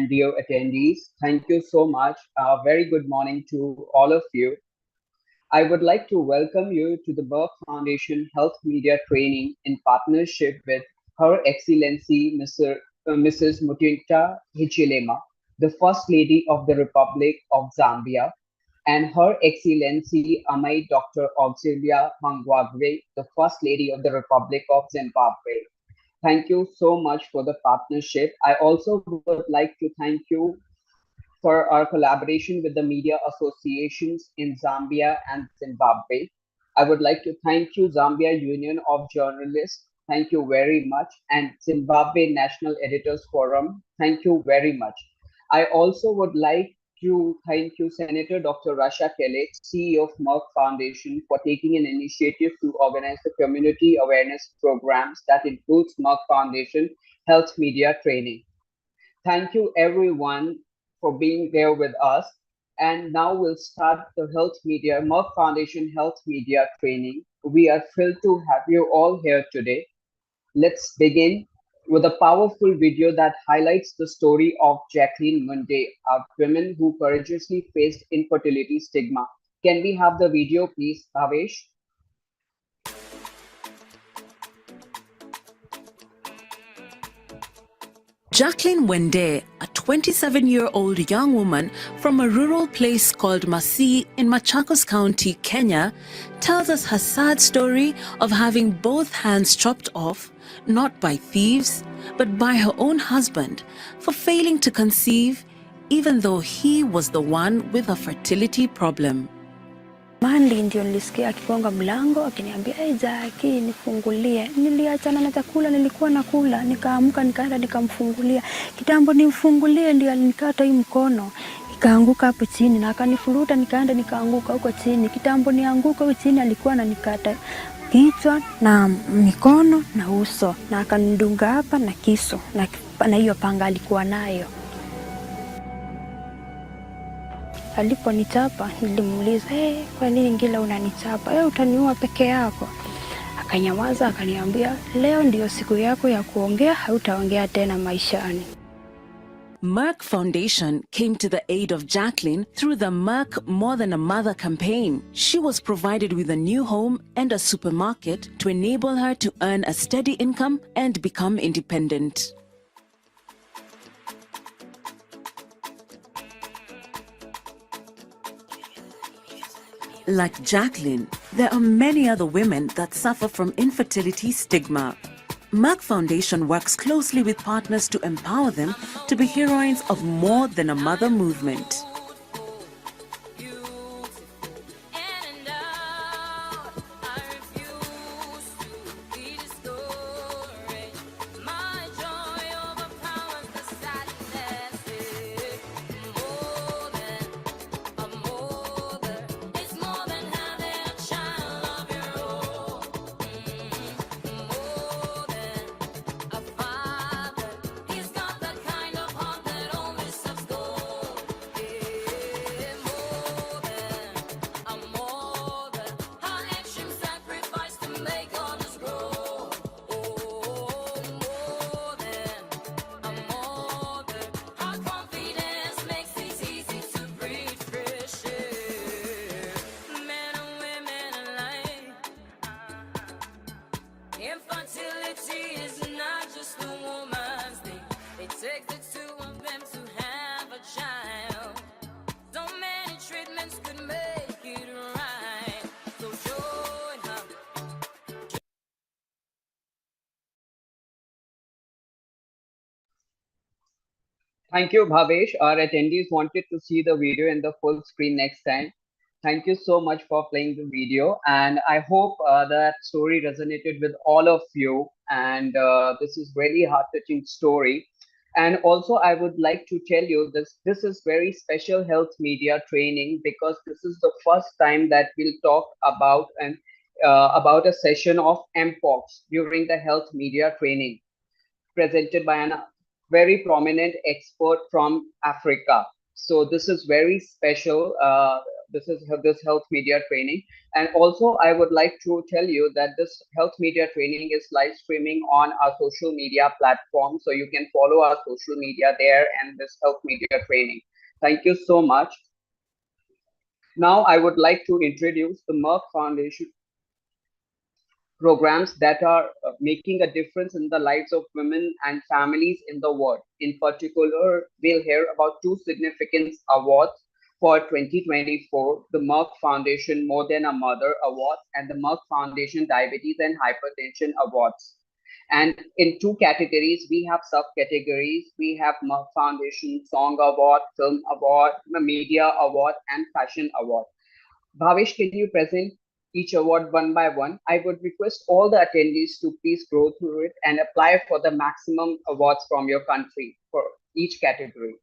and dear attendees. Thank you so much. Very good morning to all of you. I would like to welcome you to the Merck Foundation Health Media Training in partnership with Her Excellency Mrs. Mutinta Hichilema, the First Lady of the Republic of Zambia, and Her Excellency Amai Dr. Auxilia Mangwagwe, the First Lady of the Republic of Zimbabwe. Thank you so much for the partnership. I also would like to thank you for our collaboration with the media associations in Zambia and Zimbabwe. I would like to thank you, Zambia Union of Journalists. Thank you very much. And Zimbabwe National Editors Forum. Thank you very much. I also would like to thank you, Senator Dr. Rasha Kellett, CEO of Merck Foundation, for taking an initiative to organize the community awareness programs that includes Merck Foundation Health Media Training. Thank you, everyone, for being there with us. And now we'll start the Merck Foundation Health Media Training. We are thrilled to have you all here today. Let's begin with a powerful video that highlights the story of Jacqueline Munde, a woman who courageously faced infertility stigma. Can we have the video, please, Bhavesh? Jacqueline Wende, a 27-year-old young woman from a rural place called Masii in Machakos County, Kenya, tells us her sad story of having both hands chopped off, not by thieves, but by her own husband, for failing to conceive, even though he was the one with a fertility problem. Mandi ndio nilisikia akigonga mlango akiniambia Jackie nifungulie. Niliachana na chakula nilikuwa nakula, nikaamka nikaenda nikamfungulia. Kitambo nimfungulie ndio alikata hii mkono. Nikaanguka hapo chini na akanifuruta nikaenda nikaanguka huko chini. Kitambo nianguka huko chini alikuwa ananikata kichwa na mikono na uso na akanidunga hapa na kisu na hiyo panga alikuwa nayo. Aliponichapa nilimuuliza, kwa nini Ngila unanichapa? Utaniua peke yako. Akanyamaza akaniambia, leo ndio siku yako ya kuongea, hautaongea tena maishani. Merck Foundation came to the aid of Jacqueline through the Merck More Than a Mother campaign. She was provided with a new home and a supermarket to enable her to earn a steady income and become independent. Like Jacqueline, there are many other women that suffer from infertility stigma. Merck Foundation works closely with partners to empower them to be heroines of More Than a Mother movement. Infertility is not just a woman's thing. It takes the two of them to have a child. So many treatments could make it right. So join her. Thank you, Bhavesh. Our attendees wanted to see the video in the full screen next time. Thank you so much for playing the video, and I hope that story resonated with all of you, and this is really heart-touching story. And also I would like to tell you this is very special health media training, because this is the first time that we'll talk about a session of mpox during the health media training, presented by a very prominent expert from Africa. So this is very special. this health media training. And also, I would like to tell you that this health media training is live streaming on our social media platform, so you can follow our social media there and this health media training. Thank you so much. Now, I would like to introduce the Merck Foundation programs that are making a difference in the lives of women and families in the world. In particular, we'll hear about two significant awards for 2024, the Merck Foundation More Than a Mother Awards and the Merck Foundation Diabetes and Hypertension Awards. And in two categories, we have subcategories. We have Merck Foundation Song Award, Film Award, Media Award, and Fashion Award. Bhavesh, can you present each award one by one? I would request all the attendees to please go through it and apply for the maximum awards from your country for each category.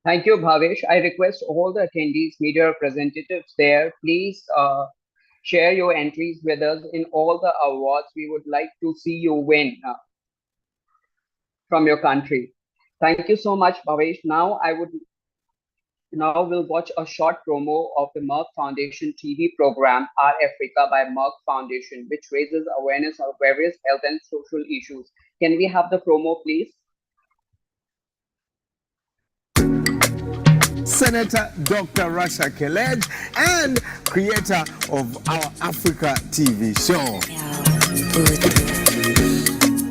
Thank you, Bhavesh. I request all the attendees, media representatives there, please share your entries with us in all the awards. We would like to see you win from your country. Thank you so much, Bhavesh. Now we'll watch a short promo of the Merck Foundation TV program, Our Africa by Merck Foundation, which raises awareness of various health and social issues. Can we have the promo, please? Senator Dr. Rasha Kelej and creator of Our Africa TV show.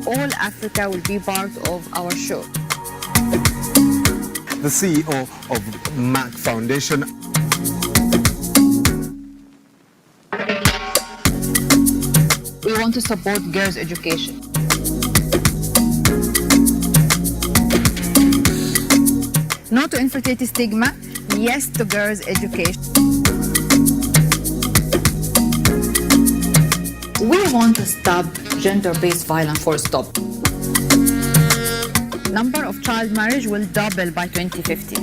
All Africa will be part of our show. The CEO of Merck Foundation. We want to support girls' education. No to infertility stigma, yes to girls' education. We want to stop gender-based violence full stop. Number of child marriage will double by 2050.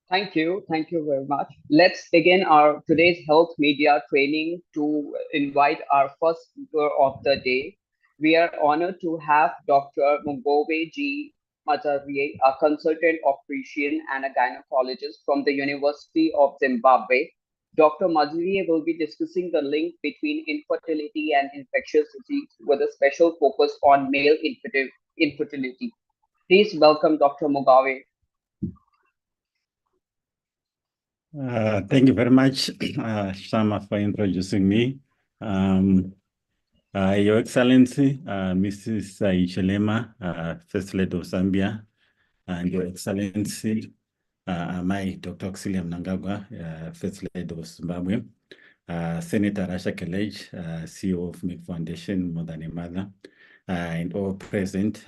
Thank you very much. Let's begin our today's health media training to invite our first speaker of the day. We are honored to have Dr. Mungove G. Macharie, a consultant obstetrician and a gynecologist from the University of Zimbabwe. Dr. Macharie will be discussing the link between infertility and infectious disease with a special focus on male infertility. Please welcome Dr. Mungave. Thank you very much, Shama, for introducing me. Your Excellency, Mrs. Ichelema, First Lady of Zambia, and Your Excellency, my Dr. Auxilia Mnangagwa, First Lady of Zimbabwe, Senator Rasha Kelej, CEO of Merck Foundation, More Than a Mother, and all present.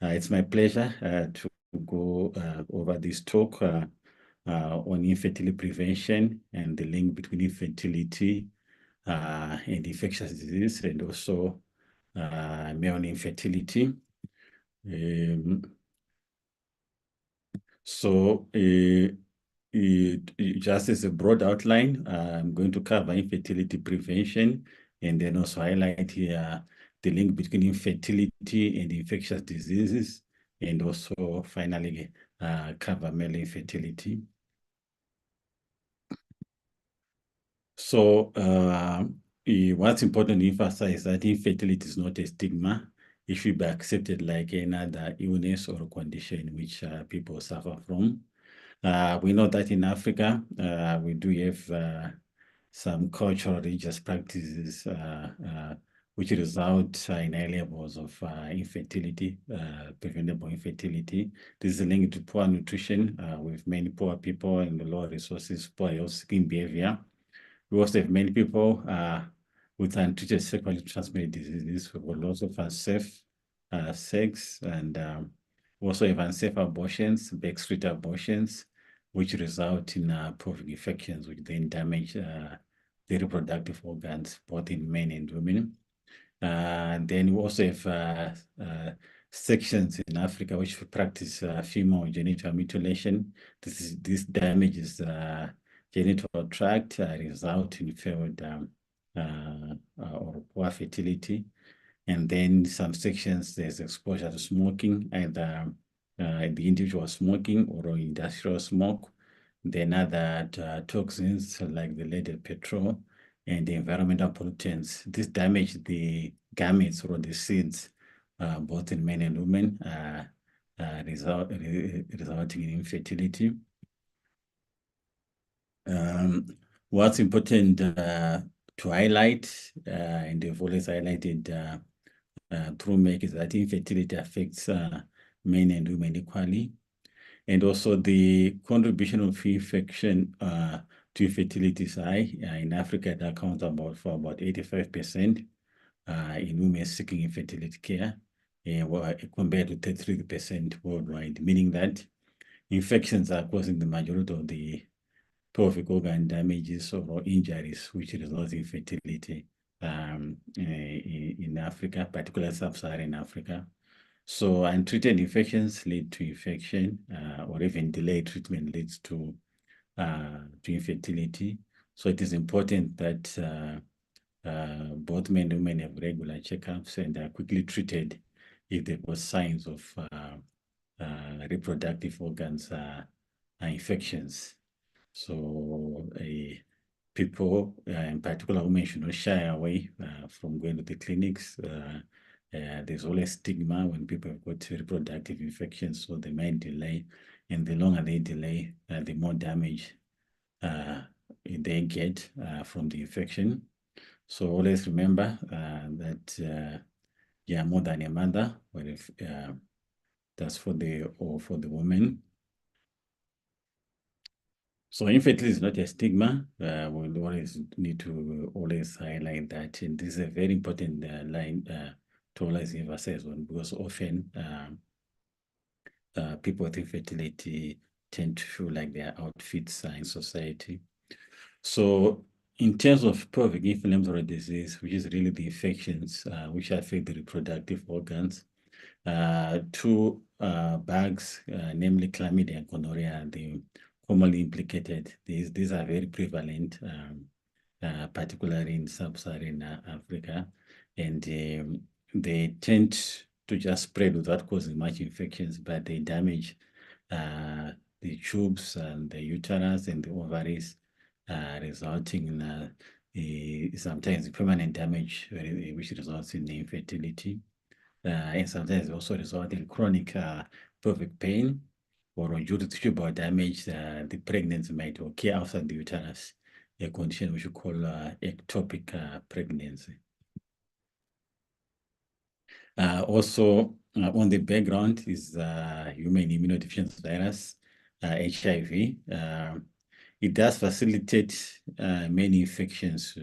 It's my pleasure to go over this talk on infertility prevention and the link between infertility and infectious disease, and also male infertility. Just as a broad outline, I'm going to cover infertility prevention and then also highlight here the link between infertility and infectious diseases, and also finally cover male infertility. So what's important to emphasize is that infertility is not a stigma. it should be accepted like another illness or condition which people suffer from. We know that in Africa, we do have some cultural religious practices which result in high levels of infertility, preventable infertility. This is linked to poor nutrition with many poor people and the low resources, poor health-seeking behavior. We also have many people with untreated sexually transmitted diseases who will also have unsafe sex, and also have unsafe abortions, backstreet abortions, which result in pelvic infections, which then damage the reproductive organs, both in men and women. Then we also have sections in Africa which practice female genital mutilation. This damages genital tract, result in failed or poor fertility. And then some sections, there's exposure to smoking, either the individual smoking or industrial smoke. Then other toxins like the leaded petrol and the environmental pollutants. This damage the gametes or the seeds, both in men and women, resulting in infertility. What's important to highlight, and they've always highlighted through Merck, is that infertility affects men and women equally. And also the contribution of infection to infertility is high. In Africa, that accounts for about 85% in women seeking infertility care, compared to 33% worldwide, meaning that infections are causing the majority of the pelvic organ damages or injuries, which result in fertility in Africa, particularly sub-Saharan Africa. So untreated infections lead to infection, or even delayed treatment leads to infertility. So it is important that both men and women have regular checkups and are quickly treated if there were signs of reproductive organs infections. So people, in particular women, should not shy away from going to the clinics. There's always stigma when people have got reproductive infections, so they might delay, and the longer they delay, the more damage they get from the infection. So always remember that you are more than a mother, but if that's for the woman. So infertility is not a stigma. We always need to always highlight that, and this is a very important line to always emphasize on, because often people with infertility tend to feel like they are outfits in society. So in terms of pelvic inflammatory disease, which is really the infections which affect the reproductive organs, two bugs, namely chlamydia and gonorrhea, are the commonly implicated. These are very prevalent, particularly in sub-Saharan Africa, and they tend to just spread without causing much infections, but they damage the tubes and the uterus and the ovaries, resulting in sometimes permanent damage, which results in infertility. And sometimes also result in chronic pelvic pain, or due to tubal damage, the pregnancy might occur outside the uterus, a condition which we call ectopic pregnancy. Also, on the background is human immunodeficiency virus, HIV. It does facilitate many infections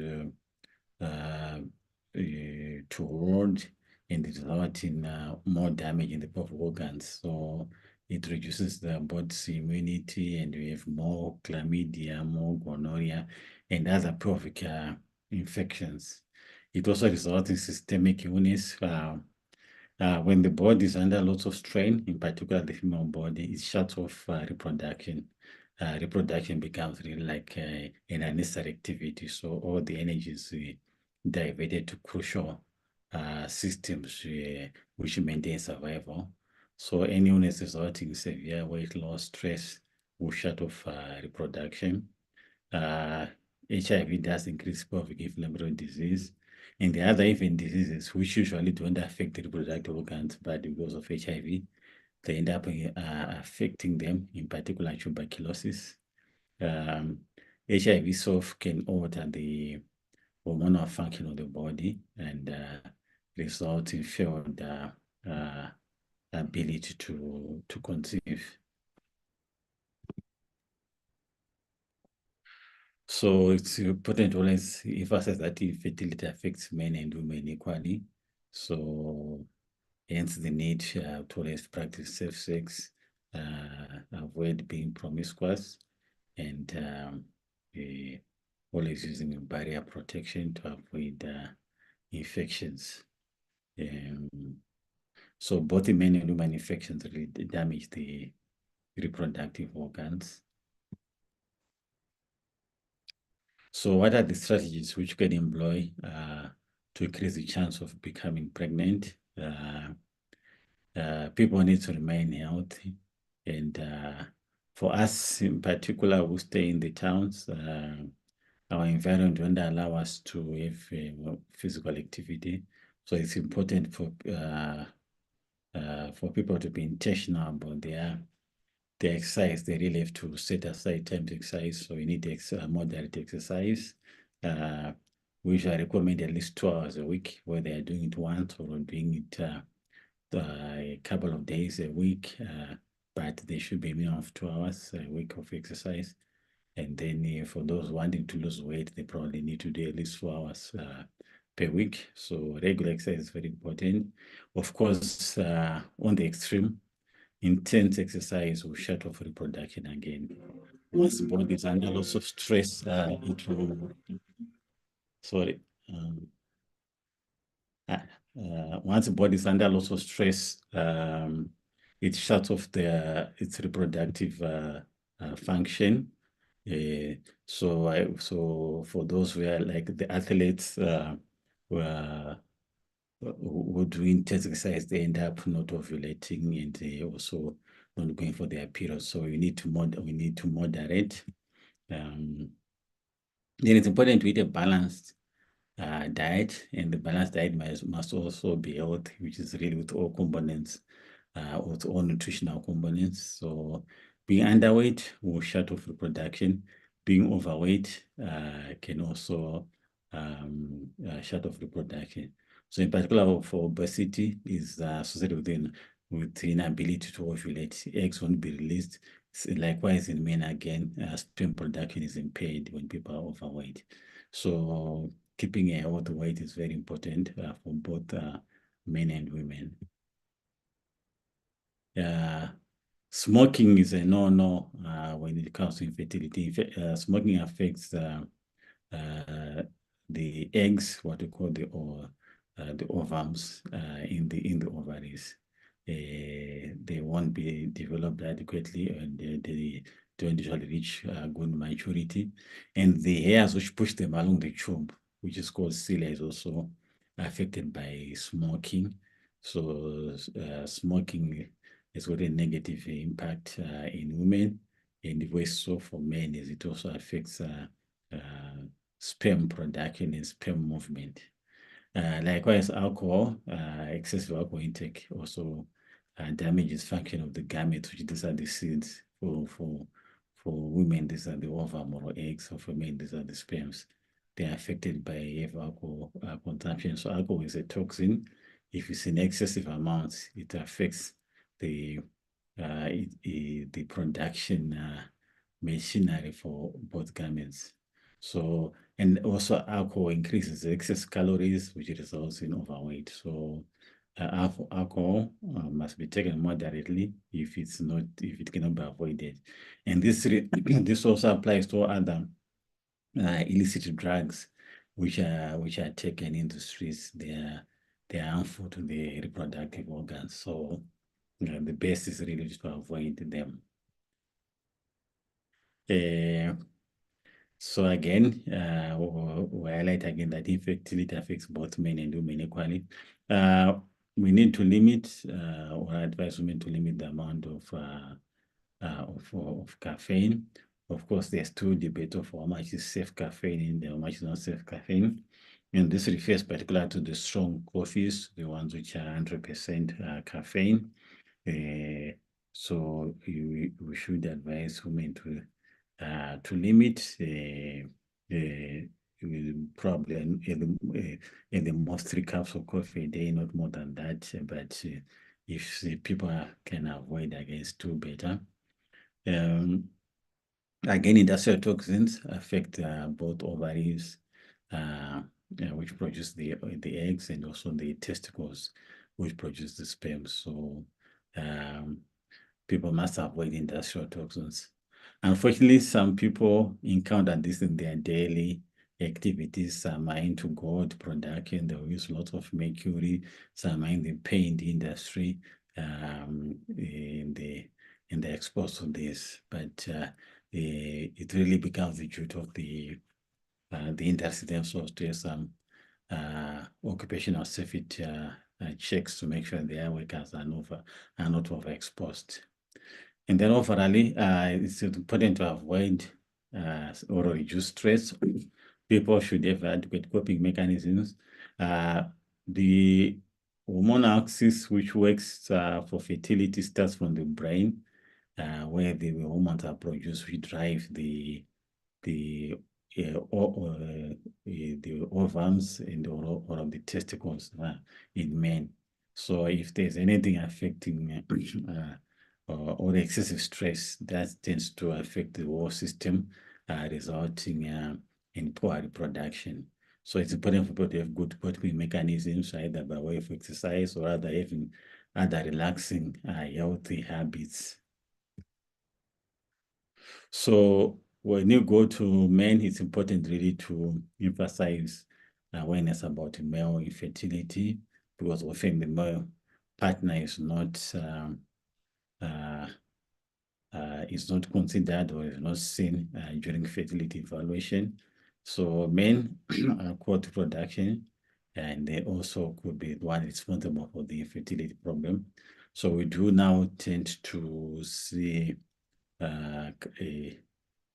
toward, and it results in more damage in the pelvic organs. So it reduces the body's immunity, and we have more chlamydia, more gonorrhea, and other pelvic infections. It also results in systemic illness. When the body is under lots of strain, in particular the female body, it shuts off reproduction. Reproduction becomes really like an unnecessary activity. So all the energy is diverted to crucial systems which maintain survival. So any illness resulting in severe weight loss, stress will shut off reproduction. HIV does increase pelvic inflammatory disease, And the other even diseases, which usually don't affect the reproductive organs, but because of HIV, they end up affecting them, in particular tuberculosis. HIV itself can alter the hormonal function of the body and result in failed ability to conceive. So it's important to always emphasize that infertility affects men and women equally. So hence the need to always practice safe sex, avoid being promiscuous, and always using a barrier protection to avoid infections. So both the men and women infections really damage the reproductive organs. So what are the strategies which can employ to increase the chance of becoming pregnant? People need to remain healthy. And for us in particular, who stay in the towns, our environment won't allow us to have physical activity. So it's important for people to be intentional about their exercise. They really have to set aside time to exercise. So you need moderate exercise. We usually recommend at least 2 hours a week, where they are doing it once or doing it a couple of days a week. But they should be a minimum of 2 hours a week of exercise. And then for those wanting to lose weight, they probably need to do at least 4 hours per week. So regular exercise is very important. Of course, on the extreme, intense exercise will shut off reproduction again. Once the body is under lots of stress, it will, sorry. Once the body is under lots of stress, it shuts off its reproductive function. So for those who are like the athletes who do intense exercise, they end up not ovulating, and they also not going for their period. So we need to moderate. Then it's important to eat a balanced diet, and the balanced diet must also be healthy, which is really with all components, with all nutritional components. So being underweight will shut off reproduction. Being overweight can also shut off reproduction. So in particular for obesity is associated with inability to ovulate. Eggs won't be released. Likewise in men again, sperm production is impaired when people are overweight. So keeping a healthy weight is very important for both men and women. Smoking is a no-no when it comes to infertility. Smoking affects the eggs, what we call the ovums in the ovaries. They won't be developed adequately, and they don't usually reach good maturity. And the hairs which push them along the tube, which is called cilia, is also affected by smoking. So smoking has got a negative impact in women, and the way so for men is it also affects sperm production and sperm movement. Likewise, alcohol, excessive alcohol intake also damages function of the gametes, which these are the seeds. For women, these are the ovum or eggs, or for men, these are the sperms. They are affected by alcohol consumption. So alcohol is a toxin. If it's in excessive amounts, it affects the production machinery for both gametes. So, and also alcohol increases excess calories, which results in overweight. So alcohol must be taken moderately if it cannot be avoided. And this this also applies to other illicit drugs which are taken in the streets. They are harmful to the reproductive organs. So the best is really to avoid them. So again, we highlight again that infertility affects both men and women equally. We need to limit or advise women to limit the amount of caffeine. Of course, there's still debate of how much is safe caffeine and how much is not safe caffeine. And this refers particularly to the strong coffees, the ones which are 100% caffeine. So we should advise women to limit probably in the most 3 cups of coffee a day, not more than that. But if the people can avoid against 2, better. Again, industrial toxins affect both ovaries, which produce the eggs, and also the testicles, which produce the sperm. So people must avoid industrial toxins. Unfortunately, some people encounter this in their daily activities. Some are into gold production. They use lots of mercury. Some are in the paint industry, and they're exposed to this. But it really becomes the duty of the industry themselves to have some occupational safety checks to make sure their workers are not overexposed. And then overall, it's important to avoid or reduce stress. People should have adequate coping mechanisms. The hormonal axis, which works for fertility, starts from the brain, where the hormones are produced, which drive the ovums and or of the testicles in men. So if there's anything affecting or excessive stress, that tends to affect the whole system, resulting in poor reproduction. So it's important for people to have good coping mechanisms, either by way of exercise or other having other relaxing, healthy habits. So when you go to men, it's important really to emphasize awareness about male infertility, because often the male partner is not considered or is not seen during fertility evaluation. So men are called to production, and they also could be the one responsible for the infertility problem. So we do now tend to see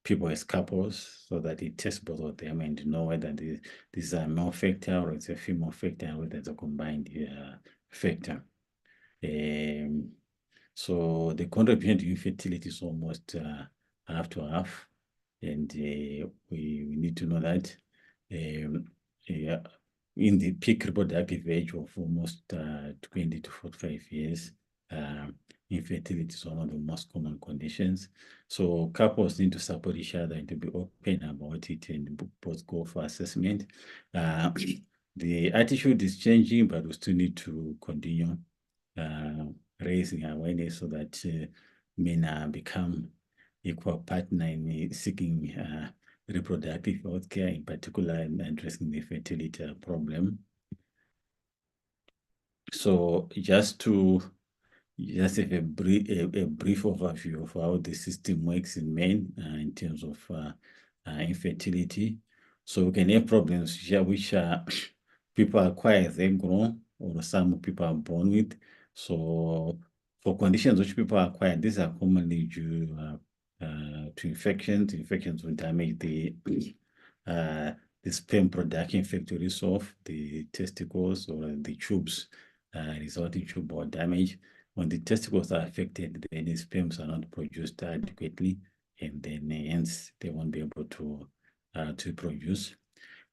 people as couples, so that it tests both of them and know whether this is a male factor or it's a female factor, or whether it's a combined factor. So the contribution to infertility is almost half to half, and we need to know that in the peak reproductive age of almost 20 to 45 years, infertility is one of the most common conditions. So couples need to support each other and to be open about it and both go for assessment. The attitude is changing, but we still need to continue raising awareness so that men become equal partner in seeking reproductive health care, in particular in addressing the fertility problem. So just have a brief overview of how the system works in men in terms of infertility. So we can have problems here which people acquire as they grow, or some people are born with. So for conditions which people acquire, these are commonly due to infections. Infections will damage the sperm production factories of the testicles or the tubes, resulting tube or damage. When the testicles are affected, then the sperms are not produced adequately, and then hence they won't be able to produce.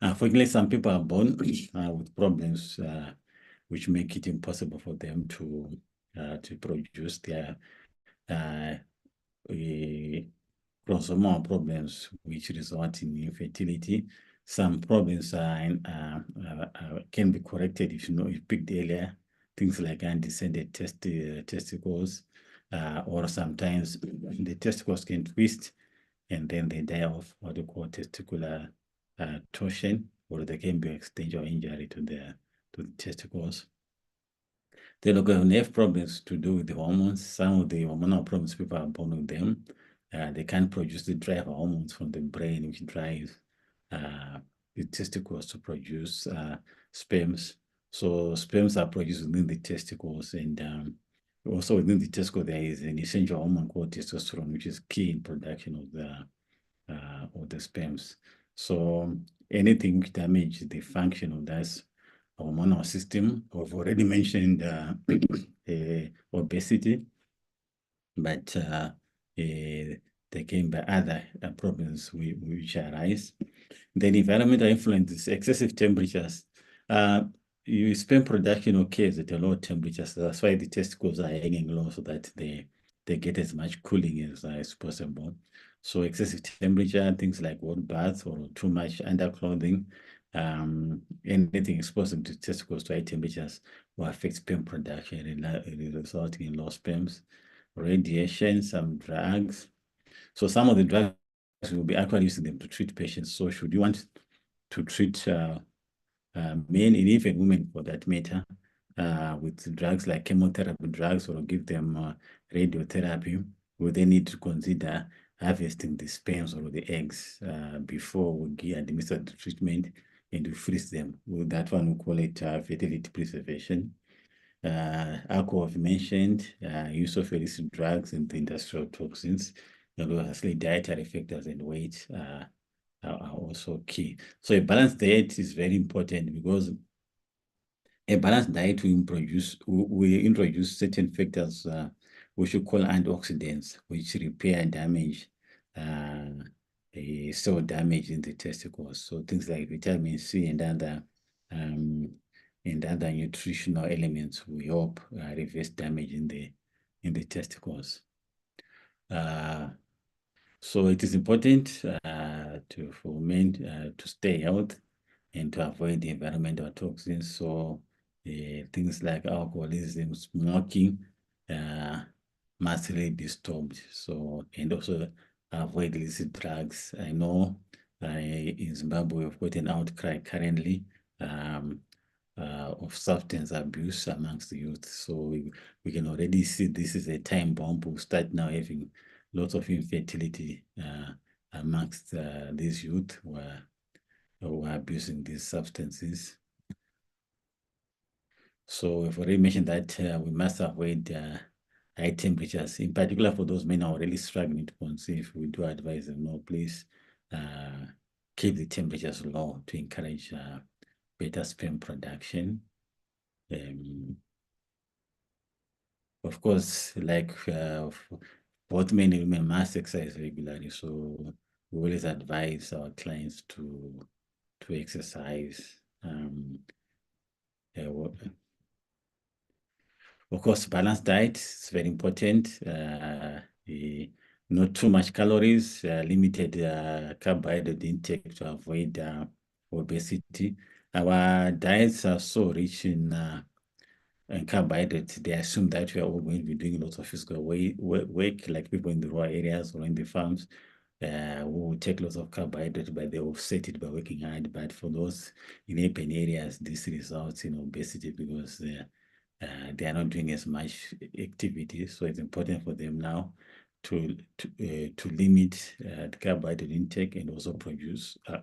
Unfortunately, some people are born with problems which make it impossible for them to produce their chromosomal problems, which result in infertility. Some problems can be corrected if you picked earlier, things like undescended testicles, or sometimes the testicles can twist and then they die of what we call testicular torsion, or there can be extension or injury to the testicles. Then we're going to have problems to do with the hormones. Some of the hormonal problems, people are born with them. They can't produce the drive hormones from the brain, which drive the testicles to produce sperms. So sperms are produced within the testicles, and also within the testicle there is an essential hormone called testosterone, which is key in production of the sperms. So anything which damages the function of that hormonal system. I've already mentioned obesity, but they came by other problems which arise. Then environmental influences, excessive temperatures. Your sperm production occurs at a low temperature, so that's why the testicles are hanging low, so that they get as much cooling as possible. So excessive temperature, things like hot baths or too much underclothing, anything exposed to testicles to high temperatures will affect sperm production, resulting in low sperms. Radiation, some drugs. So some of the drugs will be actually using them to treat patients. So should you want to treat men and even women for that matter, with drugs like chemotherapy drugs or give them radiotherapy, we then need to consider harvesting the sperms or the eggs before we administer the treatment, and we freeze them. With that one, we call it fertility preservation. Alcohol, I've mentioned, use of illicit drugs and the industrial toxins, and obviously dietary factors and weight are also key. So a balanced diet is very important, because a balanced diet will introduce certain factors which we call antioxidants, which repair damage, cell damage in the testicles. So things like vitamin C and other nutritional elements will help reverse damage in the testicles. So it is important for men to stay healthy and to avoid the environmental toxins. So things like alcoholism, smoking must really be stopped. So, and also avoid illicit drugs. I know in Zimbabwe we've got an outcry currently of substance abuse amongst the youth. So we can already see this is a time bomb. We'll start now having lots of infertility amongst these youth who are abusing these substances. So we've already mentioned that we must avoid high temperatures, in particular for those men who are really struggling to conceive. We do advise them, no, please keep the temperatures low to encourage better sperm production. Of course, like both men and women must exercise regularly. So we always advise our clients to exercise. Of course, balanced diet is very important. Not too much calories, limited carbohydrate intake to avoid obesity. Our diets are so rich in carbohydrates. They assume that we are all going to be doing lots of physical work, like people in the rural areas or in the farms. Who will take lots of carbohydrates, but they offset it by working hard. But for those in urban areas, this results in obesity, because they are not doing as much activity. So it's important for them now to limit the carbohydrate intake, and also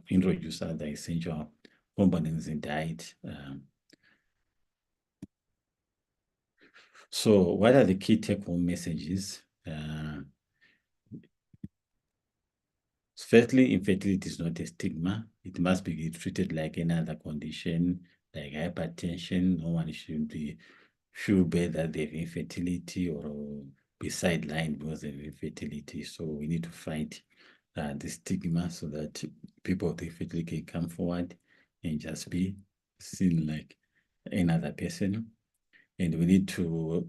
introduce other essential components in diet. So what are the key take-home messages? Firstly, infertility is not a stigma. It must be treated like any other condition, like hypertension. No one should feel bad that they have infertility or be sidelined because of infertility. So we need to fight the stigma, so that people with infertility can come forward and just be seen like another person. And we need to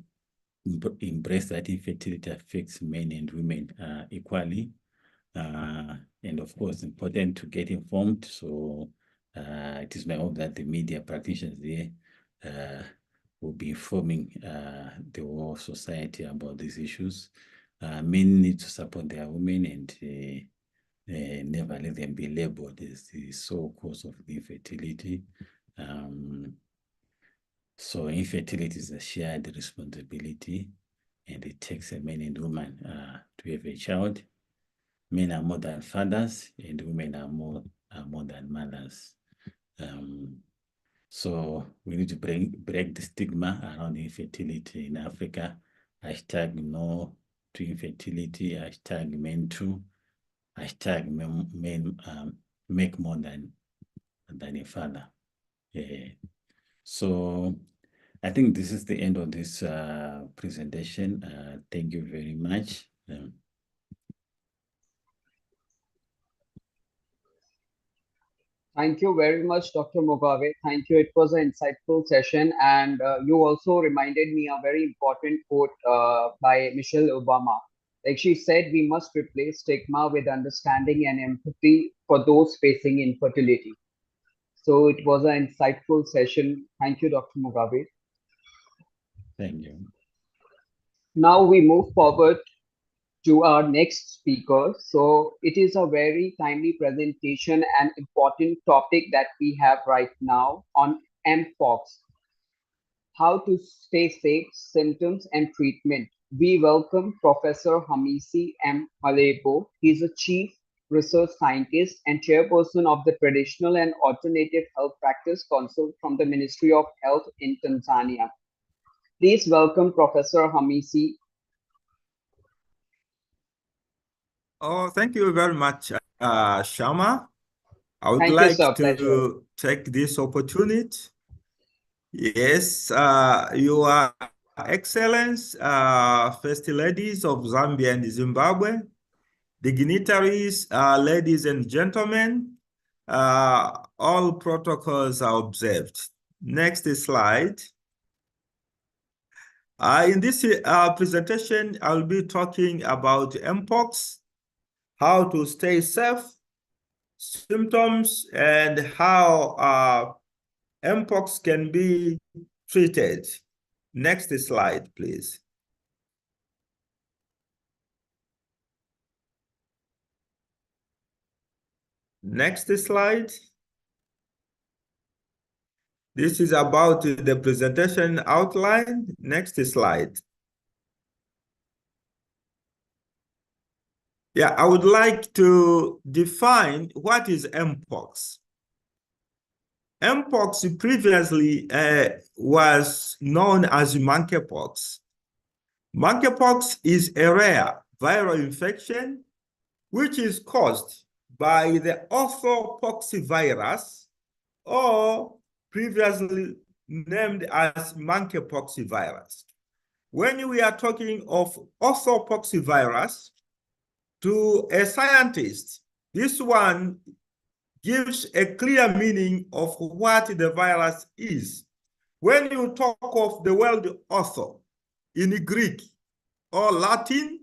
embrace that infertility affects men and women equally. And of course, important to get informed. So it is my hope that the media practitioners there will be informing the whole society about these issues. Men need to support their women, and never let them be labeled as the sole cause of the infertility. So infertility is a shared responsibility, and it takes a man and woman to have a child. Men are more than fathers, and women are more than mothers. So we need to break the stigma around infertility in Africa. #No to infertility. #Men too. #Men make more than than a father. So I think this is the end of this presentation. Thank you very much. Thank you very much, Dr. Mugabe. Thank you. It was an insightful session. And you also reminded me a very important quote by Michelle Obama. Like she said, we must replace stigma with understanding and empathy for those facing infertility. So it was an insightful session. Thank you, Dr. Mugabe. Thank you. Now we move forward to our next speaker. So it is a very timely presentation and important topic that we have right now on mpox, how to stay safe, symptoms and treatment. We welcome Professor Hamisi M. Malebo. He's a chief research scientist and chairperson of the Traditional and Alternative Health Practice Council from the Ministry of Health in Tanzania. Please welcome Professor Hamisi. Oh, thank you very much, Shama. I would Thank you, like sir. to Pleasure. take this opportunity. Yes, Your Excellence, First Ladies of Zambia and Zimbabwe, dignitaries, ladies and gentlemen, all protocols are observed. Next slide. In this presentation, I'll be talking about mpox, how to stay safe, symptoms, and how mpox can be treated. Next slide, please. Next slide. This is about the presentation outline. Next slide. Yeah, I would like to define what is mpox. Mpox previously was known as monkeypox. Monkeypox is a rare viral infection which is caused by the orthopox virus, or previously named as monkeypox virus. When we are talking of orthopox virus, to a scientist, this one gives a clear meaning of what the virus is. When you talk of the word ortho in Greek or Latin,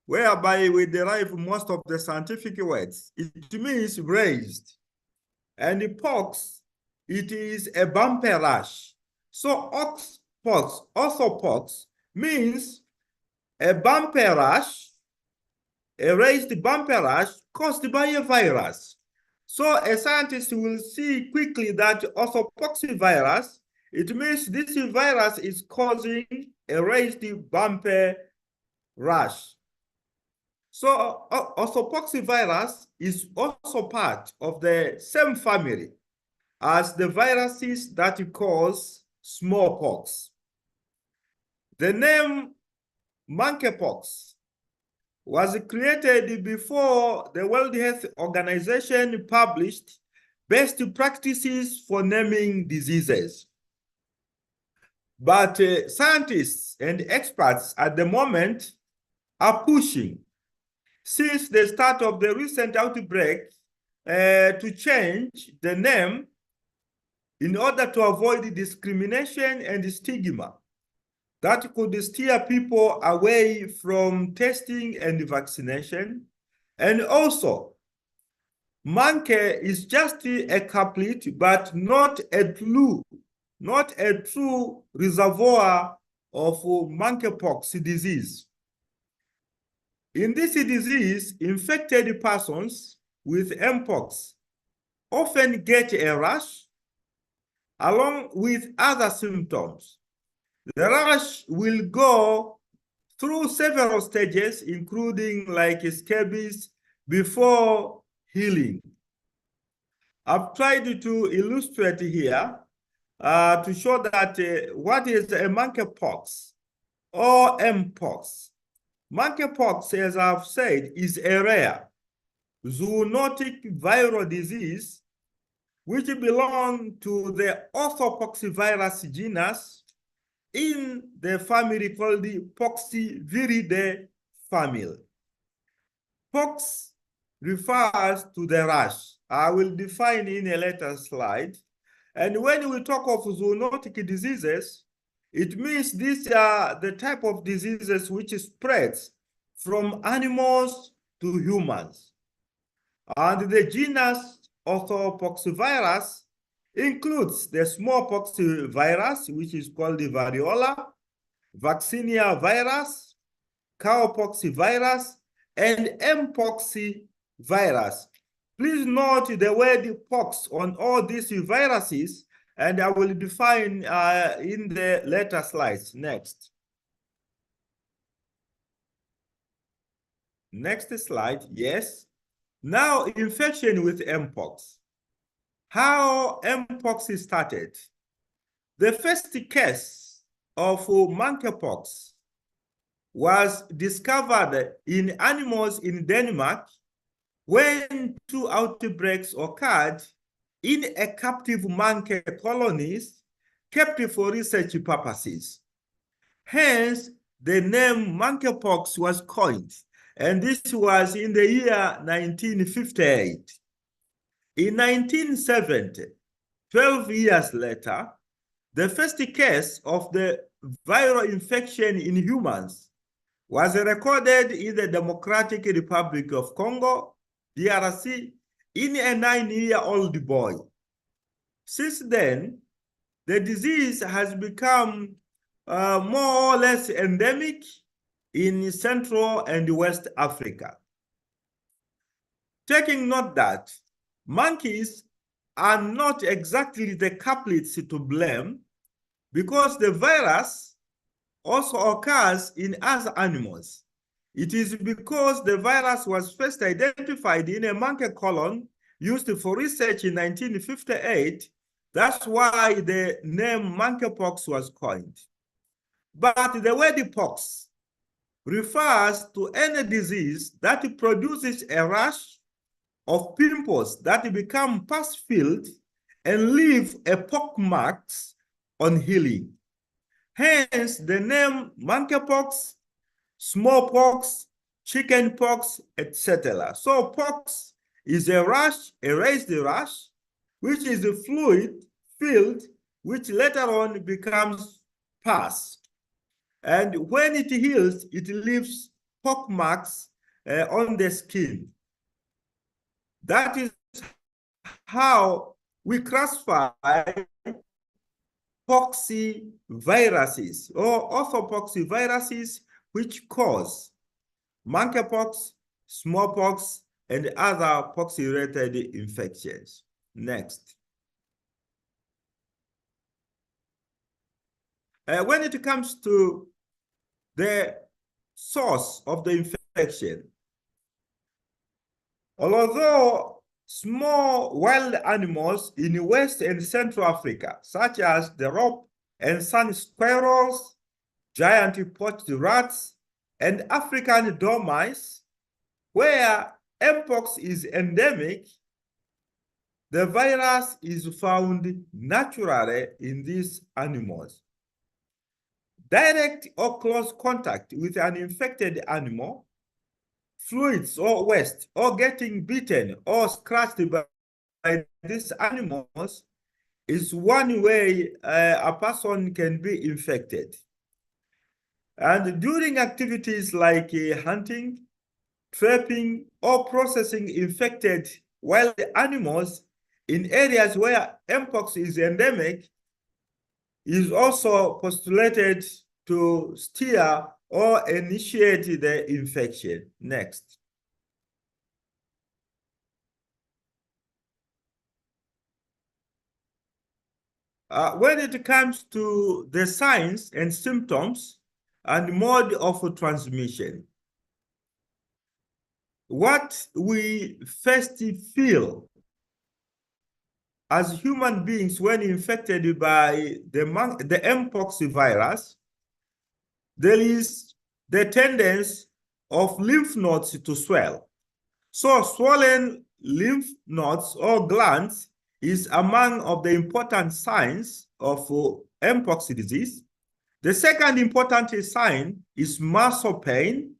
whereby we derive most of the scientific words, it means raised. And the pox, it is a bumpy rash. So orthopox means a bumpy rash, a raised bumpy rash caused by a virus. So a scientist will see quickly that orthopox virus, it means this virus is causing a raised bumpy rash. So orthopox virus is also part of the same family as the viruses that cause smallpox. The name monkeypox was created before the World Health Organization published best practices for naming diseases. But scientists and experts at the moment are pushing, since the start of the recent outbreak, to change the name in order to avoid discrimination and stigma that could steer people away from testing and vaccination. And also, monkey is just a couplet, but not a true reservoir of monkeypox disease. In this disease, infected persons with mpox often get a rash along with other symptoms. The rash will go through several stages, including like scabies, before healing. I've tried to illustrate here to show that what is a monkeypox or mpox. Monkeypox, as I've said, is a rare zoonotic viral disease which belong to the orthopoxvirus genus in the family called the Poxviridae family. Pox refers to the rash. I will define in a later slide. And when we talk of zoonotic diseases, it means these are the type of diseases which spreads from animals to humans. And the genus orthopoxvirus includes the smallpox virus, which is called the variola, vaccinia virus, cowpox virus, and mpox virus. Please note the word pox on all these viruses, and I will define in the later slides. Next. Next slide, yes. Now, infection with mpox. How mpox started? The first case of monkeypox was discovered in animals in Denmark when 2 outbreaks occurred in a captive monkey colonies kept for research purposes. Hence, the name monkeypox was coined, and this was in the year 1958. In 1970, 12 years later, the first case of the viral infection in humans was recorded in the Democratic Republic of Congo, DRC, in a 9-year-old boy. Since then, the disease has become more or less endemic in Central and West Africa. Taking note that monkeys are not exactly the culprits to blame, because the virus also occurs in other animals. It is because the virus was first identified in a monkey colony used for research in 1958. That's why the name monkeypox was coined. But the word pox refers to any disease that produces a rash of pimples that become pus-filled and leave a pock marks on healing. Hence, the name monkeypox, smallpox, chickenpox, etc. So pox is a rash, a raised rash, which is a fluid filled, which later on becomes pus. And when it heals, it leaves pock marks on the skin. That is how we classify poxviruses or orthopoxviruses, which cause monkeypox, smallpox, and other pox-related infections. Next. When it comes to the source of the infection, although small wild animals in West and Central Africa, such as the rope and sun squirrels, giant poached rats, and African dormice, where mpox is endemic, the virus is found naturally in these animals. Direct or close contact with an infected animal, fluids or waste, or getting bitten or scratched by these animals is one way a person can be infected. And during activities like hunting, trapping, or processing infected wild animals in areas where mpox is endemic is also postulated to steer or initiate the infection. Next. When it comes to the signs and symptoms and mode of transmission, what we first feel as human beings when infected by the mpox virus, there is the tendency of lymph nodes to swell. So swollen lymph nodes or glands is among of the important signs of mpox disease. The second important sign is muscle pain.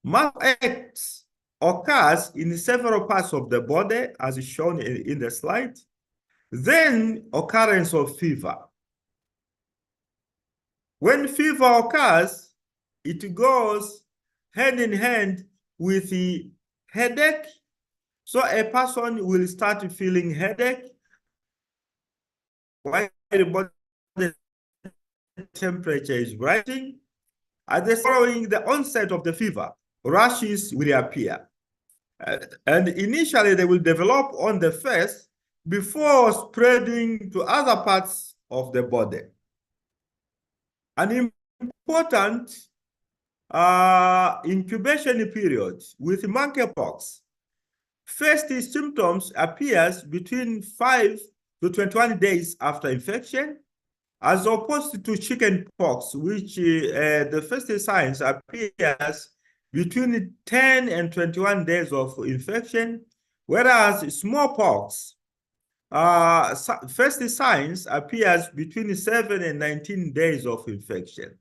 Muscle aches occurs in several parts of the body, as shown in the slide. Then occurrence of fever. When fever occurs, it goes hand in hand with the headache. So a person will start feeling headache while the body temperature is rising. Following the onset of the fever, rashes will appear. And initially they will develop on the face before spreading to other parts of the body. An important incubation period with monkeypox. First symptoms appears between 5 to 21 days after infection, as opposed to chickenpox, which the first signs appears between 10 and 21 days of infection, whereas smallpox, first signs appears between 7 and 19 days of infection.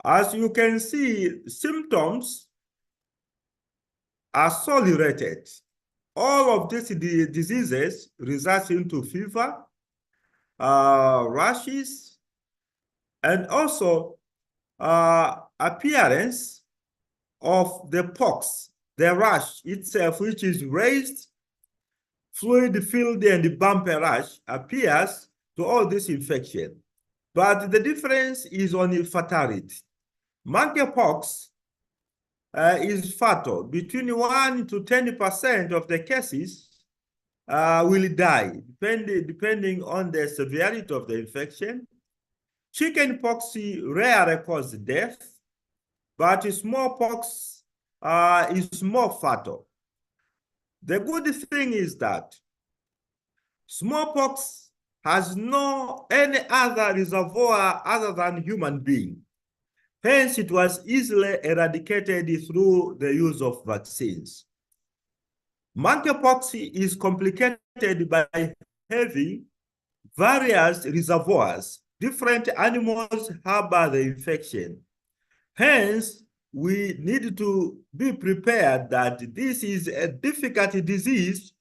As you can see, symptoms are solely rated. All of these diseases result into fever, rashes, and also appearance of the pox, the rash itself, which is raised, fluid-filled, and bumpy rash, appears to all this infection. But the difference is on fatality. Monkeypox is fatal. Between 1 to 10% of the cases will die, depending on the severity of the infection. Chickenpox rarely causes death, but smallpox is more fatal. The good thing is that smallpox has no any other reservoir other than human being. Hence, it was easily eradicated through the use of vaccines. Monkeypox is complicated by having various reservoirs. Different animals harbor the infection. Hence, we need to be prepared that this is a difficult disease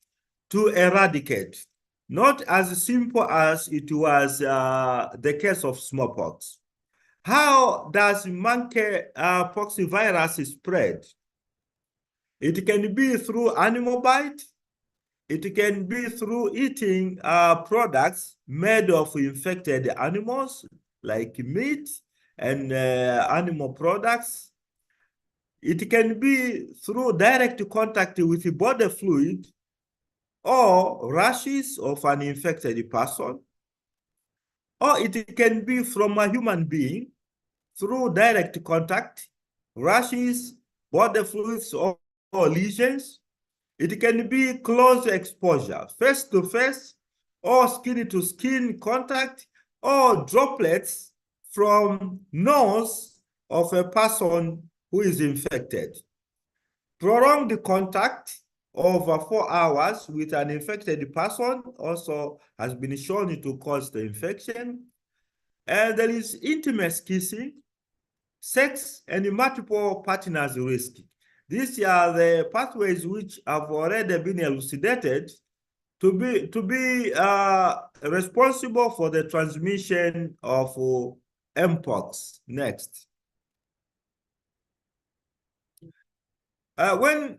to eradicate, not as simple as it was the case of smallpox. How does monkeypox virus spread? It can be through animal bite. It can be through eating products made of infected animals, like meat and animal products. It can be through direct contact with body fluid or rashes of an infected person. Or it can be from a human being through direct contact, rashes, body fluids, or lesions. It can be close exposure, face-to-face, or skin-to-skin contact, or droplets from nose of a person who is infected. Prolonged contact over 4 hours with an infected person also has been shown to cause the infection. And there is intimate kissing, sex, and multiple partners risk. These are the pathways which have already been elucidated to be responsible for the transmission of mpox. Next. When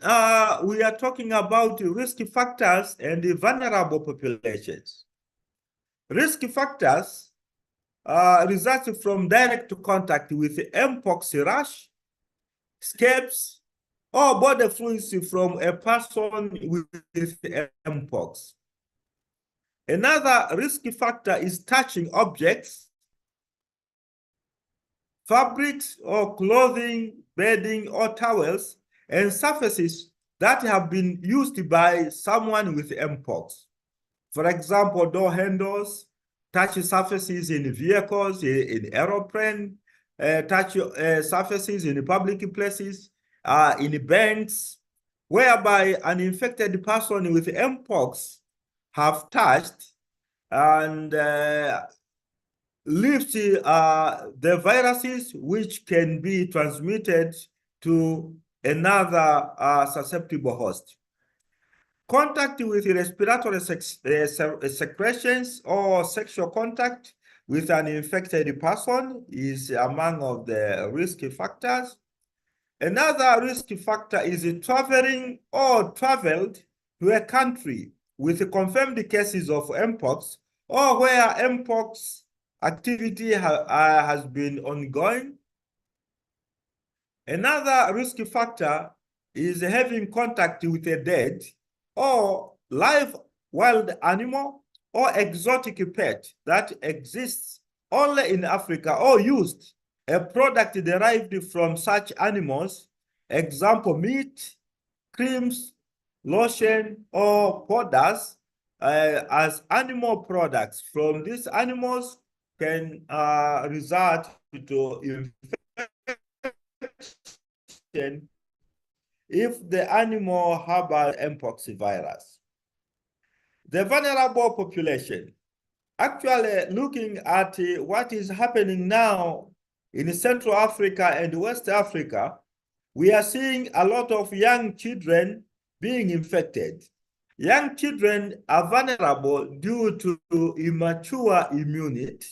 we are talking about risk factors and the vulnerable populations, risk factors result from direct contact with mpox rash, scabs, or body fluids from a person with mpox. Another risk factor is touching objects, fabrics or clothing, bedding or towels, and surfaces that have been used by someone with mpox. For example, door handles, touch surfaces in vehicles, in aeroplane, touch surfaces in public places, in banks, whereby an infected person with mpox have touched and lift the viruses which can be transmitted to another susceptible host. Contact with respiratory secretions or sexual contact with an infected person is among of the risk factors. Another risk factor is traveling or traveled to a country with confirmed cases of Mpox or where Mpox activity has been ongoing. Another risk factor is having contact with a dead or live wild animal or exotic pet that exists only in Africa or used a product derived from such animals, example meat, creams, lotion, or powders as animal products from these animals can result to infection if the animal harbors Mpox virus. The vulnerable population. Actually, looking at what is happening now in Central Africa and West Africa, we are seeing a lot of young children being infected. Young children are vulnerable due to immature immunity.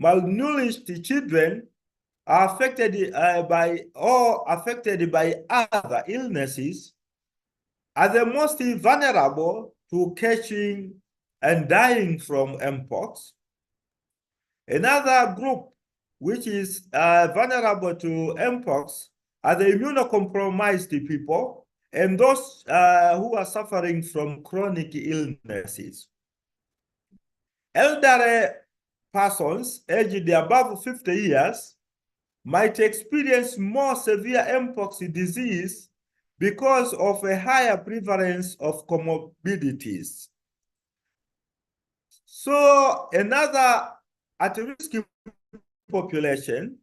Malnourished children are affected by other illnesses, are the most vulnerable to catching and dying from Mpox. Another group which is vulnerable to Mpox are the immunocompromised people and those who are suffering from chronic illnesses. Elderly persons aged above 50 years might experience more severe Mpox disease because of a higher prevalence of comorbidities. So another at-risk population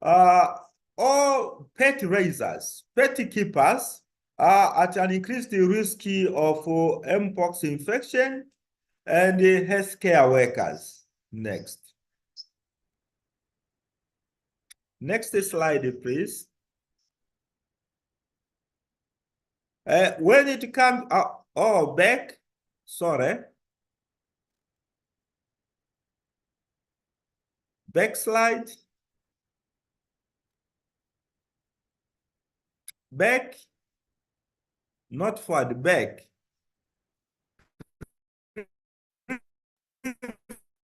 all pet raisers, pet keepers are at an increased risk of Mpox infection, and healthcare workers. Next. Next slide, please. When it comes, back, sorry. Back slide. Back, not forward, back.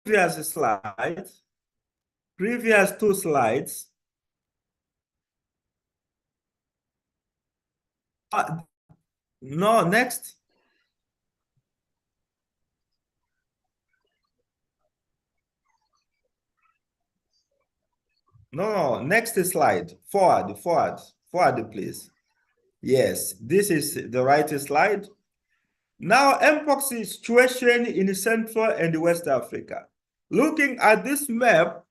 Previous slide. Previous 2 slides. No, next. No, next slide. Forward, please. Yes, this is the right slide. Now, Mpox situation in Central and West Africa. Looking at this map,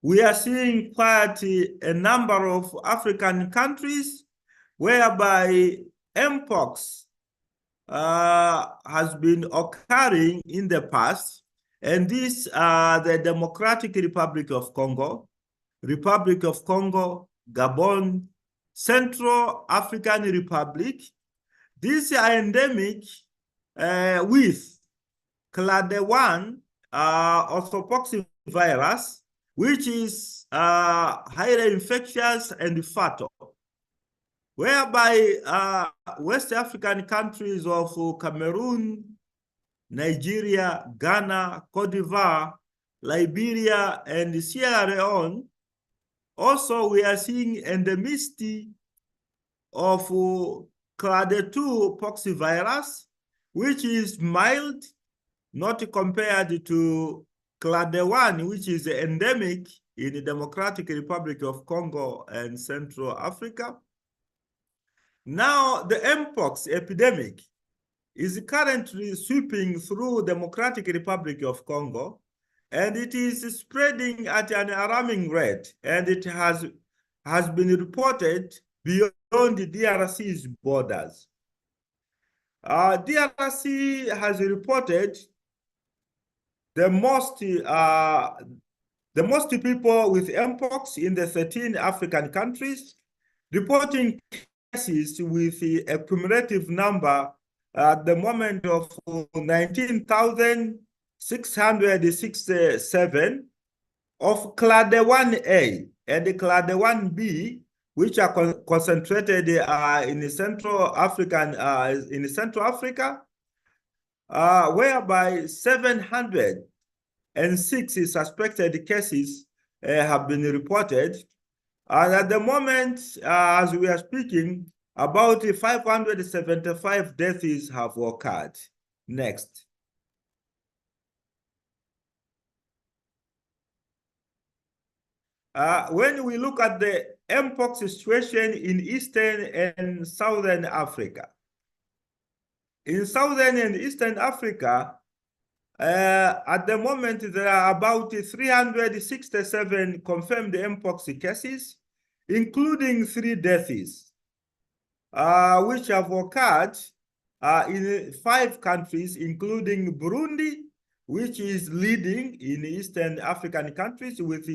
we are seeing quite a number of African countries whereby Mpox has been occurring in the past, and these are the Democratic Republic of Congo, Gabon, Central African Republic. These are endemic with clade 1 orthopoxy virus, which is highly infectious and fatal, whereby West African countries of Cameroon, Nigeria, Ghana, Cote d'Ivoire, Liberia, and Sierra Leone, also we are seeing endemicity of clade 2 poxvirus, which is mild, not compared to clade 1, which is endemic in the Democratic Republic of Congo and Central Africa. Now, the Mpox epidemic is currently sweeping through Democratic Republic of Congo, and it is spreading at an alarming rate, and it has been reported beyond the DRC's borders. DRC has reported the most people with mpox in the 13 African countries, reporting cases with a cumulative number at the moment of 19,667 of clade 1A and the clade 1B, which are concentrated in Central Africa, whereby 706 suspected cases have been reported. And at the moment, as we are speaking, about 575 deaths have occurred. Next. When we look at the mpox situation in Eastern and Southern Africa, in Southern and Eastern Africa, at the moment, there are about 367 confirmed mpox cases, including 3 deaths, which have occurred in 5 countries, including Burundi, which is leading in Eastern African countries with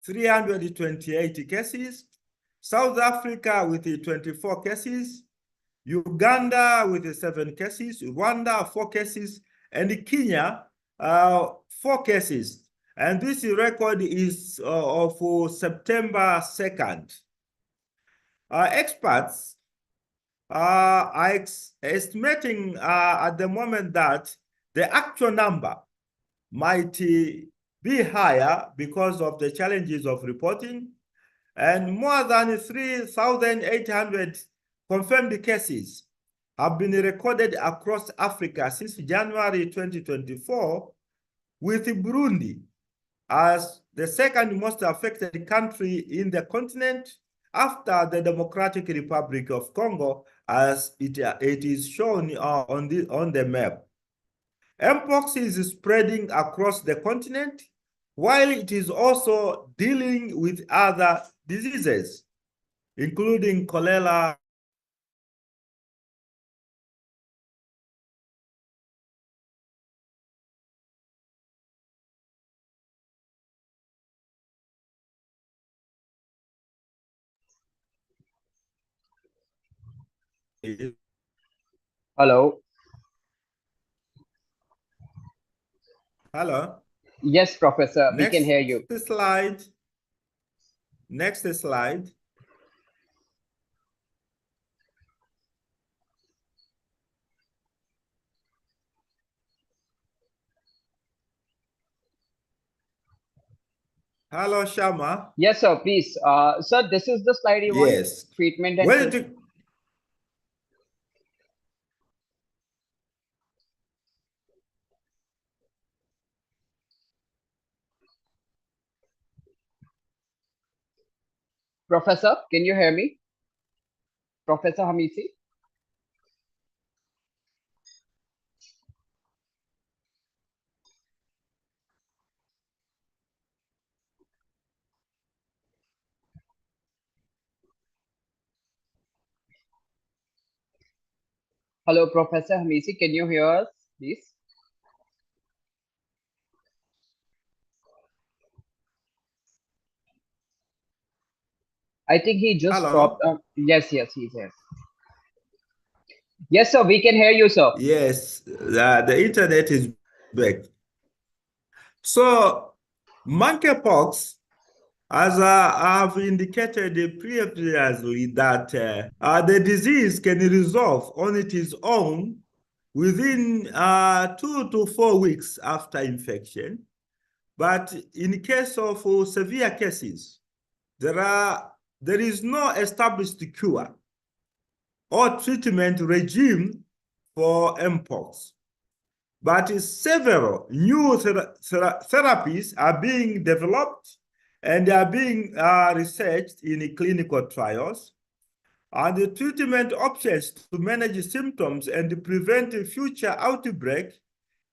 328 cases, South Africa with 24 cases, Uganda with 7 cases, Rwanda 4 cases, and Kenya 4 cases. And this record is of September 2nd. Experts are estimating at the moment that the actual number might be higher because of the challenges of reporting, and more than 3,800 confirmed cases have been recorded across Africa since January 2024, with Burundi as the second most affected country in the continent after the Democratic Republic of Congo, as it is shown on the map. Mpox is spreading across the continent, while it is also dealing with other diseases, including cholera. Hello. Hello. Yes, Professor, we can hear you. Next slide. Next slide. Hello, Shama. Yes, sir, please. Sir, this is the slide you want? Yes. Treatment and Professor, can you hear me? Professor Hamisi? Hello, Professor Hamisi, can you hear us, please? I think he just Hello. stopped. Yes, he's here. Yes, sir, we can hear you, sir. Yes, the internet is back. So, monkeypox, as I have indicated previously, that the disease can resolve on its own within 2 to 4 weeks after infection. But in case of severe cases, there is no established cure or treatment regime for mpox. But several new therapies are being developed and are being researched in clinical trials. And the treatment options to manage symptoms and prevent future outbreak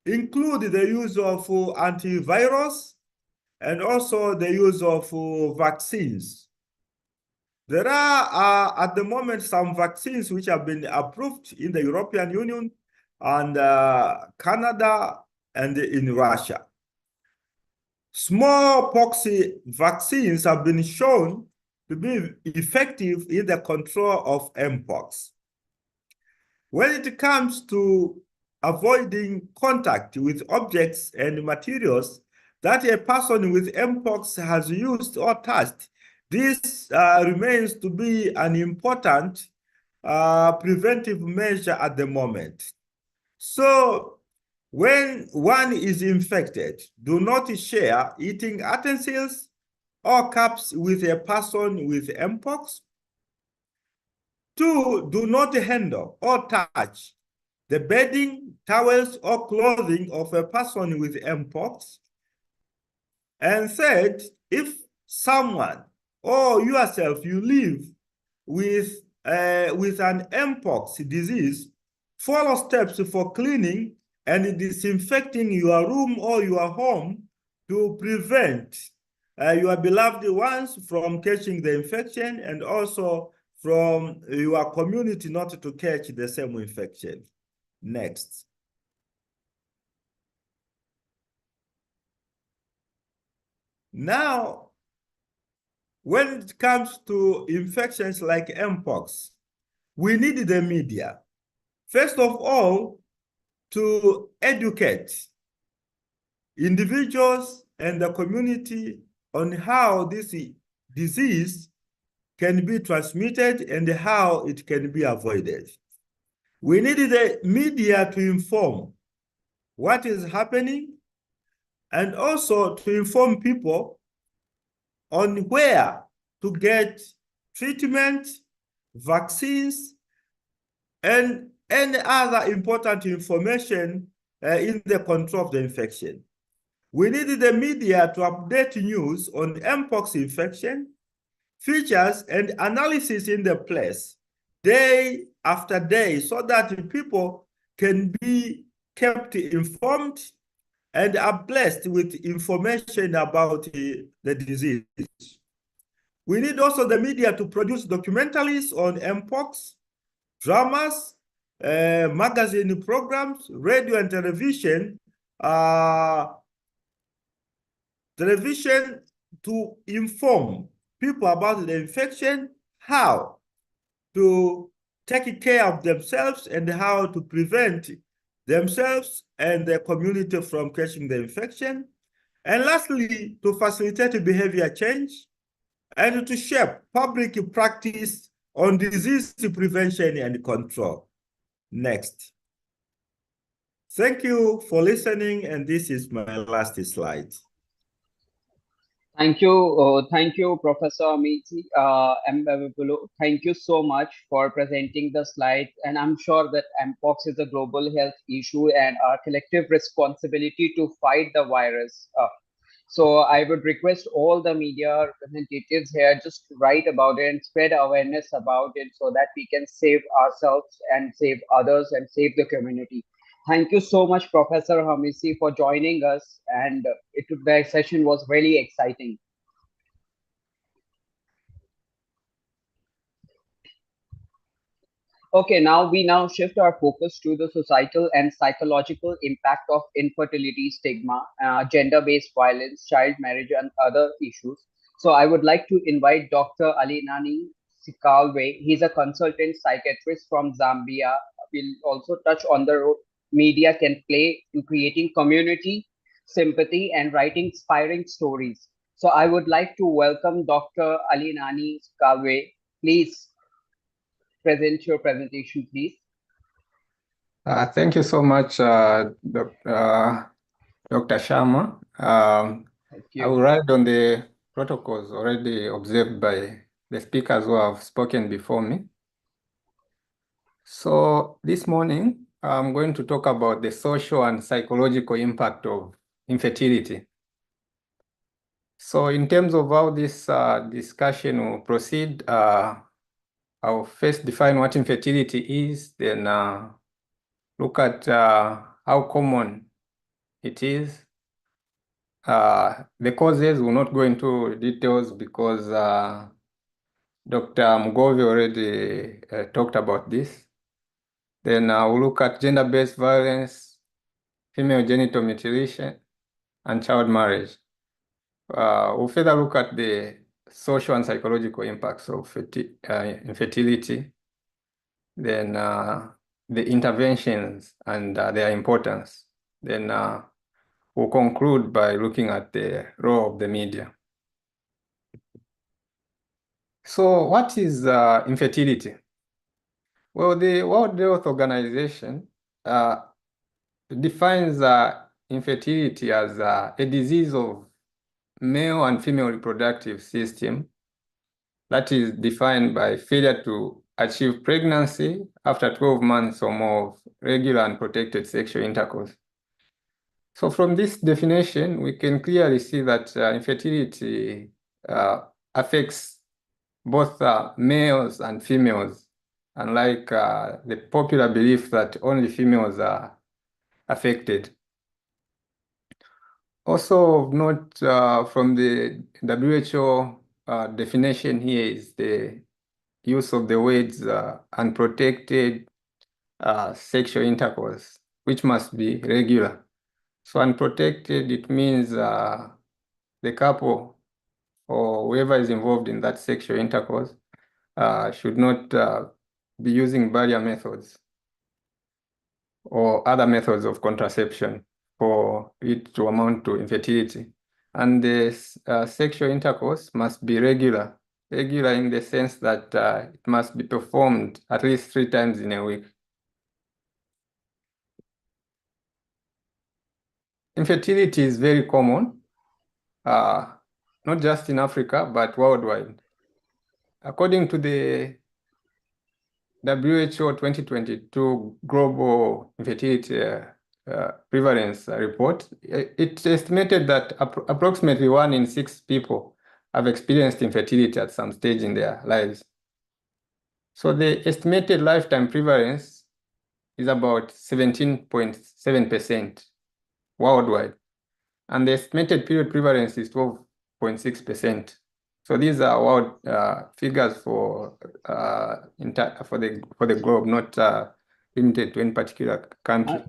include the use of antivirals and also the use of vaccines. There are, at the moment, some vaccines which have been approved in the European Union and Canada and in Russia. Smallpox vaccines have been shown to be effective in the control of Mpox. When it comes to avoiding contact with objects and materials that a person with Mpox has used or touched, this remains to be an important preventive measure at the moment. So when one is infected, do not share eating utensils or cups with a person with Mpox. 2, do not handle or touch the bedding, towels, or clothing of a person with Mpox. And 3rd, if someone or yourself, you live with an Mpox disease, follow steps for cleaning and disinfecting your room or your home to prevent your beloved ones from catching the infection and also from your community not to catch the same infection. Next. Now, when it comes to infections like Mpox, we need the media. First of all, to educate individuals and the community on how this disease can be transmitted and how it can be avoided. We need the media to inform what is happening and also to inform people on where to get treatment, vaccines, and any other important information in the control of the infection. We need the media to update news on Mpox infection, features, and analysis in the place day after day so that people can be kept informed and are blessed with information about the disease. We need also the media to produce documentaries on Mpox, dramas, magazine programs, radio and television, to inform people about the infection, how to take care of themselves and how to prevent themselves and their community from catching the infection. And lastly, to facilitate behavior change and to shape public practice on disease prevention and control. Next. Thank you for listening, and this is my last slide. Thank you, Professor Amiti Mbebulu. Thank you so much for presenting the slides. And I'm sure that Mpox is a global health issue and our collective responsibility to fight the virus. So I would request all the media representatives here just write about it and spread awareness about it so that we can save ourselves and save others and save the community. Thank you so much, Professor Hamisi, for joining us. And the session was really exciting. Okay, now we shift our focus to the societal and psychological impact of infertility stigma, gender-based violence, child marriage, and other issues. So I would like to invite Dr. Alinani Sikalwe. He's a consultant psychiatrist from Zambia. We'll also touch on the role media can play in creating community, sympathy, and writing inspiring stories. So I would like to welcome Dr. Alinani Sikalwe. Please present your presentation, please. Thank you so much, Dr. Sharma. Thank you. I will ride on the protocols already observed by the speakers who have spoken before me. So this morning, I'm going to talk about the social and psychological impact of infertility. So in terms of how this discussion will proceed, I'll first define what infertility is, then look at how common it is. The causes will not go into details because Dr. Mgovi already talked about this. Then we'll look at gender-based violence, female genital mutilation, and child marriage. We'll further look at the social and psychological impacts of infertility, then the interventions and their importance. Then we'll conclude by looking at the role of the media. So what is infertility? Well, the World Health Organization defines infertility as a disease of male and female reproductive system that is defined by failure to achieve pregnancy after 12 months or more of regular and protected sexual intercourse. So from this definition, we can clearly see that infertility affects both males and females, unlike the popular belief that only females are affected. Also of note from the WHO definition here is the use of the words unprotected sexual intercourse, which must be regular. So unprotected, it means the couple or whoever is involved in that sexual intercourse should not be using barrier methods or other methods of contraception for it to amount to infertility. And the sexual intercourse must be regular in the sense that it must be performed at least 3 times in a week. Infertility is very common, not just in Africa, but worldwide. According to the WHO 2022 Global Infertility Prevalence Report, it estimated that approximately 1 in 6 people have experienced infertility at some stage in their lives. So the estimated lifetime prevalence is about 17.7% worldwide, and the estimated period prevalence is 12.6%. So these are world figures for the globe, not limited to any particular country.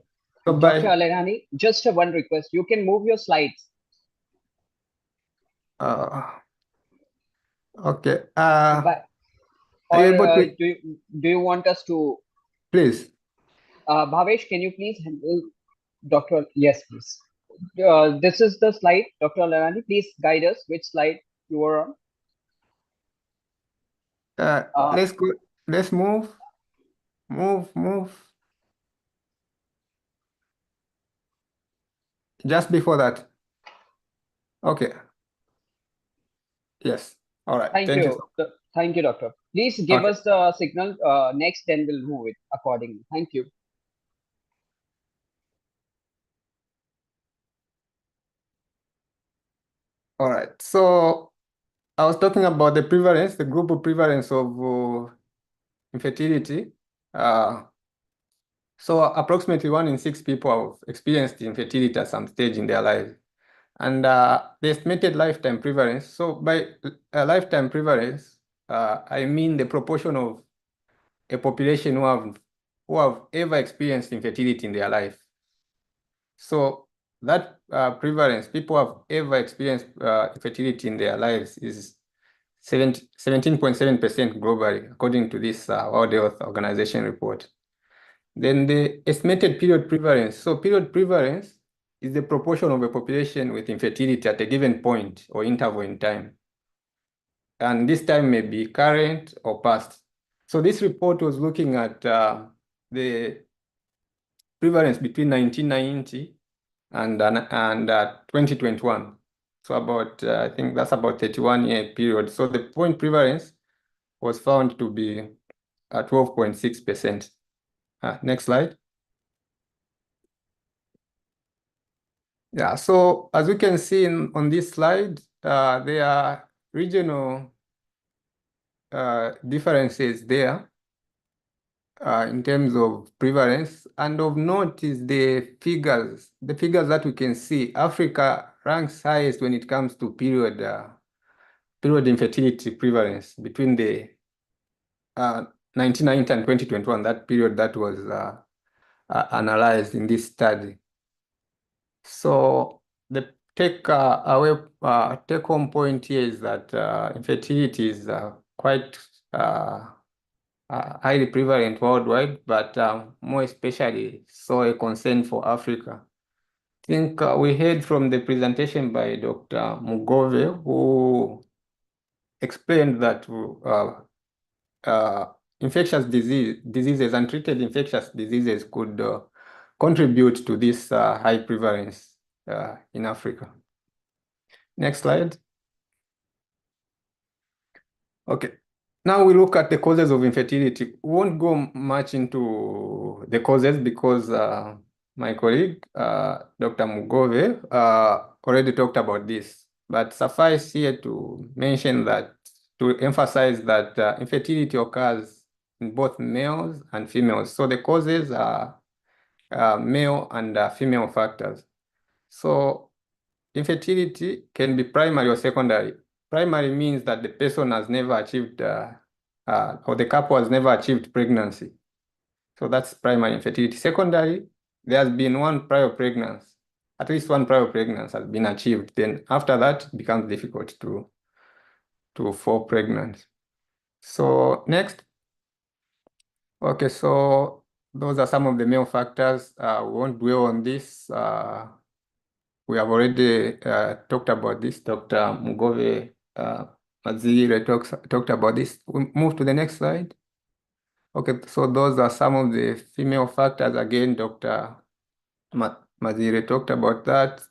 So Dr. Alerani, just one request. You can move your slides. Okay. Do you want us to? Please. Bhavesh, can you please handle Dr. Yes, please. This is the slide. Dr. Alerani, please guide us which slide you are on. Let's go. Let's move. Just before that. Okay. Yes. All right. Thank you. Thank you, doctor. Please give us the signal next, then we'll move it accordingly. Thank you. All right. So I was talking about the prevalence, the global prevalence of infertility. So approximately 1 in 6 people have experienced infertility at some stage in their life. And the estimated lifetime prevalence, so by lifetime prevalence, I mean the proportion of a population who have ever experienced infertility in their life. So that prevalence, people have ever experienced infertility in their lives is 17.7% globally, according to this World Health Organization report. Then the estimated period prevalence. So period prevalence is the proportion of a population with infertility at a given point or interval in time. And this time may be current or past. So this report was looking at the prevalence between 1990 and 2021. So about, I think that's about 31-year period. So the point prevalence was found to be 12.6%. Next slide. Yeah, so as we can see on this slide, there are regional differences there in terms of prevalence. And of note is the figures that we can see. Africa ranks highest when it comes to period period infertility prevalence between the 1990 and 2021, that period that was analyzed in this study. So the take-home point here is that infertility is quite highly prevalent worldwide, but more especially so a concern for Africa. I think we heard from the presentation by Dr. Mugove, who explained that infectious diseases, untreated infectious diseases could contribute to this high prevalence in Africa. Next slide. Okay. Now we look at the causes of infertility. We won't go much into the causes because my colleague, Dr. Mugove, already talked about this. But suffice here to mention that, to emphasize that infertility occurs in both males and females. So the causes are male and female factors. So infertility can be primary or secondary. Primary means that the person has never achieved, or the couple has never achieved pregnancy. So that's primary infertility. Secondary, there has been one prior pregnancy. At least one prior pregnancy has been achieved. Then after that, it becomes difficult to fall pregnant. So next. Okay, so those are some of the male factors. We won't dwell on this. We have already talked about this. Dr. Mugove Mazire talked about this. We move to the next slide. Okay, so those are some of the female factors. Again, Dr. Mazire talked about that.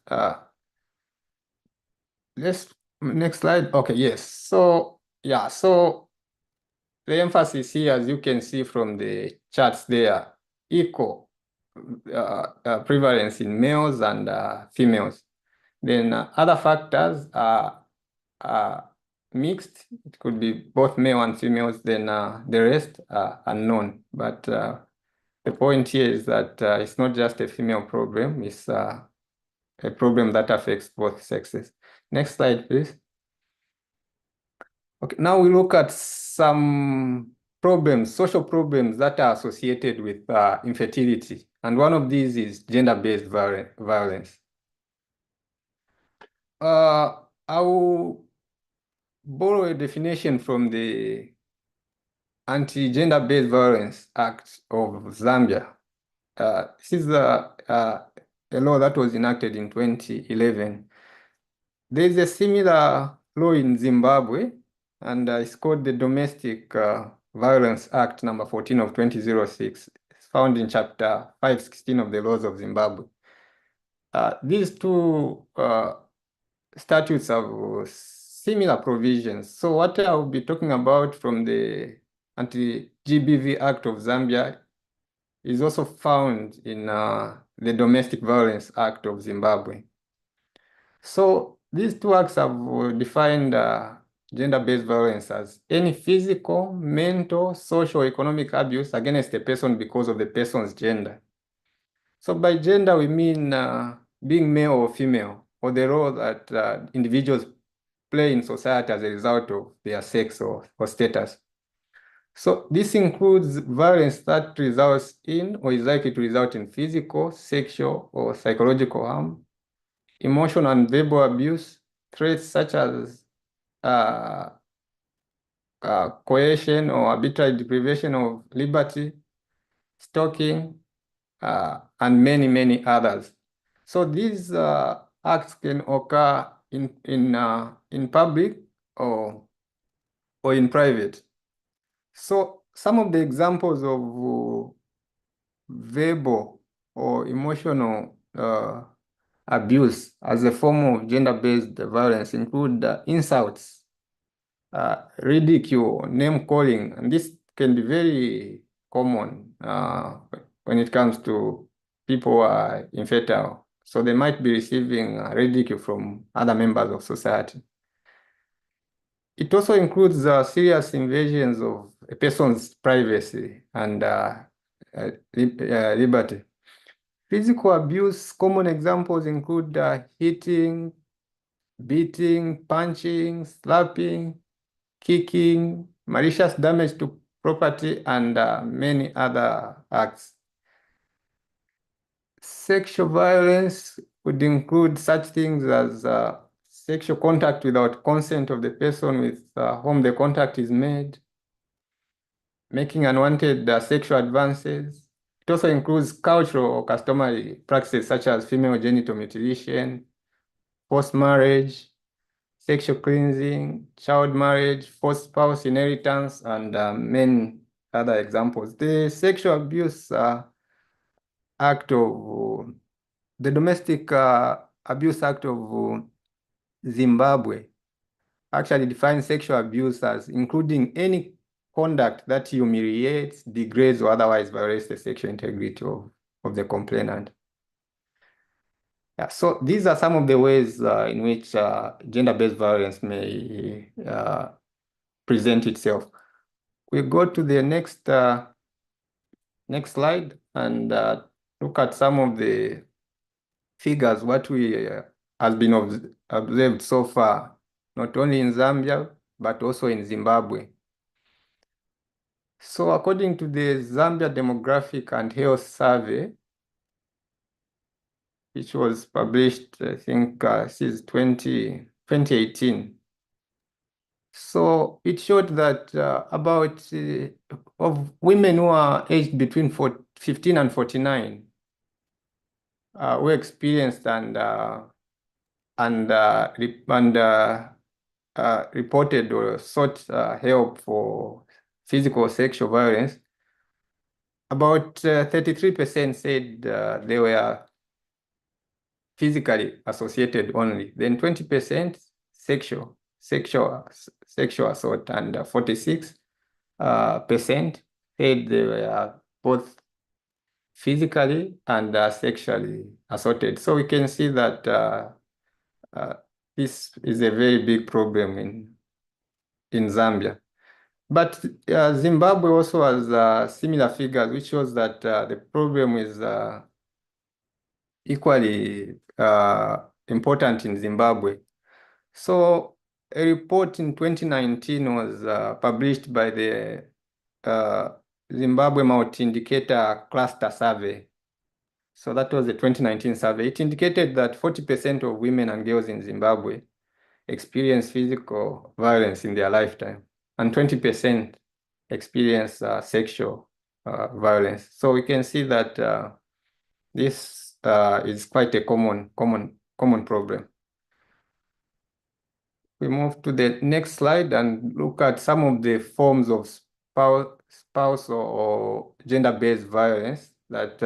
Next slide. Okay, yes. So yeah, so the emphasis here, as you can see from the charts there, equal prevalence in males and females. Then other factors are mixed. It could be both male and females. Then the rest are unknown. But the point here is that it's not just a female problem. It's a problem that affects both sexes. Next slide, please. Okay, now we look at some problems, social problems that are associated with infertility. And one of these is gender-based violence. I will borrow a definition from the Anti-Gender-Based Violence Act of Zambia. This is a law that was enacted in 2011. There is a similar law in Zimbabwe, and it's called the Domestic Violence Act number 14 of 2006. It's found in chapter 516 of the laws of Zimbabwe. These two statutes have similar provisions. So what I will be talking about from the Anti-GBV Act of Zambia is also found in the Domestic Violence Act of Zimbabwe. So these two acts have defined gender-based violence as any physical, mental, social, economic abuse against a person because of the person's gender. So by gender, we mean being male or female, or the role that individuals play in society as a result of their sex or status. So this includes violence that results in or is likely to result in physical, sexual, or psychological harm, emotional and verbal abuse, threats such as coercion or arbitrary deprivation of liberty, stalking, and many, many others. So these acts can occur in public or in private. So some of the examples of verbal or emotional abuse as a form of gender-based violence include insults, ridicule, name calling, and this can be very common when it comes to people who are infertile. So they might be receiving ridicule from other members of society. It also includes serious invasions of a person's privacy and liberty. Physical abuse, common examples include hitting, beating, punching, slapping, kicking, malicious damage to property, and many other acts. Sexual violence would include such things as sexual contact without consent of the person with whom the contact is made, making unwanted sexual advances. It also includes cultural or customary practices such as female genital mutilation, forced marriage, sexual cleansing, child marriage, forced spouse inheritance, and many other examples. The sexual abuse act of the Domestic Abuse Act of Zimbabwe actually defines sexual abuse as including any conduct that humiliates, degrades, or otherwise violates the sexual integrity of the complainant. Yeah, so these are some of the ways in which gender-based violence may present itself. We go to the next slide and look at some of the figures, what we has been observed so far, not only in Zambia, but also in Zimbabwe. So according to the Zambia Demographic and Health Survey, which was published, I think, since 2018. So it showed that about of women who are aged between 15 and 49 who experienced and reported or sought help for physical or sexual violence, about 33% said they were physically associated only. Then 20% sexual assault, and 46% said they were both physically and sexually assaulted. So we can see that this is a very big problem in Zambia. But Zimbabwe also has similar figures, which shows that the problem is equally important in Zimbabwe. So a report in 2019 was published by the Zimbabwe Multi-Indicator Cluster Survey. So that was the 2019 survey. It indicated that 40% of women and girls in Zimbabwe experience physical violence in their lifetime, and 20% experience sexual violence. So we can see that this is quite a common problem. We move to the next slide and look at some of the forms of spousal or gender-based violence that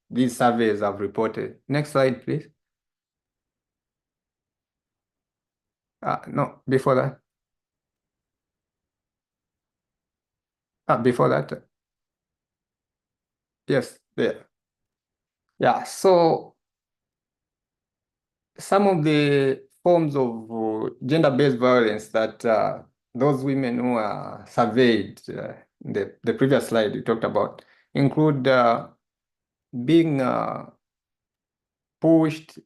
these surveys have reported. Next slide, please. No, before that. Before that. Yes, there. Yeah, so some of the forms of gender-based violence that those women who are surveyed, the previous slide we talked about, include being pushed,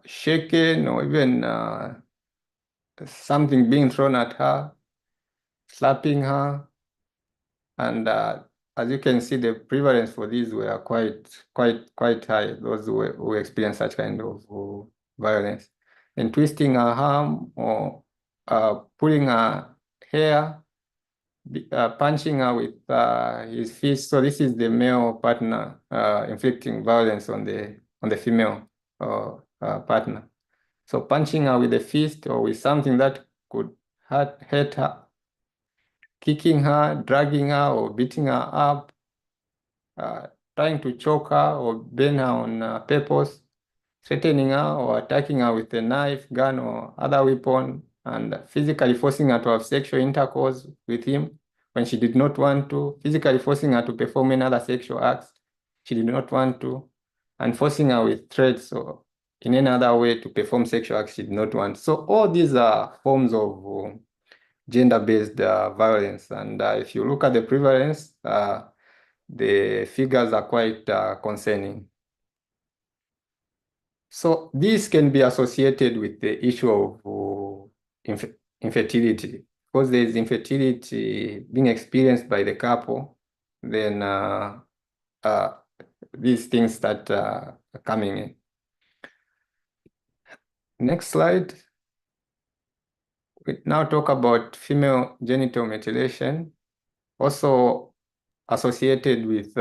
shaken, or even something being thrown at her, slapping her, and as you can see, the prevalence for these were quite high. Those who experience such kind of violence, and twisting her arm or pulling her hair, punching her with his fist. So this is the male partner inflicting violence on the female partner. So punching her with a fist or with something that could hurt her, kicking her, dragging her, or beating her up, trying to choke her or burn her on purpose, threatening her or attacking her with a knife, gun, or other weapon, and physically forcing her to have sexual intercourse with him when she did not want to, physically forcing her to perform any other sexual acts she did not want to, and forcing her with threats or in any other way to perform sexual acts she did not want. So all these are forms of gender-based violence. And if you look at the prevalence, the figures are quite concerning. So this can be associated with the issue of infertility. Because there is infertility being experienced by the couple, then these things start coming in. Next slide. We now talk about female genital mutilation, also associated with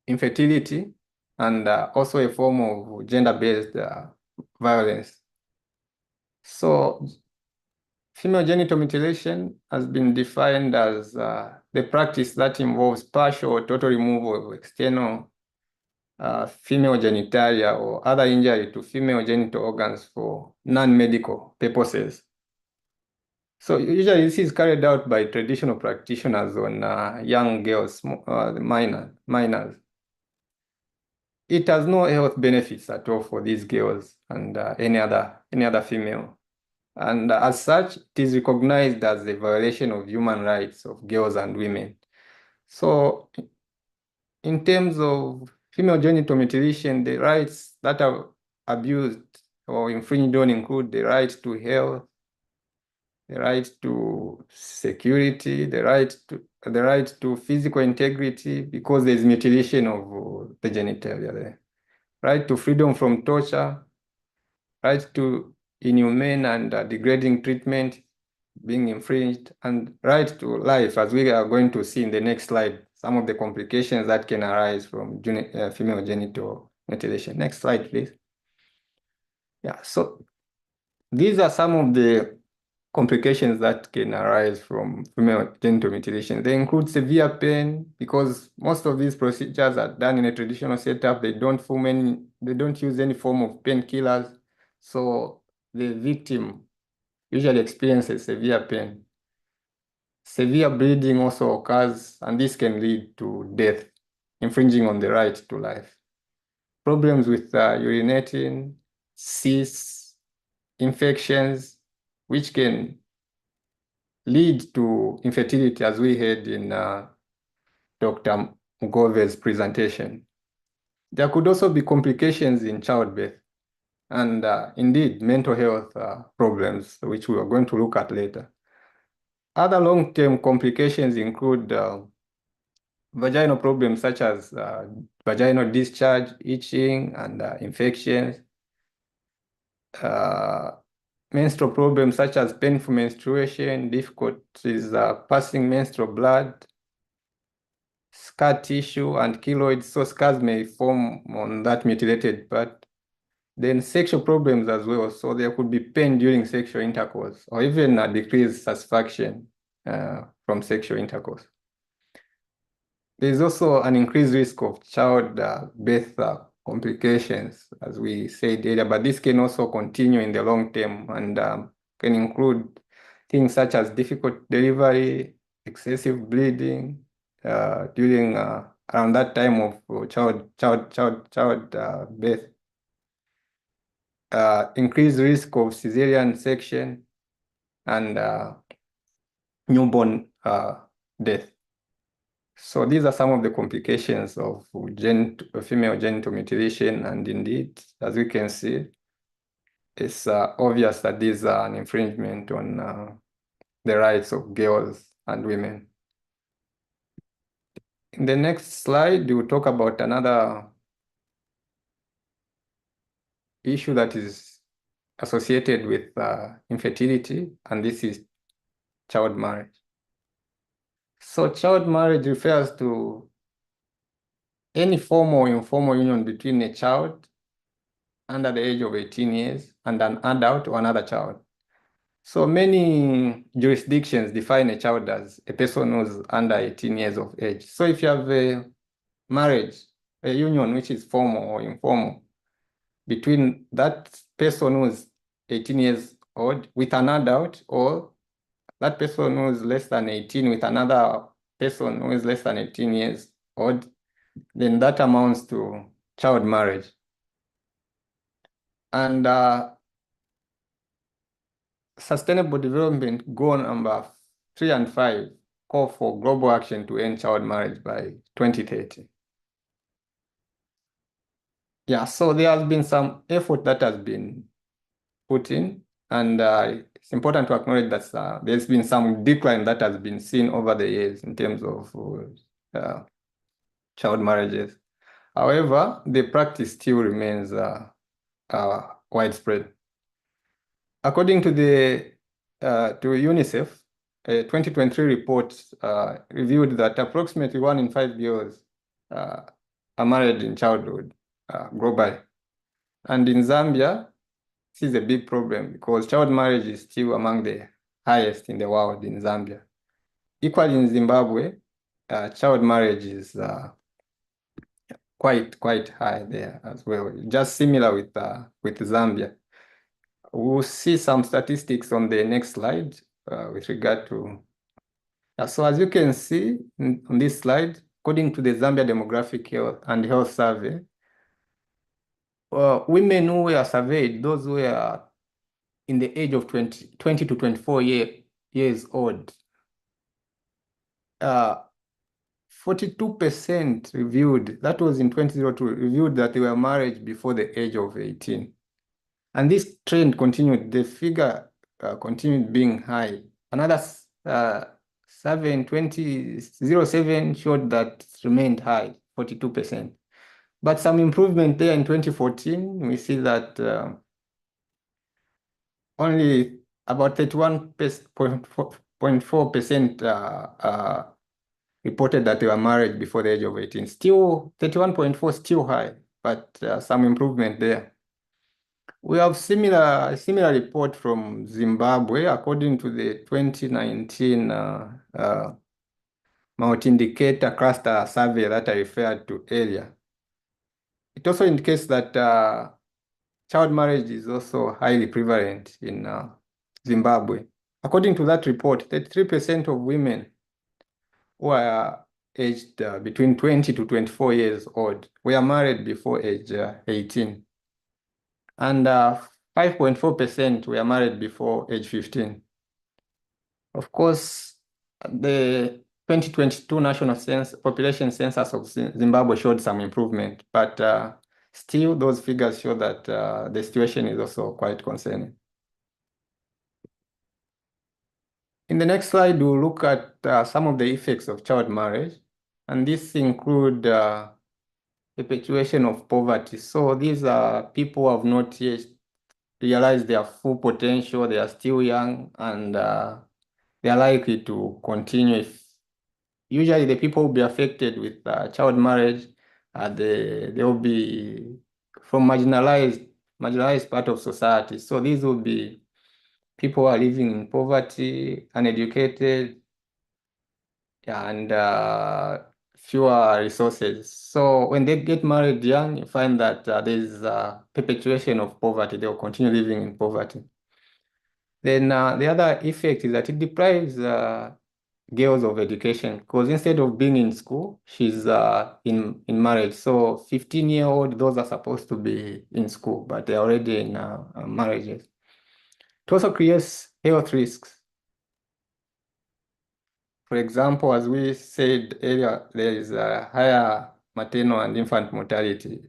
infertility and also a form of gender-based violence. So female genital mutilation has been defined as the practice that involves partial or total removal of external female genitalia or other injury to female genital organs for non-medical purposes. So usually this is carried out by traditional practitioners on young girls, minors. It has no health benefits at all for these girls and any other female. And as such, it is recognized as a violation of human rights of girls and women. So in terms of female genital mutilation, the rights that are abused or infringed on include the right to health, the right to security, the right to physical integrity, because there is mutilation of the genitalia there. Right to freedom from torture, right to inhumane and degrading treatment being infringed, and right to life, as we are going to see in the next slide, some of the complications that can arise from female genital mutilation. Next slide, please. Yeah, so these are some of the complications that can arise from female genital mutilation. They include severe pain, because most of these procedures are done in a traditional setup. They don't use any form of painkillers. So the victim usually experiences severe pain. Severe bleeding also occurs, and this can lead to death, infringing on the right to life. Problems with urinating, cysts, infections, which can lead to infertility, as we heard in Dr. Mugove's presentation. There could also be complications in childbirth and indeed mental health problems, which we are going to look at later. Other long-term complications include vaginal problems such as vaginal discharge, itching, and infections. Menstrual problems such as painful menstruation, difficulties passing menstrual blood, scar tissue, and keloids. So scars may form on that mutilated part. Then sexual problems as well. So there could be pain during sexual intercourse, or even a decreased satisfaction from sexual intercourse. There's also an increased risk of childbirth complications, as we said earlier, but this can also continue in the long term and can include things such as difficult delivery, excessive bleeding during around that time of childbirth, increased risk of cesarean section, and newborn death. So these are some of the complications of female genital mutilation, and indeed, as we can see, it's obvious that these are an infringement on the rights of girls and women. In the next slide, we will talk about another issue that is associated with infertility, and this is child marriage. So child marriage refers to any formal or informal union between a child under the age of 18 years and an adult or another child. So many jurisdictions define a child as a person who's under 18 years of age. So if you have a marriage, a union which is formal or informal between that person who's 18 years old with an adult, or that person who is less than 18 with another person who is less than 18 years old, then that amounts to child marriage. And Sustainable Development Goal number 3 and 5 call for global action to end child marriage by 2030. Yeah, so there has been some effort that has been put in, and it's important to acknowledge that there's been some decline that has been seen over the years in terms of child marriages. However, the practice still remains widespread. According to to UNICEF, a 2023 report revealed that approximately 1 in 5 girls are married in childhood globally. And in Zambia, this is a big problem because child marriage is still among the highest in the world in Zambia. Equally in Zimbabwe, child marriage is quite high there as well, just similar with Zambia. We'll see some statistics on the next slide with regard to. So as you can see on this slide, according to the Zambia Demographic and Health Survey, women who were surveyed, those who were in the age of 20 to 24 years old, 42% revealed, that was in 2002, revealed that they were married before the age of 18. And this trend continued, the figure continued being high. Another survey in 2007 showed that it remained high, 42%. But some improvement there in 2014, we see that only about 31.4% reported that they were married before the age of 18. Still, 31.4 still high, but some improvement there. We have similar report from Zimbabwe, according to the 2019 multi-indicator cluster survey that I referred to earlier. It also indicates that child marriage is also highly prevalent in Zimbabwe. According to that report, 33% of women who are aged between 20 to 24 years old were married before age 18. And 5.4% were married before age 15. Of course, the 2022 National Population Census of Zimbabwe showed some improvement, but still those figures show that the situation is also quite concerning. In the next slide, we'll look at some of the effects of child marriage, and this include perpetuation of poverty. So these are people who have not yet realized their full potential, they are still young, and they are likely to continue. Usually the people will be affected with child marriage, they will be from marginalized part of society. So these will be people who are living in poverty, uneducated, and fewer resources. So when they get married young, you find that there's perpetuation of poverty. They will continue living in poverty. Then the other effect is that it deprives girls of education, because instead of being in school, she's in marriage. So 15-year-old, those are supposed to be in school, but they're already in marriages. It also creates health risks. For example, as we said earlier, there is a higher maternal and infant mortality.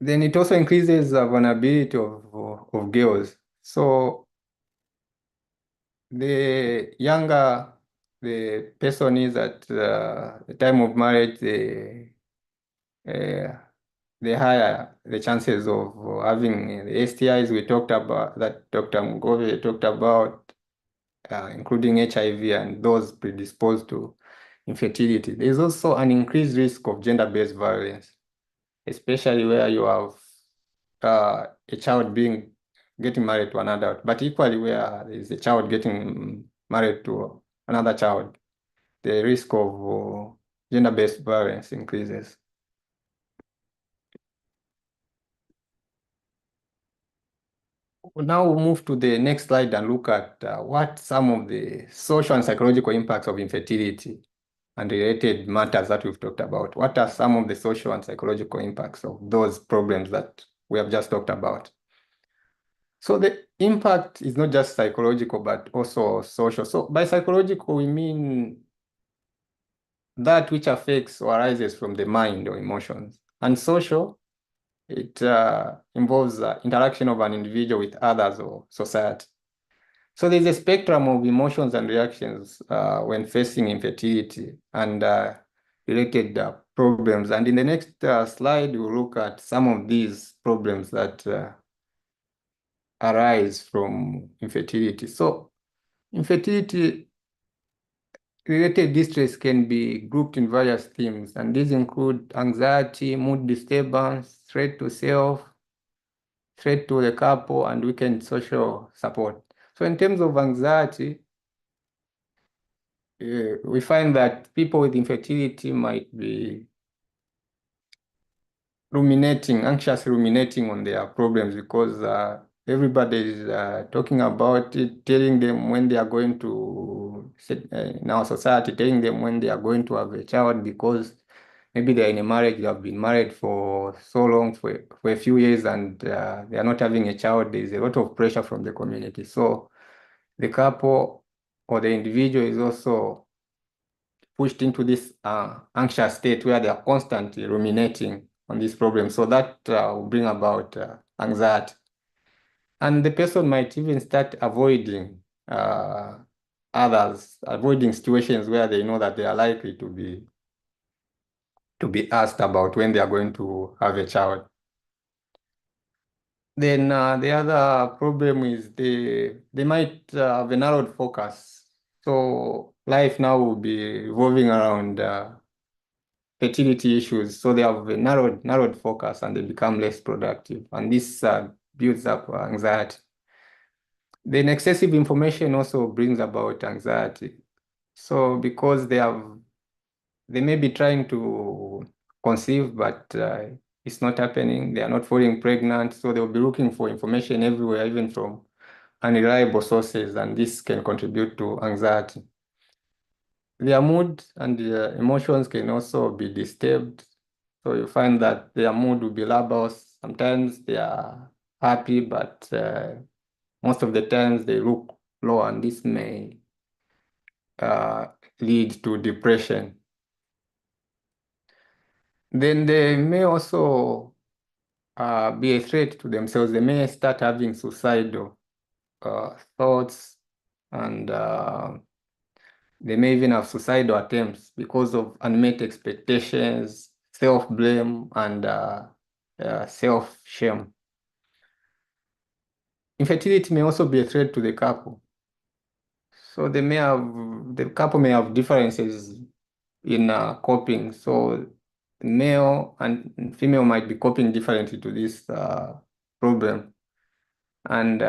Then it also increases the vulnerability of girls. So the younger the person is at the time of marriage, the higher the chances of having the STIs we talked about, that Dr. Mugove talked about, including HIV and those predisposed to infertility. There's also an increased risk of gender-based violence, especially where you have a child getting married to an adult, but equally where there is a child getting married to another child, the risk of gender-based violence increases. Now we'll move to the next slide and look at what some of the social and psychological impacts of infertility and related matters that we've talked about. What are some of the social and psychological impacts of those problems that we have just talked about? So the impact is not just psychological, but also social. So by psychological, we mean that which affects or arises from the mind or emotions. And social, it involves interaction of an individual with others or society. So there's a spectrum of emotions and reactions when facing infertility and related problems. And in the next slide, we'll look at some of these problems that arise from infertility. So infertility related distress can be grouped in various themes, and these include anxiety, mood disturbance, threat to self, threat to the couple, and weakened social support. So in terms of anxiety, we find that people with infertility might be anxiously ruminating on their problems because everybody is talking about it, telling them when they are going to, in our society, telling them when they are going to have a child because maybe they're in a marriage, they have been married for so long, for a few years, and they are not having a child. There's a lot of pressure from the community. So the couple or the individual is also pushed into this anxious state where they are constantly ruminating on this problem. So that will bring about anxiety. And the person might even start avoiding others, avoiding situations where they know that they are likely to be asked about when they are going to have a child. Then the other problem is they might have a narrowed focus. So life now will be revolving around fertility issues. So they have a narrowed focus and they become less productive. And this builds up anxiety. Then excessive information also brings about anxiety. So because they may be trying to conceive, but it's not happening. They are not falling pregnant. So they'll be looking for information everywhere, even from unreliable sources, and this can contribute to anxiety. Their mood and their emotions can also be disturbed. So you find that their mood will be laborious. Sometimes they are happy, but most of the times they look low, and this may lead to depression. Then they may also be a threat to themselves. They may start having suicidal thoughts, and they may even have suicidal attempts because of unmet expectations, self-blame, and self-shame. Infertility may also be a threat to the couple. So the couple may have differences in coping. So male and female might be coping differently to this problem. And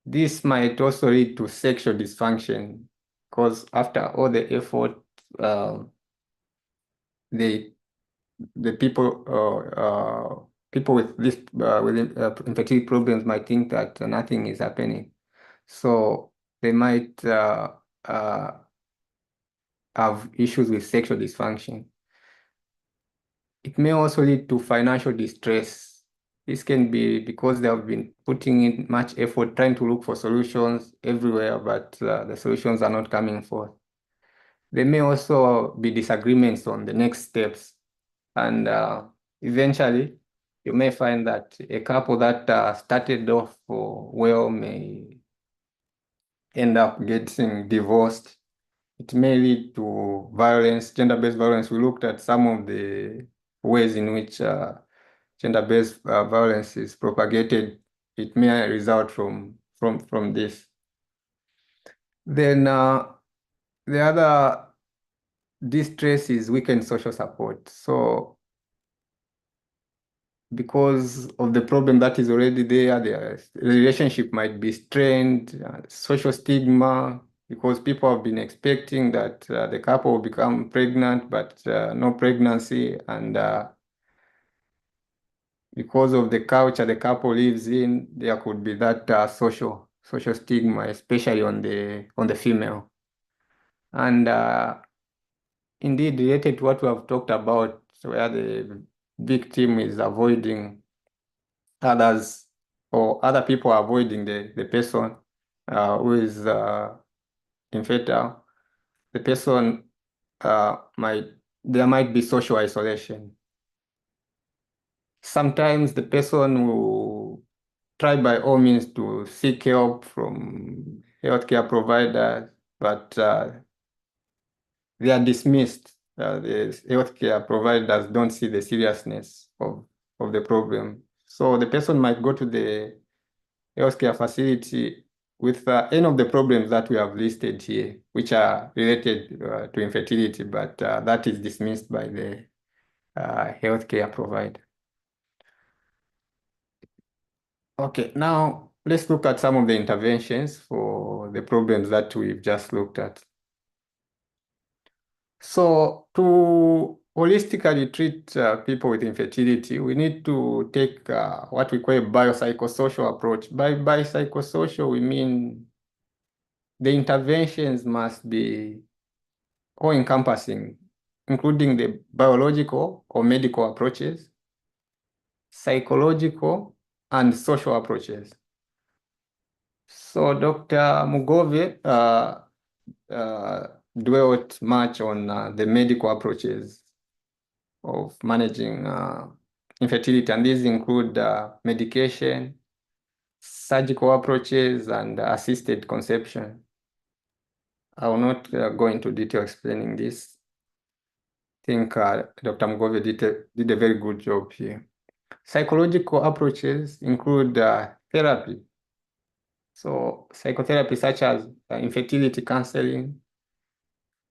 this might also lead to sexual dysfunction because after all the effort, the people with this infertility problems might think that nothing is happening. So they might have issues with sexual dysfunction. It may also lead to financial distress. This can be because they have been putting in much effort trying to look for solutions everywhere, but the solutions are not coming forth. There may also be disagreements on the next steps. And eventually, you may find that a couple that started off well may end up getting divorced. It may lead to violence, gender-based violence. We looked at some of the ways in which gender-based violence is propagated. It may result from this. Then the other distress is weakened social support. So because of the problem that is already there, the relationship might be strained, social stigma, because people have been expecting that the couple will become pregnant, but no pregnancy, and because of the culture the couple lives in, there could be that social stigma, especially on the female. And indeed, related to what we have talked about, where the victim is avoiding others, or other people are avoiding the person who is infertile. The person there might be social isolation. Sometimes the person will try by all means to seek help from healthcare providers, but they are dismissed. The healthcare providers don't see the seriousness of the problem. So the person might go to the healthcare facility with any of the problems that we have listed here, which are related to infertility, but that is dismissed by the healthcare provider. Okay, now let's look at some of the interventions for the problems that we've just looked at. So to holistically treat people with infertility, we need to take what we call a biopsychosocial approach. By biopsychosocial, we mean the interventions must be all-encompassing, including the biological or medical approaches, psychological, and social approaches. So Dr. Mugove dwelt much on the medical approaches of managing infertility, and these include medication, surgical approaches, and assisted conception. I will not go into detail explaining this. I think Dr. Mugove did a very good job here. Psychological approaches include therapy. So psychotherapy such as infertility counseling,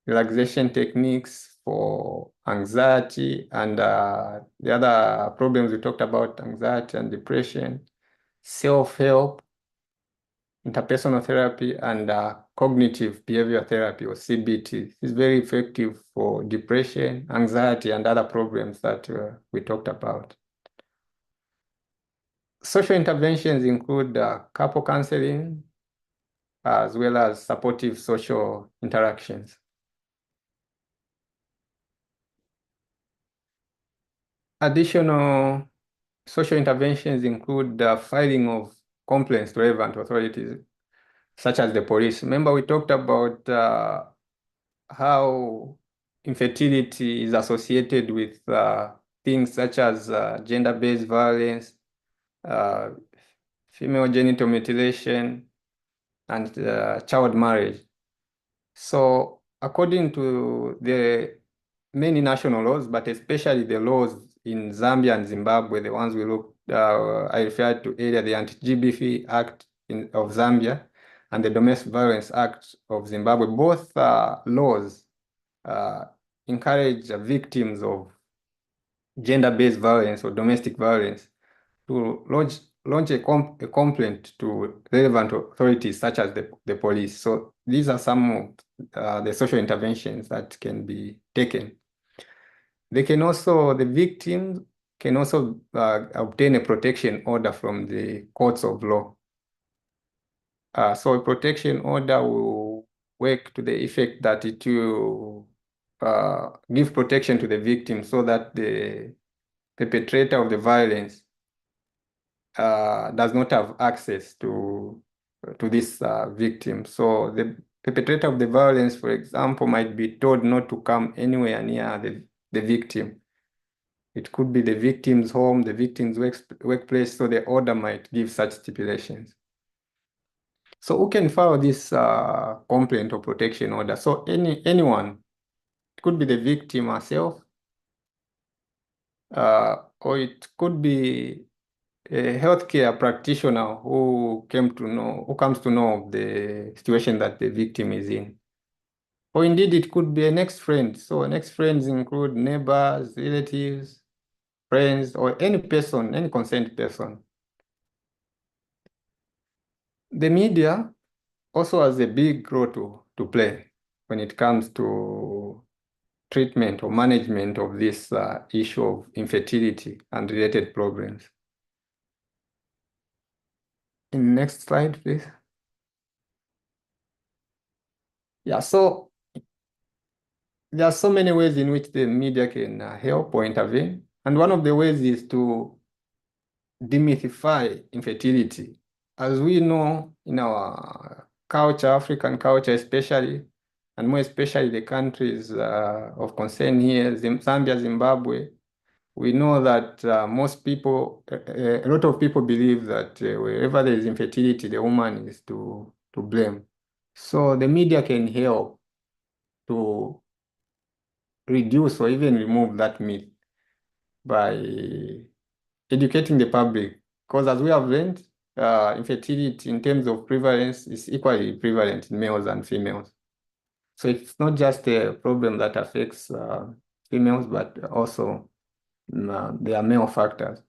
relaxation techniques for anxiety, and the other problems we talked about, anxiety and depression, self-help, interpersonal therapy, and cognitive behavior therapy, or CBT, is very effective for depression, anxiety, and other problems that we talked about. Social interventions include couple counseling, as well as supportive social interactions. Additional social interventions include the filing of complaints to relevant authorities, such as the police. Remember, we talked about how infertility is associated with things such as gender-based violence, female genital mutilation, and child marriage. So according to the many national laws, but especially the laws in Zambia and Zimbabwe, the ones we looked, I referred to earlier, the Anti-GBV Act of Zambia and the Domestic Violence Act of Zimbabwe, both laws encourage victims of gender-based violence or domestic violence to launch a complaint to relevant authorities such as the police. So these are some of the social interventions that can be taken. The victims can also obtain a protection order from the courts of law. So a protection order will work to the effect that it will give protection to the victim so that the perpetrator of the violence does not have access to this victim. So the perpetrator of the violence, for example, might be told not to come anywhere near the victim. It could be the victim's home, the victim's workplace, so the order might give such stipulations. So who can file this complaint or protection order? So anyone. It could be the victim herself, or it could be a healthcare practitioner who comes to know of the situation that the victim is in. Or indeed, it could be a next friend. So next friends include neighbors, relatives, friends, or any person, any concerned person. The media also has a big role to play when it comes to treatment or management of this issue of infertility and related problems. Next slide, please. Yeah, so there are so many ways in which the media can help or intervene. And one of the ways is to demystify infertility. As we know in our culture, African culture especially, and more especially the countries of concern here, Zambia, Zimbabwe, we know that most people, a lot of people believe that wherever there is infertility, the woman is to blame. So the media can help to reduce or even remove that myth by educating the public. Because as we have learned, infertility in terms of prevalence is equally prevalent in males and females. So it's not just a problem that affects females, but also there are male factors.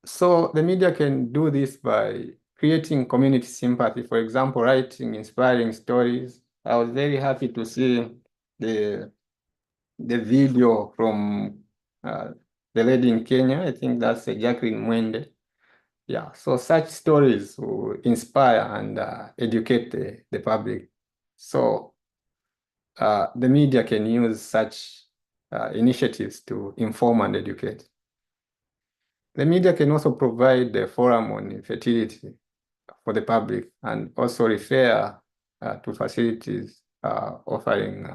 So the media can do this by creating community sympathy, for example, writing inspiring stories. I was very happy to see the video from the lady in Kenya. I think that's Jacqueline Mwende. Yeah, so such stories will inspire and educate the public. So the media can use such initiatives to inform and educate. The media can also provide a forum on infertility for the public and also refer to facilities offering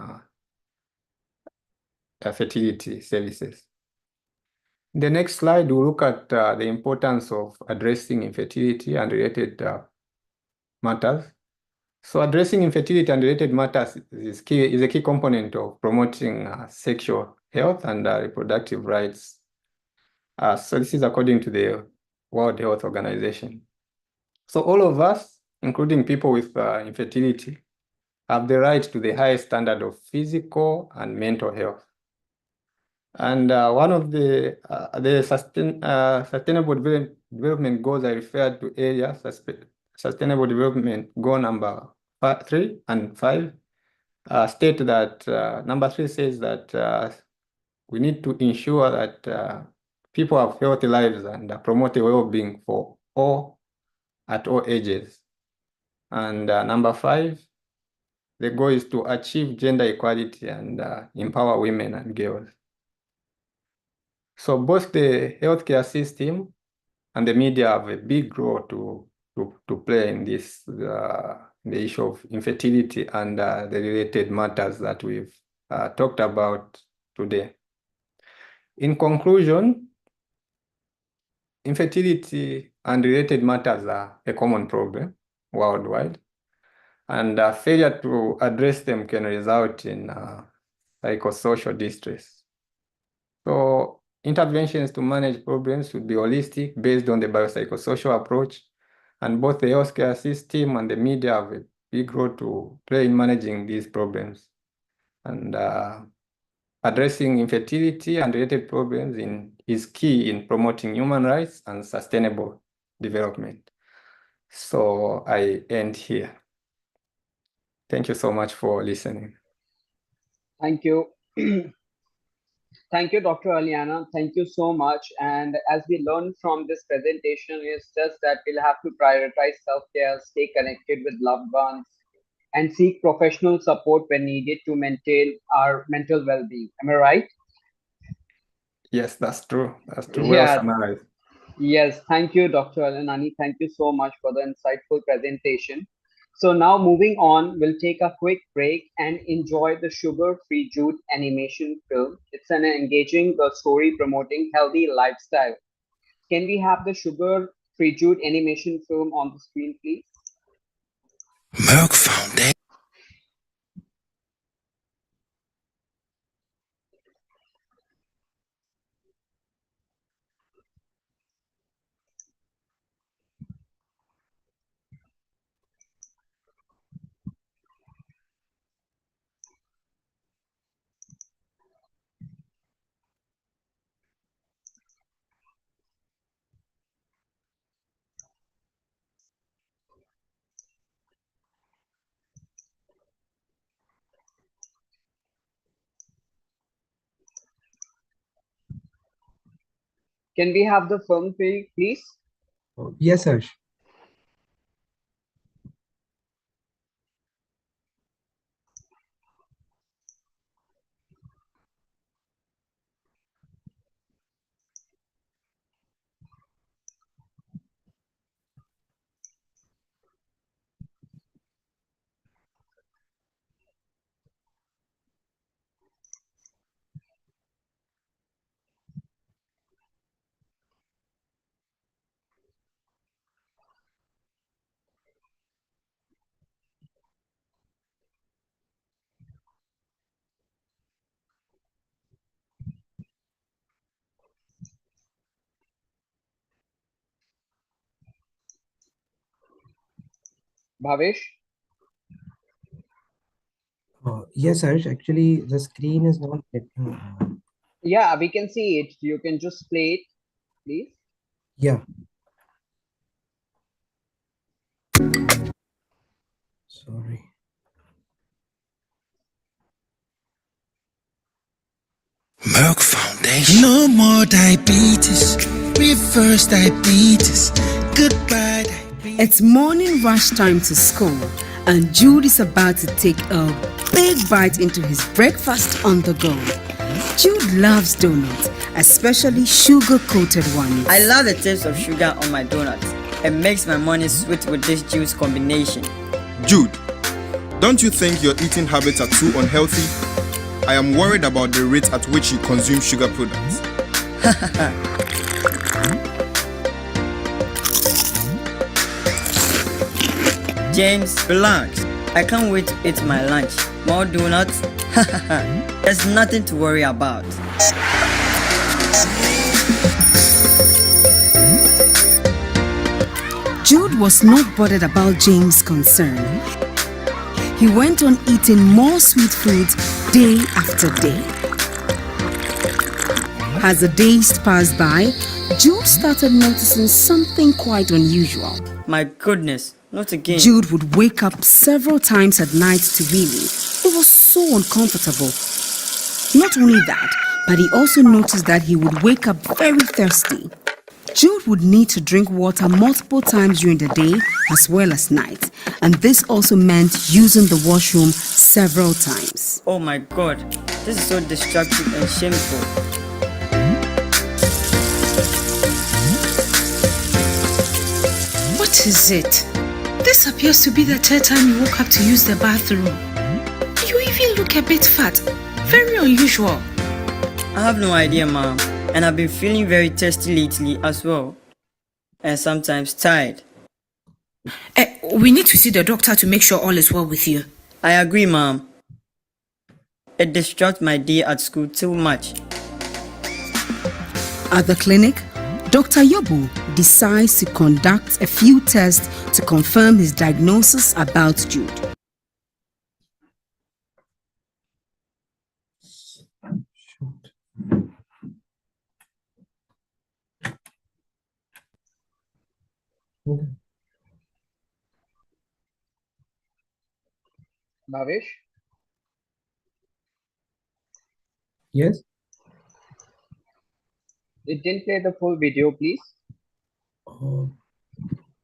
fertility services. In the next slide, we'll look at the importance of addressing infertility and related matters. So addressing infertility and related matters is a key component of promoting sexual health and reproductive rights. So this is according to the World Health Organization. So all of us, including people with infertility, have the right to the highest standard of physical and mental health. And one of the sustainable development goals I referred to earlier, sustainable development goal number 3 and 5, state that number 3 says that we need to ensure that people have healthy lives and promote a well-being for all at all ages. And number 5, the goal is to achieve gender equality and empower women and girls. So both the healthcare system and the media have a big role to play in this, the issue of infertility and the related matters that we've talked about today. In conclusion, infertility and related matters are a common problem worldwide, and failure to address them can result in psychosocial distress. So interventions to manage problems should be holistic, based on the biopsychosocial approach, and both the healthcare system and the media have a big role to play in managing these problems. And addressing infertility and related problems is key in promoting human rights and sustainable development. So I end here. Thank you so much for listening. Thank you. Thank you, Dr. Aliana. Thank you so much. And as we learned from this presentation, is just that we'll have to prioritize self-care, stay connected with loved ones, and seek professional support when needed to maintain our mental well-being. Am I right? Yes, that's true. That's true. Yeah. Well summarized. Yes, thank you, Dr. Alanani. Thank you so much for the insightful presentation. So now moving on, we'll take a quick break and enjoy the sugar-free jute animation film. It's an engaging story promoting healthy lifestyle. Can we have the sugar-free jute animation film on the screen, please? Merck Foundation. Can we have the film, please? Yes, sir. Bhavesh? Yes, Harsh. Actually, the screen is not. Yeah, we can see it. You can just play it, please. Yeah. Sorry. Merck Foundation. No more diabetes. Reverse diabetes. Goodbye diabetes. It's morning rush time to school, and Jude is about to take a big bite into his breakfast on the go. Jude loves donuts, especially sugar-coated ones. I love the taste of sugar on my donuts. It makes my morning sweet with this juice combination. Jude, don't you think your eating habits are too unhealthy? I am worried about the rate at which you consume sugar products. James, relax. I can't wait to eat my lunch. More donuts? There's nothing to worry about. Jude was not bothered about James' concern. He went on eating more sweet foods day after day. As the days passed by, Jude started noticing something quite unusual. My goodness, not again. Jude would wake up several times at night to wheelie. It was so uncomfortable. Not only that, but he also noticed that he would wake up very thirsty. Jude would need to drink water multiple times during the day as well as night, and this also meant using the washroom several times. Oh my god, this is so destructive and shameful. What is it? This appears to be the third time you woke up to use the bathroom. You even look a bit fat. Very unusual. I have no idea, Mom. And I've been feeling very thirsty lately as well. And sometimes tired. We need to see the doctor to make sure all is well with you. I agree, Mom. It distracts my day at school too much. At the clinic, Dr. Yobu decides to conduct a few tests to confirm his diagnosis about Jude. Bhavesh? Yes. It didn't play the full video, please.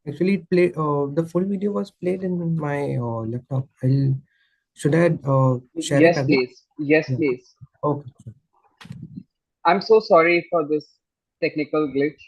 Actually, it play. The full video was played in my laptop. Should I share Yes, it again? please. Yes, Yeah. please. Okay. I'm so sorry for this technical glitch.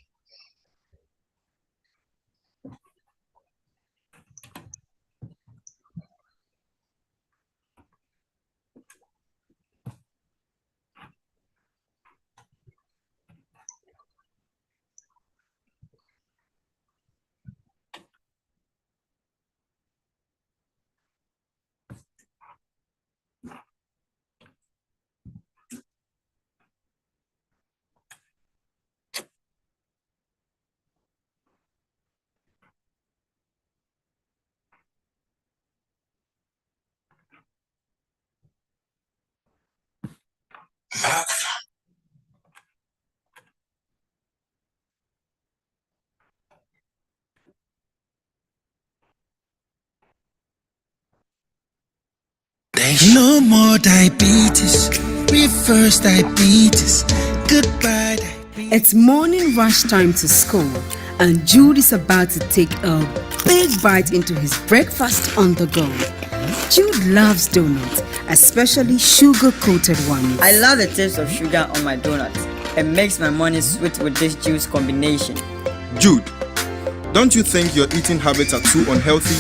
No more diabetes. Reverse diabetes. Goodbye diabetes. It's morning rush time to school, and Jude is about to take a big bite into his breakfast on the go. Jude loves donuts, especially sugar-coated ones. I love the taste of sugar on my donuts. It makes my morning sweet with this juice combination. Jude, don't you think your eating habits are too unhealthy?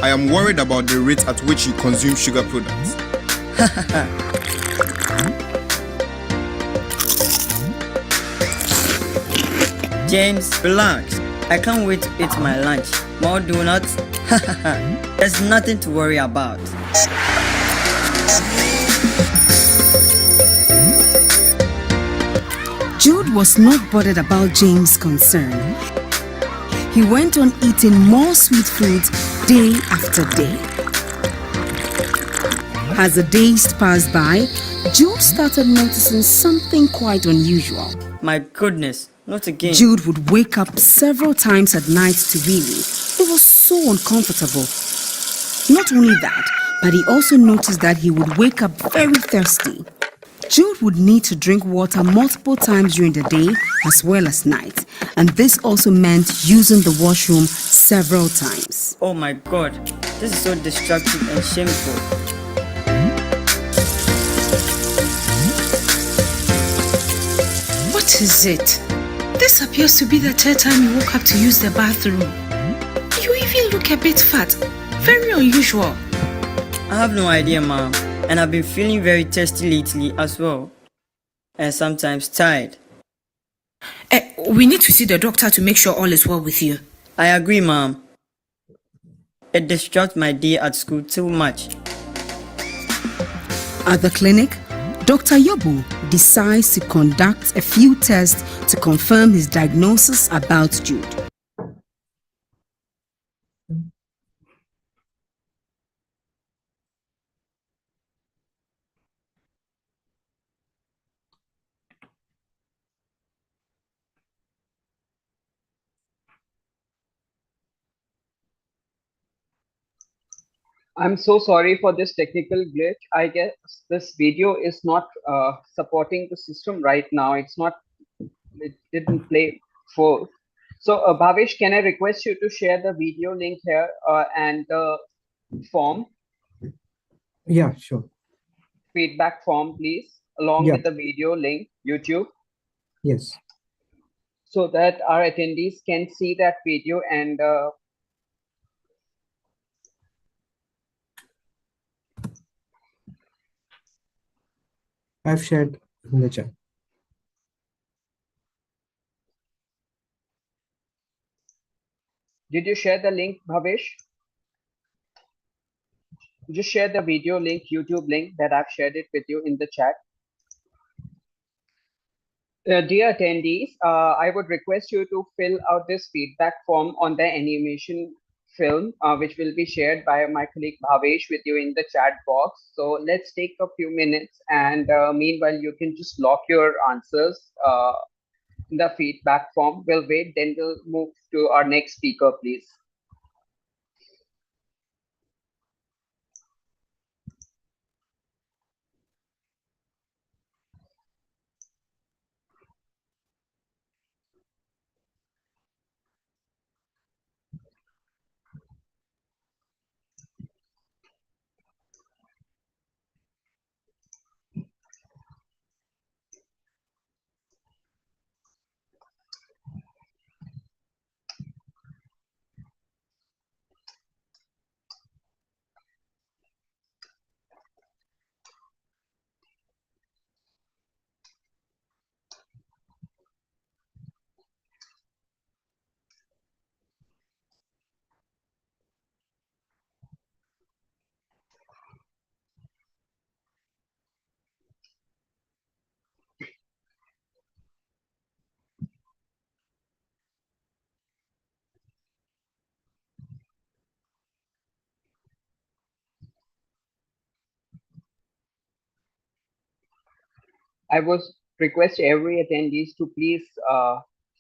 I am worried about the rate at which you consume sugar products. James, relax. I can't wait to eat my lunch. More donuts? There's nothing to worry about. Jude was not bothered about James' concern. He went on eating more sweet foods day after day. As the days passed by, Jude started noticing something quite unusual. My goodness, not again. Jude would wake up several times at night to really. It was so uncomfortable. Not only that, but he also noticed that he would wake up very thirsty. Jude would need to drink water multiple times during the day as well as night, and this also meant using the washroom several times. Oh my god, this is so destructive and shameful. What is it? This appears to be the third time you woke up to use the bathroom. You even look a bit fat. Very unusual. I have no idea, Mom. And I've been feeling very thirsty lately as well. And sometimes tired. We need to see the doctor to make sure all is well with you. I agree, Mom. It disrupts my day at school too much. At the clinic, Dr. Yobu decides to conduct a few tests to confirm his diagnosis about Jude. I'm so sorry for this technical glitch. I guess this video is not supporting the system right now. It didn't play full. So Bhavesh, can I request you to share the video link here and the form? Yeah, sure. Feedback form, please, along with the video link, YouTube. Yes. So that our attendees can see that video and I've shared in the chat. did you share the link, Bhavesh? Just share the video link, YouTube link that I've shared it with you in the chat. Dear attendees, I would request you to fill out this feedback form on the animation film, which will be shared by my colleague Bhavesh with you in the chat box. So let's take a few minutes, and meanwhile, you can just lock your answers in the feedback form. We'll wait, then we'll move to our next speaker, please. I would request every attendees to please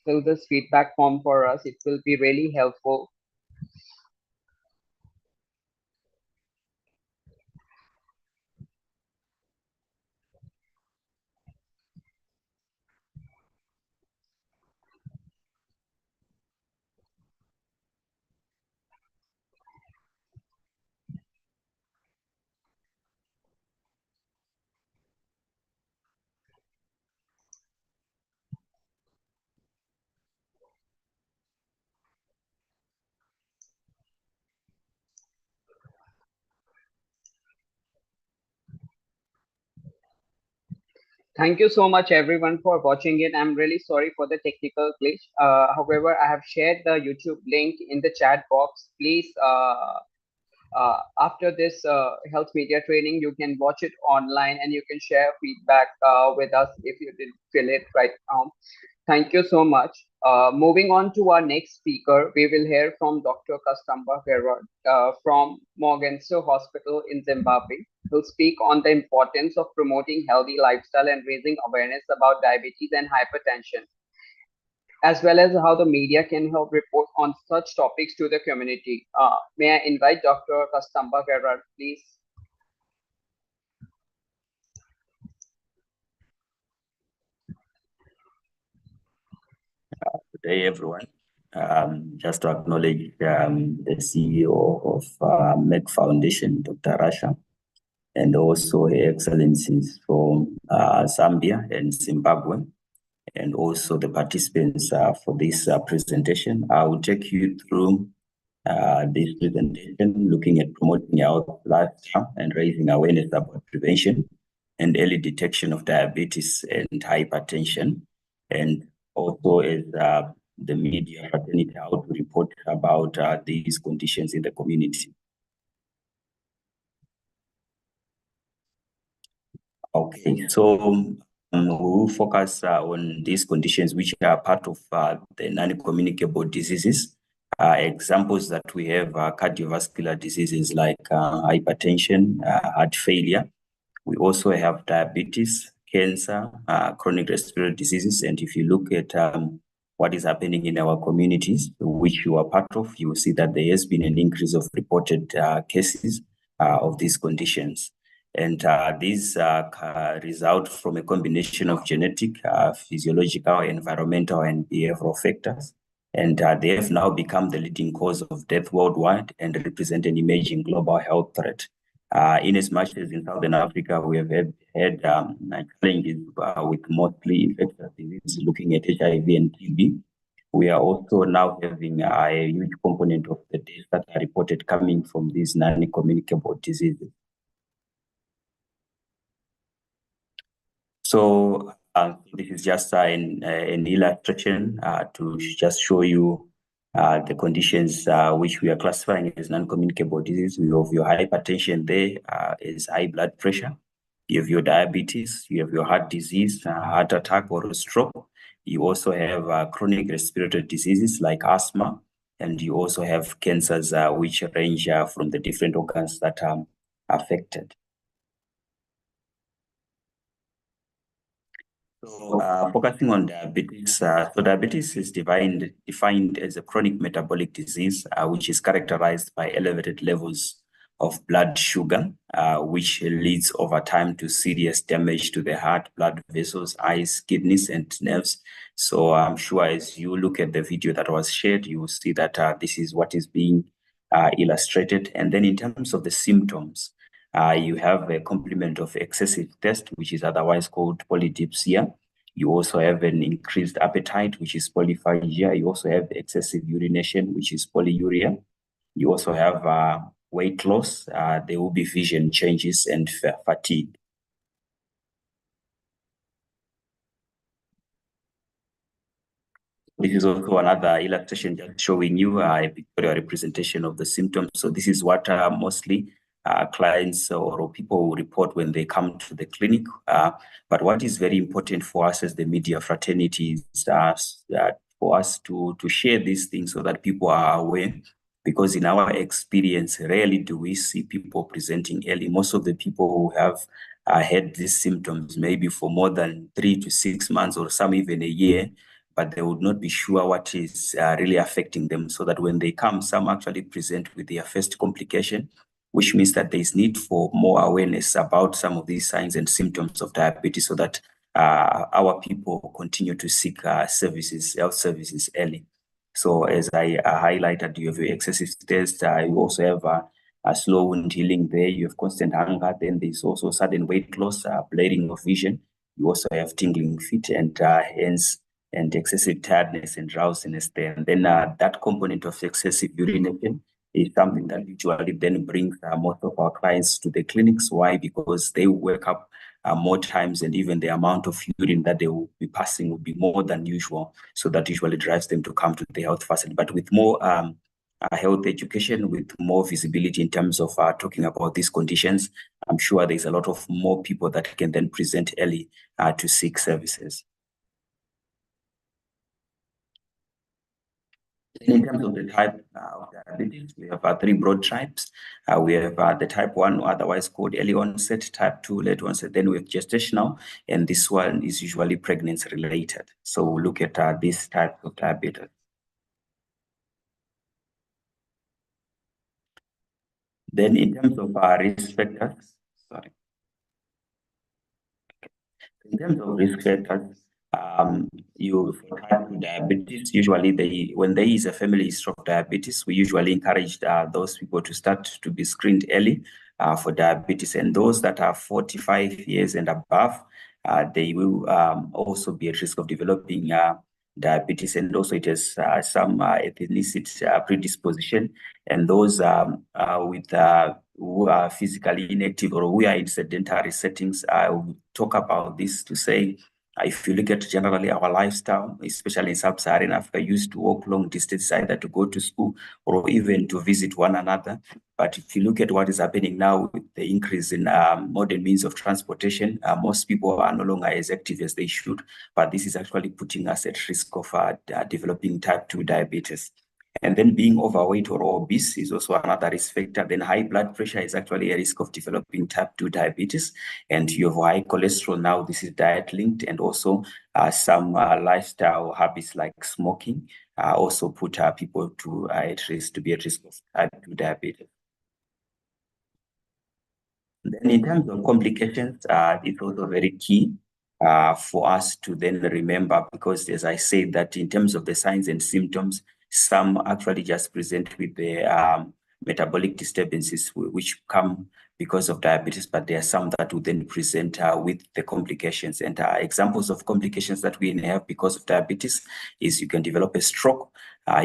fill this feedback form for us. It will be really helpful. Thank you so much, everyone, for watching it. I'm really sorry for the technical glitch. However, I have shared the YouTube link in the chat box. Please, after this health media training, you can watch it online and you can share feedback with us if you didn't fill it right now. Thank you so much. Moving on to our next speaker, we will hear from Dr. Kastamba Gerard from Morgenso Hospital in Zimbabwe, who'll speak on the importance of promoting healthy lifestyle and raising awareness about diabetes and hypertension, as well as how the media can help report on such topics to the community. May I invite Dr. Kastamba Gerard, please? Good day, everyone. Just to acknowledge the CEO of Merck Foundation, Dr. Rasha, and also Her Excellencies from Zambia and Zimbabwe, and also the participants for this presentation. I will take you through this presentation, looking at promoting health lifestyle and raising awareness about prevention and early detection of diabetes and hypertension, and also as the media fraternity how to report about these conditions in the community. Okay, so we'll focus on these conditions which are part of the non-communicable diseases. Examples that we have are cardiovascular diseases like hypertension, heart failure. We also have diabetes, cancer, chronic respiratory diseases. And if you look at what is happening in our communities, which you are part of, you will see that there has been an increase of reported cases of these conditions. And these result from a combination of genetic, physiological, environmental, and behavioral factors. And they have now become the leading cause of death worldwide and represent an emerging global health threat. In as much as in Southern Africa, we have had challenges with mostly infectious diseases, looking at HIV and TB. We are also now having a huge component of the deaths that are reported coming from these non-communicable diseases. So this is just an illustration to just show you the conditions which we are classifying as non-communicable disease. We have your hypertension there is high blood pressure. You have your diabetes, you have your heart disease, heart attack or a stroke. You also have chronic respiratory diseases like asthma, and you also have cancers which range from the different organs that are affected. So focusing on diabetes, so diabetes is defined as a chronic metabolic disease, which is characterized by elevated levels of blood sugar, which leads over time to serious damage to the heart, blood vessels, eyes, kidneys, and nerves. So I'm sure as you look at the video that was shared, you will see that this is what is being illustrated. And then in terms of the symptoms, you have a complement of excessive thirst, which is otherwise called polydipsia. You also have an increased appetite, which is polyphagia. You also have excessive urination, which is polyuria. You also have weight loss. There will be vision changes and fatigue. This is also another illustration just showing you a pictorial representation of the symptoms. So this is what mostly clients or people will report when they come to the clinic. But what is very important for us as the media fraternity is for us to share these things so that people are aware. Because in our experience, rarely do we see people presenting early. Most of the people who have had these symptoms maybe for more than 3 to 6 months or some even a year, but they would not be sure what is really affecting them, so that when they come, some actually present with their first complication, which means that there is need for more awareness about some of these signs and symptoms of diabetes so that our people continue to seek health services early. So as I highlighted, you have your excessive thirst, you also have a slow wound healing there, you have constant hunger, then there's also sudden weight loss, blurring of vision, you also have tingling feet and excessive tiredness and drowsiness there. And then that component of excessive urination is something that usually then brings most of our clients to the clinics. Why? Because they wake up more times, and even the amount of urine that they will be passing will be more than usual. So that usually drives them to come to the health facility. But with more health education, with more visibility in terms of talking about these conditions, I'm sure there's a lot of more people that can then present early to seek services. In terms of the type of diabetes, we have 3 broad types. We have the type 1, otherwise called early onset, type 2, late onset, then we have gestational, and this one is usually pregnancy related. So we'll look at this type of diabetes. Then in terms of risk factors, in terms of risk factors, for type 2 diabetes, usually when there is a family history of diabetes, we usually encourage those people to start to be screened early for diabetes. And those that are 45 years and above, they will also be at risk of developing diabetes, and also it has some ethnicity predisposition. And those who are physically inactive or who are in sedentary settings, I will talk about this to say, if you look at generally our lifestyle, especially in sub-Saharan Africa, used to walk long distances either to go to school or even to visit one another. But if you look at what is happening now with the increase in modern means of transportation, most people are no longer as active as they should. But this is actually putting us at risk of developing type 2 diabetes. And then being overweight or obese is also another risk factor. Then high blood pressure is actually a risk of developing type 2 diabetes. And you have high cholesterol now, this is diet linked. And also some lifestyle habits like smoking also put people at risk to be at risk of type 2 diabetes. Then in terms of complications, it's also very key for us to then remember, because as I said, that in terms of the signs and symptoms, some actually just present with the metabolic disturbances which come because of diabetes, but there are some that will then present with the complications. And examples of complications that we have because of diabetes is you can develop a stroke,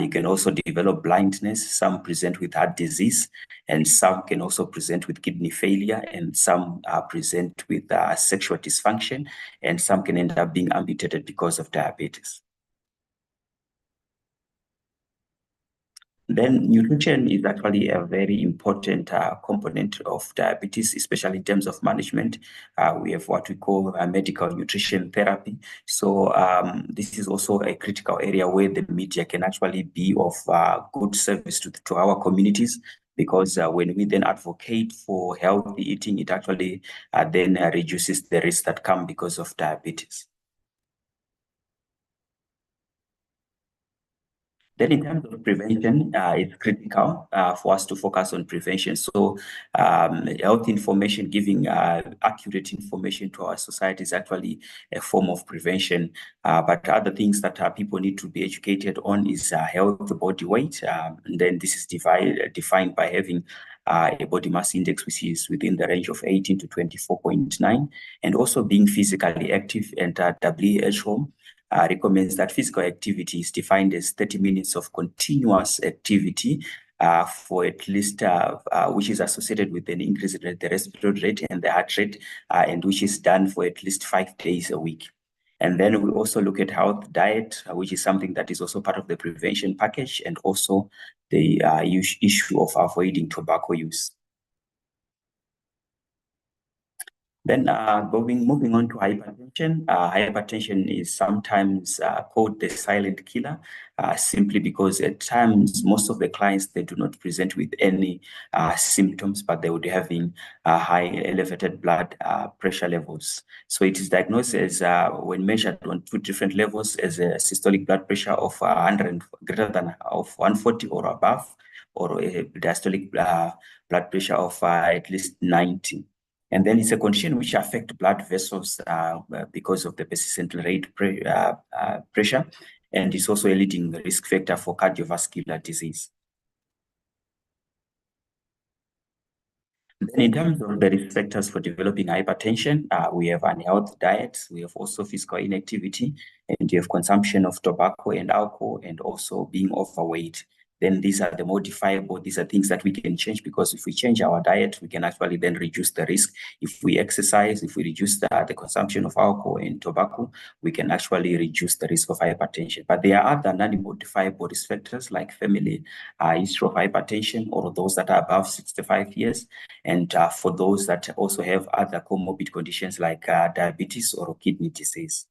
you can also develop blindness, some present with heart disease, and some can also present with kidney failure, and some present with sexual dysfunction, and some can end up being amputated because of diabetes. Then nutrition is actually a very important component of diabetes, especially in terms of management. We have what we call medical nutrition therapy. So this is also a critical area where the media can actually be of good service to our communities, because when we then advocate for healthy eating, it actually then reduces the risks that come because of diabetes. Then in terms of prevention, it's critical for us to focus on prevention. So health information, giving accurate information to our society is actually a form of prevention. But other things that people need to be educated on is health body weight. And then this is defined by having a body mass index which is within the range of 18 to 24.9, and also being physically active. And WHO recommends that physical activity is defined as 30 minutes of continuous activity for at least, which is associated with an increase in the respiratory rate and the heart rate, and which is done for at least 5 days a week. And then we also look at health diet, which is something that is also part of the prevention package, and also the issue of avoiding tobacco use. Then moving on to hypertension. Hypertension is sometimes called the silent killer, simply because at times most of the clients, they do not present with any symptoms, but they would be having high elevated blood pressure levels. So it is diagnosed as, when measured on 2 different levels, as a systolic blood pressure of 100 greater than of 140 or above, or a diastolic blood pressure of at least 90. And then it's a condition which affects blood vessels because of the persistent rate pressure, and it's also a leading risk factor for cardiovascular disease. Then in terms of the risk factors for developing hypertension, we have unhealthy diets, we have also physical inactivity, and you have consumption of tobacco and alcohol, and also being overweight. Then these are the modifiable, these are things that we can change, because if we change our diet, we can actually then reduce the risk. If we exercise, if we reduce the consumption of alcohol and tobacco, we can actually reduce the risk of hypertension. But there are other non-modifiable risk factors like family history of hypertension, or those that are above 65 years. And for those that also have other comorbid conditions like diabetes or kidney disease.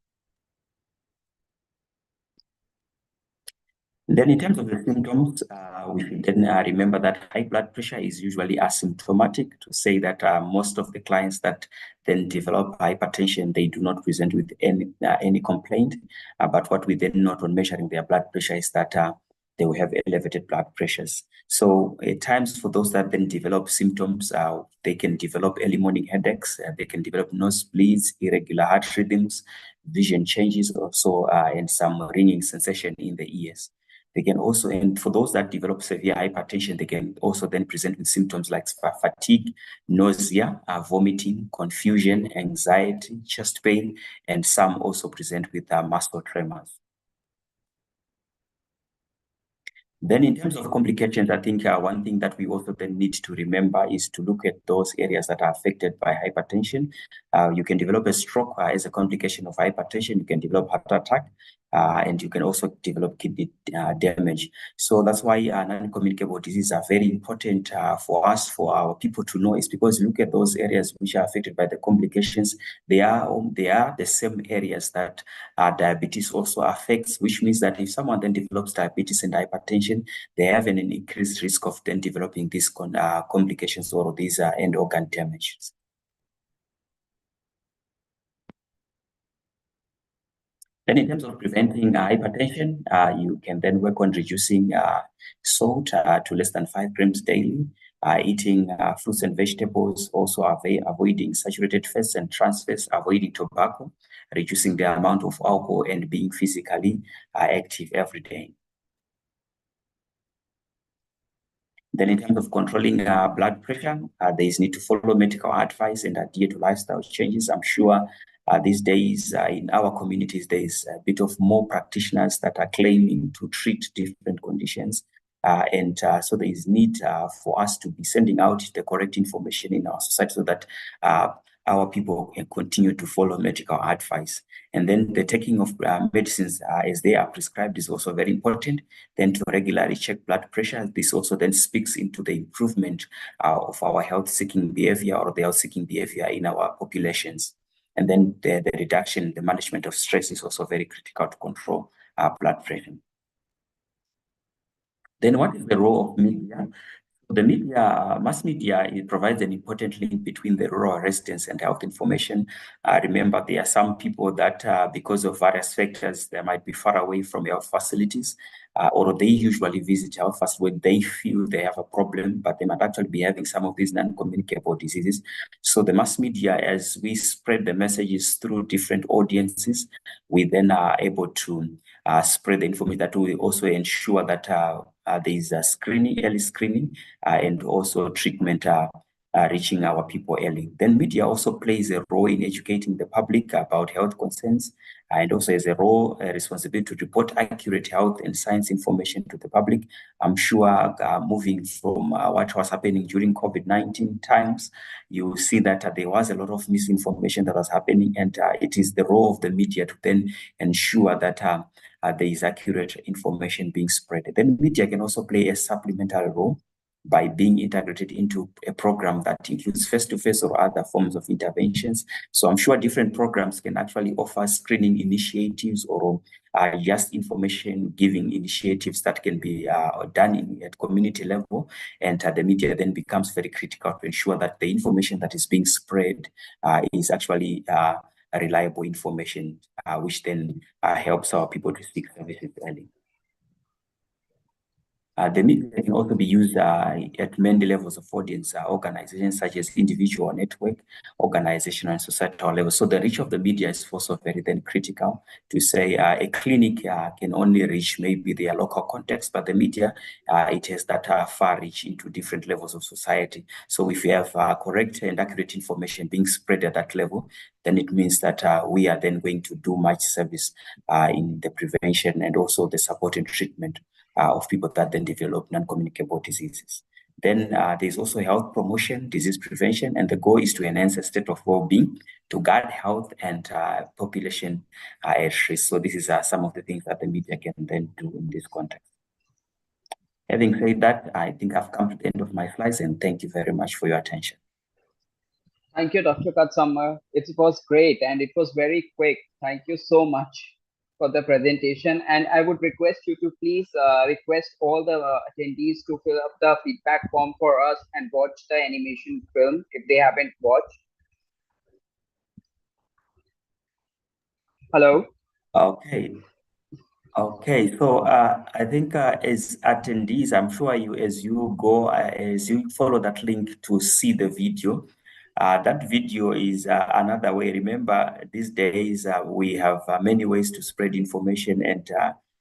Then in terms of the symptoms, we should then remember that high blood pressure is usually asymptomatic, to say that most of the clients that then develop hypertension, they do not present with any complaint. But what we then note on measuring their blood pressure is that they will have elevated blood pressures. So at times for those that then develop symptoms, they can develop early morning headaches, they can develop nosebleeds, irregular heart rhythms, vision changes also, and some ringing sensation in the ears. They can also, and for those that develop severe hypertension, they can also then present with symptoms like fatigue, nausea, vomiting, confusion, anxiety, chest pain, and some also present with muscle tremors. Then in terms of complications, I think one thing that we also then need to remember is to look at those areas that are affected by hypertension. You can develop a stroke as a complication of hypertension. You can develop heart attack, and you can also develop kidney damage. So that's why non-communicable diseases are very important for us, for our people to know, is because look at those areas which are affected by the complications. They are the same areas that diabetes also affects, which means that if someone then develops diabetes and hypertension, they have an increased risk of then developing these complications or these end organ damages. Then in terms of preventing hypertension, you can then work on reducing salt to less than 5 grams daily, eating fruits and vegetables, also avoiding saturated fats and trans fats, avoiding tobacco, reducing the amount of alcohol, and being physically active every day. Then in terms of controlling blood pressure, there is need to follow medical advice and adhere to lifestyle changes. I'm sure these days in our communities, there is a bit of more practitioners that are claiming to treat different conditions. So there is need for us to be sending out the correct information in our society so that our people can continue to follow medical advice. And then the taking of medicines as they are prescribed is also very important. Then to regularly check blood pressure, this also then speaks into the improvement of our health-seeking behavior or the health-seeking behavior in our populations. And then the reduction, the management of stress is also very critical to control blood pressure. Then what is the role of media? The media, mass media, it provides an important link between the rural residents and health information. Remember, there are some people that, because of various factors, they might be far away from health facilities, or they usually visit health facilities when they feel they have a problem, but they might actually be having some of these non-communicable diseases. So the mass media, as we spread the messages through different audiences, we then are able to spread the information that will also ensure that there is a early screening, and also treatment reaching our people early. Then media also plays a role in educating the public about health concerns, and also has a responsibility to report accurate health and science information to the public. I'm sure moving from what was happening during COVID-19 times, you see that there was a lot of misinformation that was happening, and it is the role of the media to then ensure that there is accurate information being spread. Then media can also play a supplementary role by being integrated into a program that includes face-to-face or other forms of interventions. So I'm sure different programs can actually offer screening initiatives or just information giving initiatives that can be done at community level, and the media then becomes very critical to ensure that the information that is being spread is actually reliable information, which then helps our people to seek services early. The media can also be used at many levels of audience, organizations such as individual, network, organizational, and societal level. So the reach of the media is also very then critical to say a clinic can only reach maybe their local context, but the media, it has that far reach into different levels of society. So if we have correct and accurate information being spread at that level, then it means that we are then going to do much service in the prevention and also the support and treatment of people that then develop non-communicable diseases. Then there's also health promotion, disease prevention, and the goal is to enhance a state of well-being, to guard health and population at risk. So this is some of the things that the media can then do in this context. Having said that, I think I've come to the end of my slides, and thank you very much for your attention. Thank you, Dr. Katsamma. It was great and it was very quick. Thank you so much for the presentation, and I would request you to please request all the attendees to fill up the feedback form for us and watch the animation film if they haven't watched. Hello. Okay. Okay, so I think as attendees, I'm sure you, as you go, as you follow that link to see the video, that video is another way. Remember, these days we have many ways to spread information, and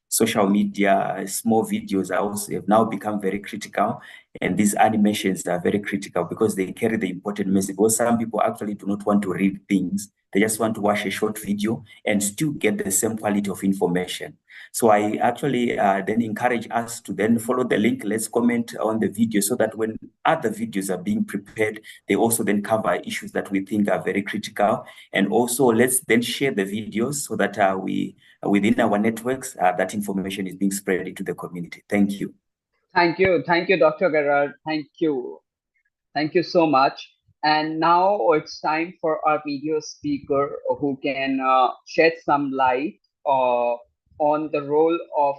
social media, small videos are also have now become very critical, and these animations are very critical because they carry the important message. Because some people actually do not want to read things; they just want to watch a short video and still get the same quality of information. So I actually then encourage us to then follow the link. Let's comment on the video so that when other videos are being prepared, they also then cover issues that we think are very critical. And also let's then share the videos so that we, within our networks, that information is being spread into the community. Thank you. Thank you, Dr. Gerard. Thank you so much. And now it's time for our video speaker who can shed some light on the role of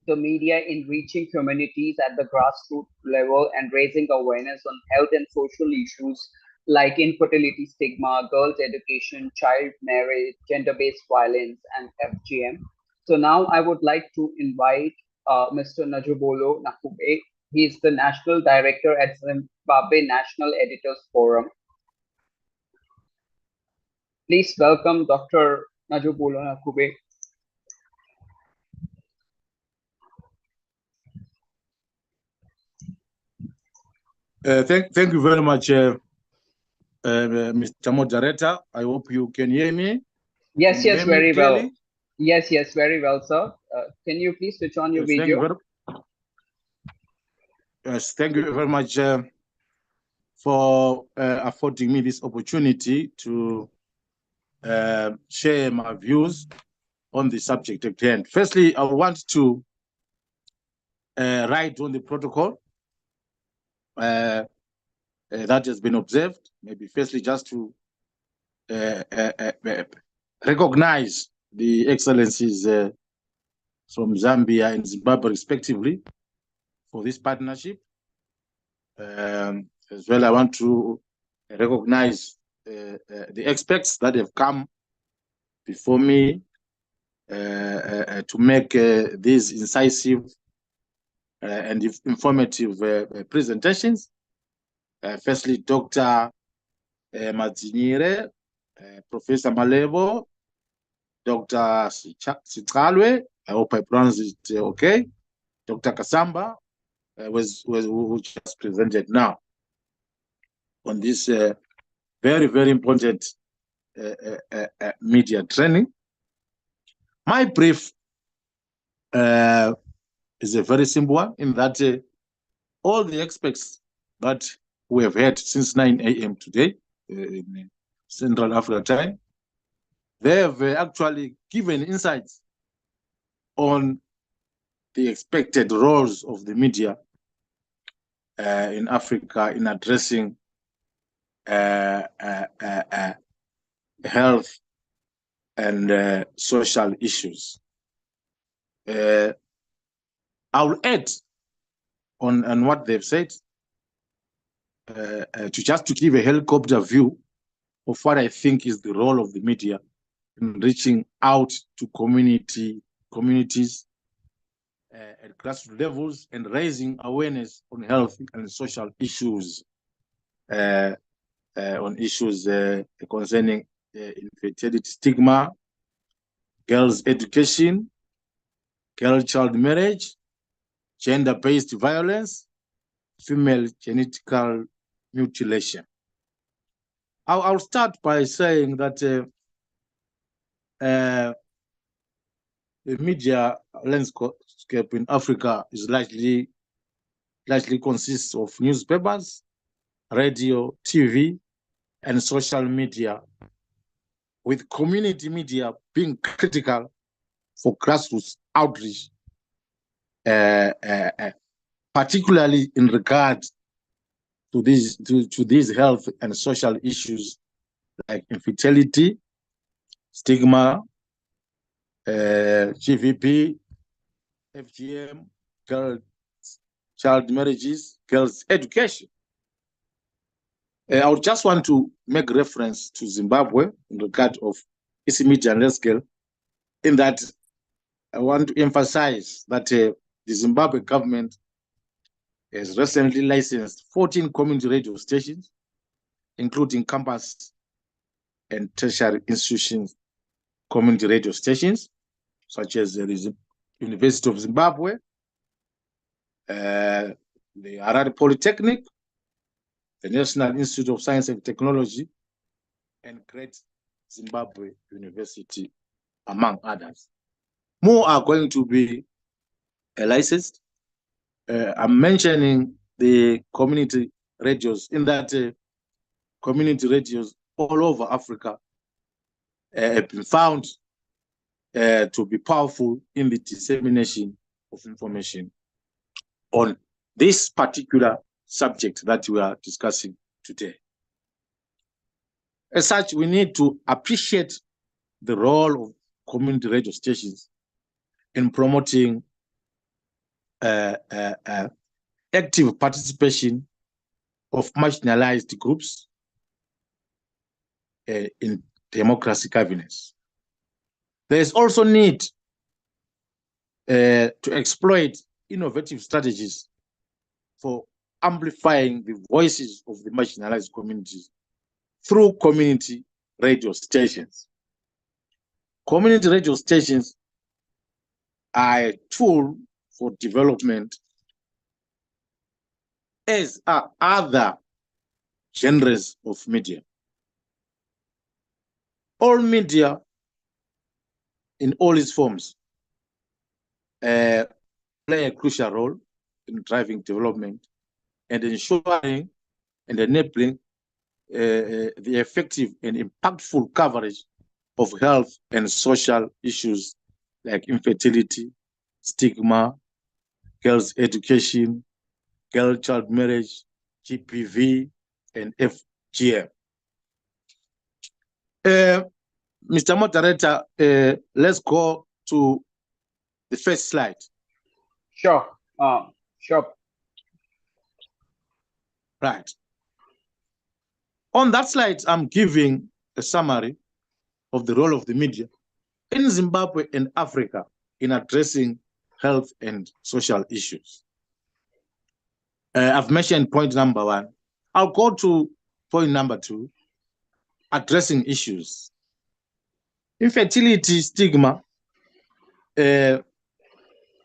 the media in reaching communities at the grassroots level and raising awareness on health and social issues like infertility stigma, girls' education, child marriage, gender-based violence, and FGM. So now I would like to invite Mr. Najubolo Nakube. He is the National Director at Zimbabwe National Editors Forum. Please welcome Dr. Najubolo Nakube. Thank you very much, Mr. Moderator. I hope you can hear me. Yes, very well. Yes, very well, sir. Can you please switch on your video? Thank you very much for affording me this opportunity to share my views on the subject at hand. Firstly, I want to write on the protocol that has been observed. Maybe firstly, just to recognize the excellencies from Zambia and Zimbabwe, respectively, for this partnership. As well, I want to recognize the experts that have come before me to make these incisive and informative presentations. Firstly, Dr. Madzinyire, Professor Malebo, Dr. Sichalwe, I hope I pronounced it okay, Dr. Kasamba, who just presented now on this very, very important media training. My brief is a very simple one in that all the experts that we have had since 9 a.m. today in Central Africa time, they have actually given insights on the expected roles of the media in Africa in addressing health and social issues. I will add on what they've said to give a helicopter view of what I think is the role of the media in reaching out to communities at grassroots levels and raising awareness on health and social issues, on issues concerning infertility stigma, girls' education, girl-child marriage, gender-based violence, female genital mutilation. I'll start by saying that the media landscape in Africa is largely consists of newspapers, radio, TV, and social media, with community media being critical for grassroots outreach, particularly in regard to these health and social issues like infertility, stigma, GVP, FGM, child marriages, girls' education. I would just want to make reference to Zimbabwe in regard of its media landscape, in that I want to emphasize that the Zimbabwe government has recently licensed 14 community radio stations, including campus and tertiary institutions community radio stations, such as the University of Zimbabwe, the Harare Polytechnic, the National Institute of Science and Technology, and Great Zimbabwe University, among others. More are going to be licensed. I'm mentioning the community radios, in that community radios all over Africa have been found to be powerful in the dissemination of information on this particular subject that we are discussing today. As such, we need to appreciate the role of community radio stations in promoting active participation of marginalized groups in democracy governance. There is also need to exploit innovative strategies for amplifying the voices of the marginalized communities through community radio stations. Community radio stations are a tool for development, as are other genres of media. All media in all its forms play a crucial role in driving development and ensuring and enabling the effective and impactful coverage of health and social issues like infertility, stigma, girls' education, girl-child marriage, GBV, and FGM. Mr. Moderator, let's go to the first slide. Sure. Sure. Right. On that slide, I'm giving a summary of the role of the media in Zimbabwe and Africa in addressing health and social issues. I've mentioned point number 1. I'll go to point number 2, addressing issues. Infertility stigma. The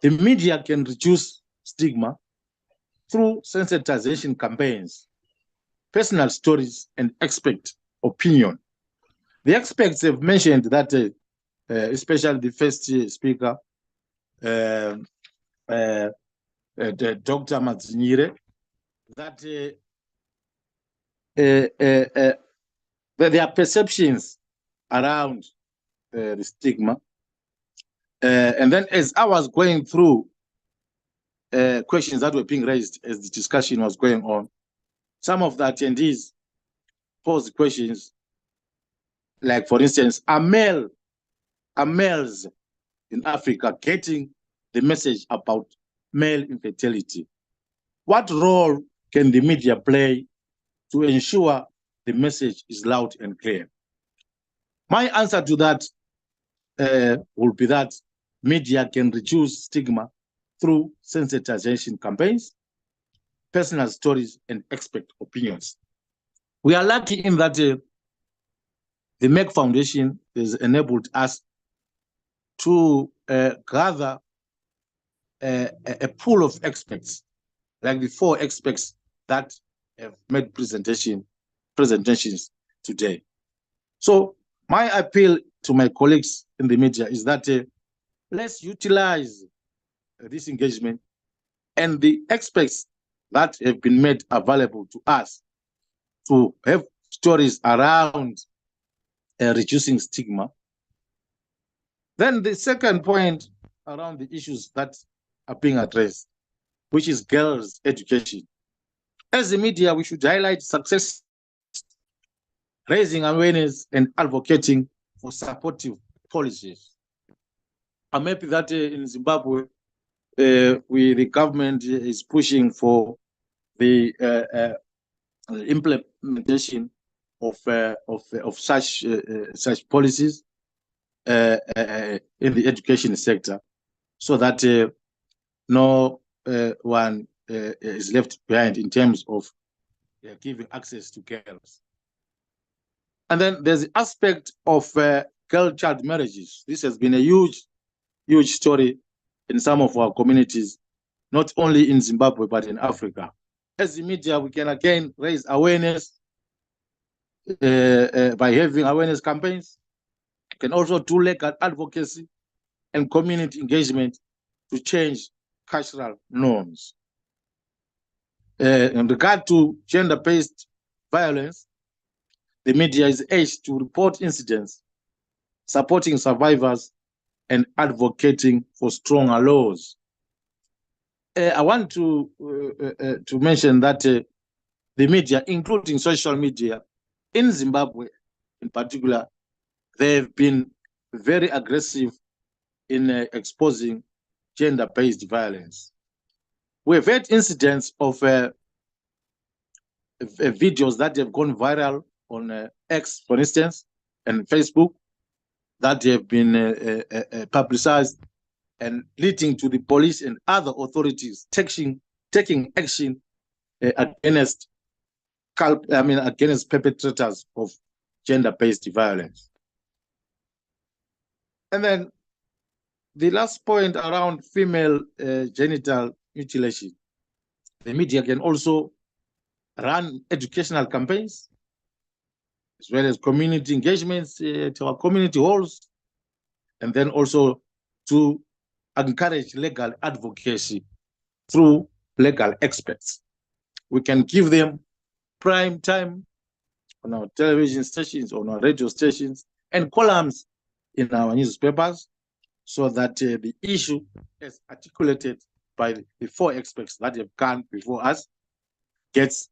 media can reduce stigma through sensitization campaigns, personal stories, and expert opinion. The experts have mentioned that, especially the first speaker, Dr. Madzinyire, that there are perceptions around the stigma. And then as I was going through questions that were being raised as the discussion was going on, some of the attendees posed questions like, for instance, are males in Africa getting the message about male infertility? What role can the media play to ensure the message is loud and clear? My answer to that will be that media can reduce stigma through sensitization campaigns, personal stories, and expert opinions. We are lucky in that the Merck Foundation has enabled us to gather a pool of experts, like the 4 experts that have made presentations today. So my appeal to my colleagues in the media is that let's utilize this engagement and the experts that have been made available to us to have stories around reducing stigma. Then the second point around the issues that are being addressed, which is girls' education. As the media, we should highlight success, raising awareness, and advocating for supportive policies. I'm happy that in Zimbabwe, the government is pushing for the implementation of such policies in the education sector, so that no one is left behind in terms of giving access to girls. And then there's the aspect of girl-child marriages. This has been a huge story in some of our communities, not only in Zimbabwe, but in Africa. As the media, we can again raise awareness by having awareness campaigns. We can also do legal advocacy and community engagement to change cultural norms. In regard to gender-based violence, the media is urged to report incidents, supporting survivors, and advocating for stronger laws. I want to mention that the media, including social media, in Zimbabwe in particular, they've been very aggressive in exposing gender-based violence. We've had incidents of videos that have gone viral on X, for instance, and Facebook, that have been publicized and leading to the police and other authorities taking action against perpetrators of gender-based violence. And then the last point around female genital mutilation, the media can also run educational campaigns, as well as community engagements to our community halls, and then also to encourage legal advocacy through legal experts. We can give them prime time on our television stations, on our radio stations, and columns in our newspapers, so that the issue, as articulated by the four experts that have gone before us, gets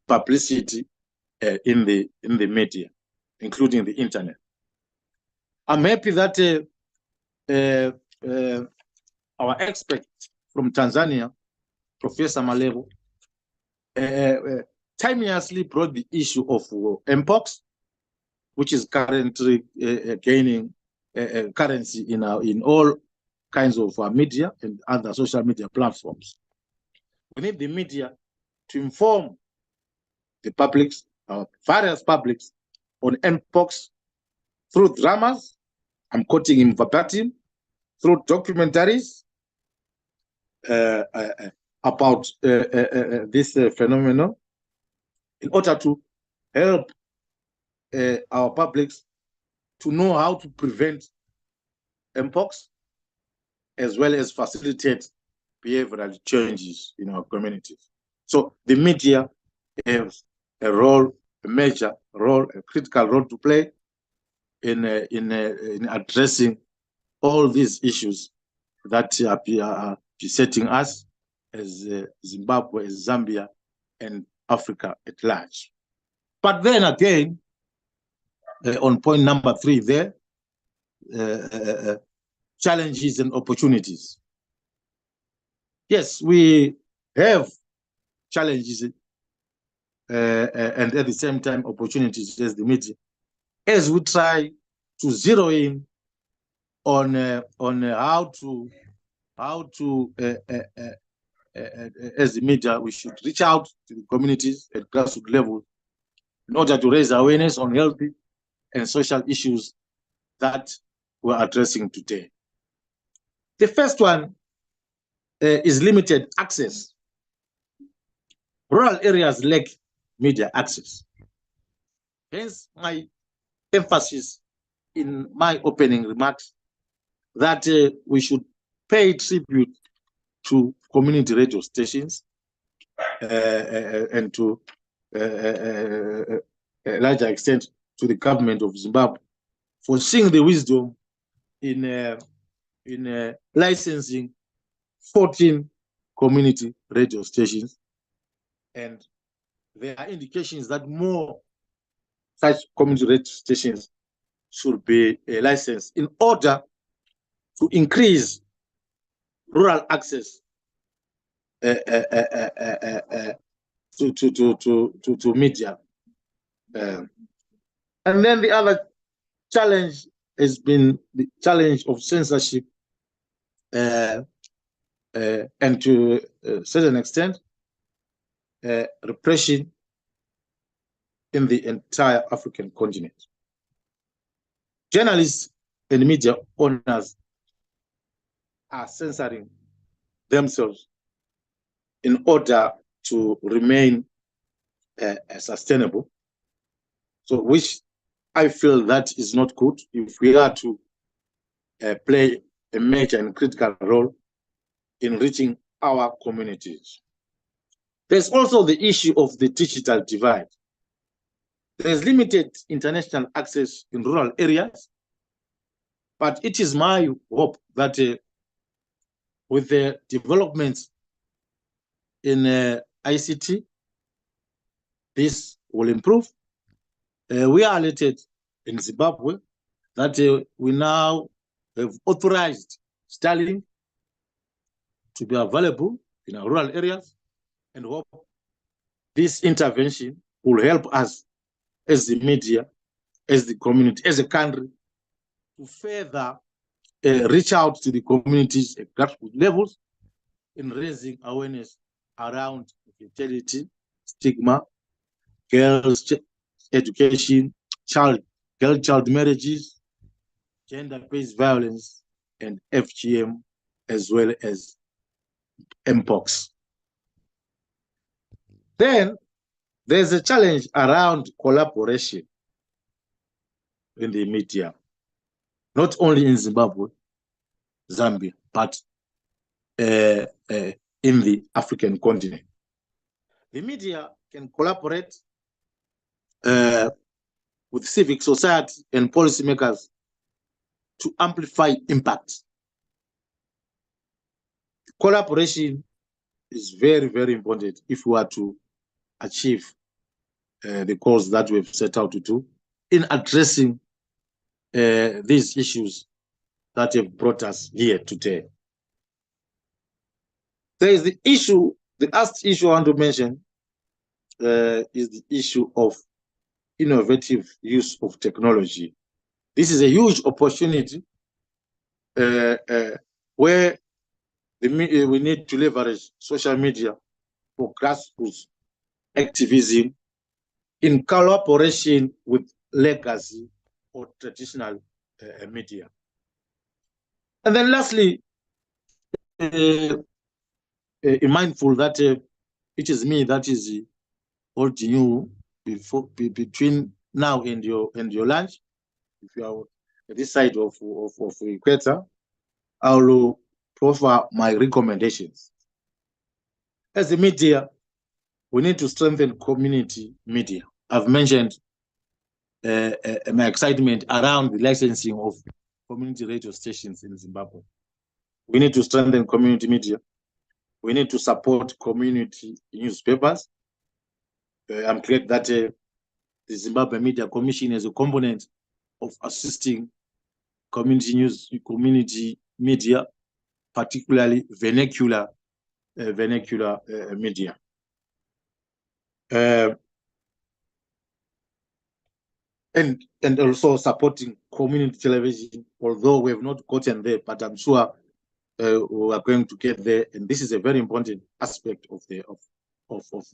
publicity in the media, including the internet. I'm happy that our expert from Tanzania, Professor Malebo, timelessly brought the issue of mpox, which is currently gaining currency in all kinds of media and other social media platforms. We need the media to inform the publics, various publics, on mpox through dramas. I'm quoting him verbatim, through documentaries about this phenomenon, in order to help our publics to know how to prevent mpox, as well as facilitate behavioral changes in our communities. So the media has a major role, a critical role to play in addressing all these issues that are besetting us as Zimbabwe, as Zambia, and Africa at large. But then again, on point number 3 there, challenges and opportunities. Yes, we have challenges and at the same time opportunities as the media, as we try to zero in on how to as the media, we should reach out to the communities at grassroots level in order to raise awareness on healthy and social issues that we're addressing today. The first one is limited access. Rural areas lack media access. Hence my emphasis in my opening remarks that we should pay tribute to community radio stations and to a larger extent to the government of Zimbabwe for seeing the wisdom in licensing 14 community radio stations, and there are indications that more such community radio stations should be licensed in order to increase rural access to media. And then the other challenge has been the challenge of censorship and to a certain extent repression in the entire African continent. Journalists and media owners are censoring themselves in order to remain sustainable. So, which I feel that is not good if we are to play a major and critical role in reaching our communities. There's also the issue of the digital divide. There's limited international access in rural areas, but it is my hope that with the developments in ICT, this will improve. We are elated in Zimbabwe that we now have authorized Starlink to be available in our rural areas, and hope this intervention will help us as the media, as the community, as a country, to further reach out to the communities at grassroots levels in raising awareness around fertility, stigma, girls' education, girl-child marriages, gender-based violence, and FGM, as well as Mpox. Then there's a challenge around collaboration in the media, not only in Zimbabwe, Zambia, but in the African continent. The media can collaborate with civic society and policymakers to amplify impact. Collaboration is very, very important if we are to achieve the goals that we have set out to do in addressing these issues that have brought us here today. There is the issue, the last issue I want to mention is the issue of innovative use of technology. This is a huge opportunity where we need to leverage social media for grassroots activism in collaboration with legacy or traditional media. And then lastly, mindful that it is me that is holding you between now and your lunch. If you are at this side of Equator, I will proffer my recommendations. As a media, we need to strengthen community media. I've mentioned my excitement around the licensing of community radio stations in Zimbabwe. We need to strengthen community media. We need to support community newspapers. I'm glad that the Zimbabwe Media Commission is a component of assisting community news, community media, particularly vernacular media. And also supporting community television, although we have not gotten there, but I'm sure we are going to get there. And this is a very important aspect of the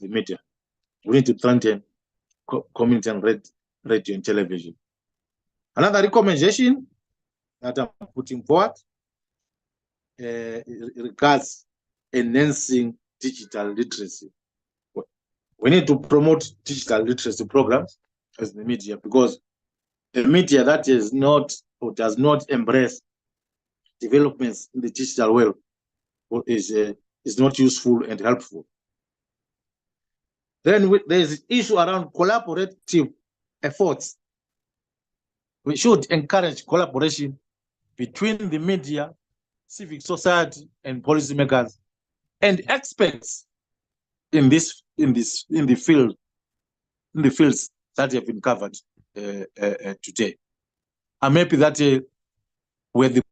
media. We need to strengthen community and radio and television. Another recommendation that I'm putting forward regards enhancing digital literacy. We need to promote digital literacy programs as the media, because the media that is not or does not embrace developments in the digital world is not useful and helpful. Then there is issue around collaborative efforts. We should encourage collaboration between the media, civic society, and policymakers, and experts in the fields that have been covered today. I'm happy that we're the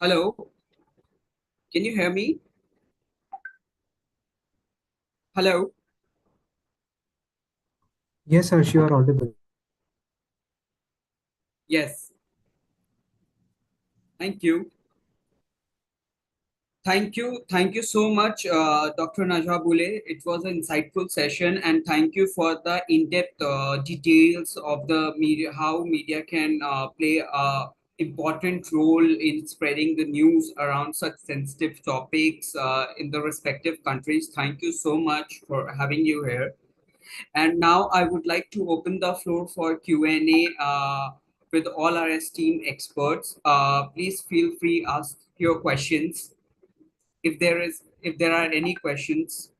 Hello, can you hear me? Hello. Yes, Harsh, you are audible. Yes. Thank you. Thank you so much, Dr. Najwa Bule. It was an insightful session, and thank you for the in-depth details of the media, how media can play a important role in spreading the news around such sensitive topics in the respective countries. Thank you so much for having you here. And now I would like to open the floor for Q&A with all our esteemed experts. Please feel free ask your questions if there are any questions.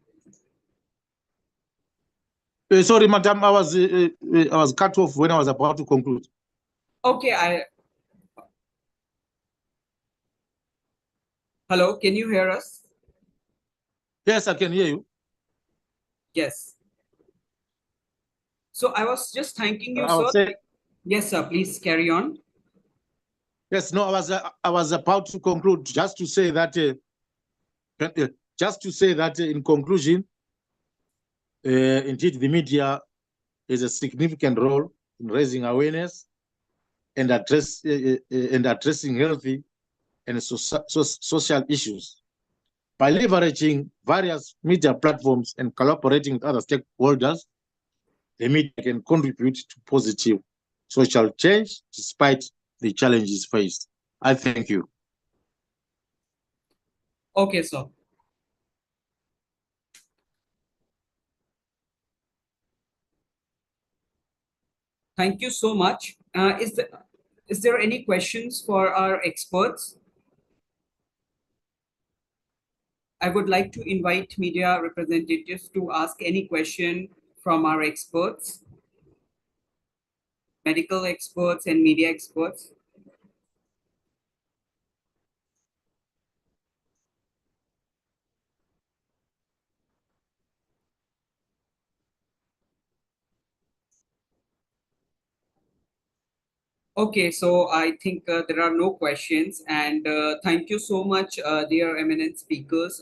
Sorry, madam, I was cut off when I was about to conclude. Okay, hello, can you hear us? Yes, I can hear you. Yes. So I was just thanking you, I was sir. saying, Yes, sir, please carry on. yes, no, I was about to conclude just to say that in conclusion, indeed the media is a significant role in raising awareness and addressing healthy and social issues. By leveraging various media platforms and collaborating with other stakeholders, the media can contribute to positive social change despite the challenges faced. I thank you. Okay, sir. Thank you so much. Is there any questions for our experts? I would like to invite media representatives to ask any question from our experts, medical experts and media experts. Okay, so I think there are no questions, and thank you so much, dear eminent speakers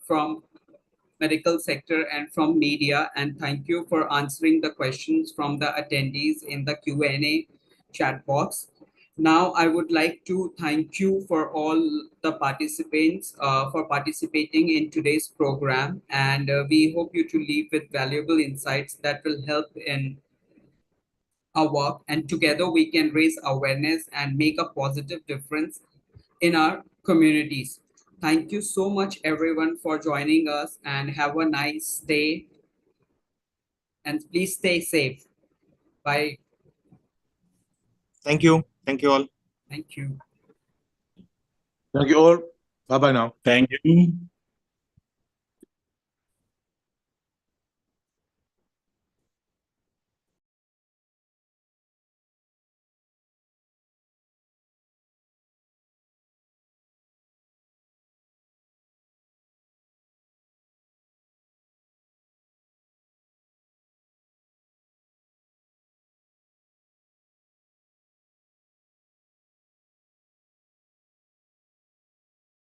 from medical sector and from media, and thank you for answering the questions from the attendees in the Q&A chat box. Now, I would like to thank you for all the participants for participating in today's program, and we hope you to leave with valuable insights that will help in our work, and together we can raise awareness and make a positive difference in our communities. Thank you so much, everyone, for joining us, and have a nice day. And please stay safe. Bye. Thank you. Thank you all. Thank you. Thank you all. Bye-bye now. Thank you.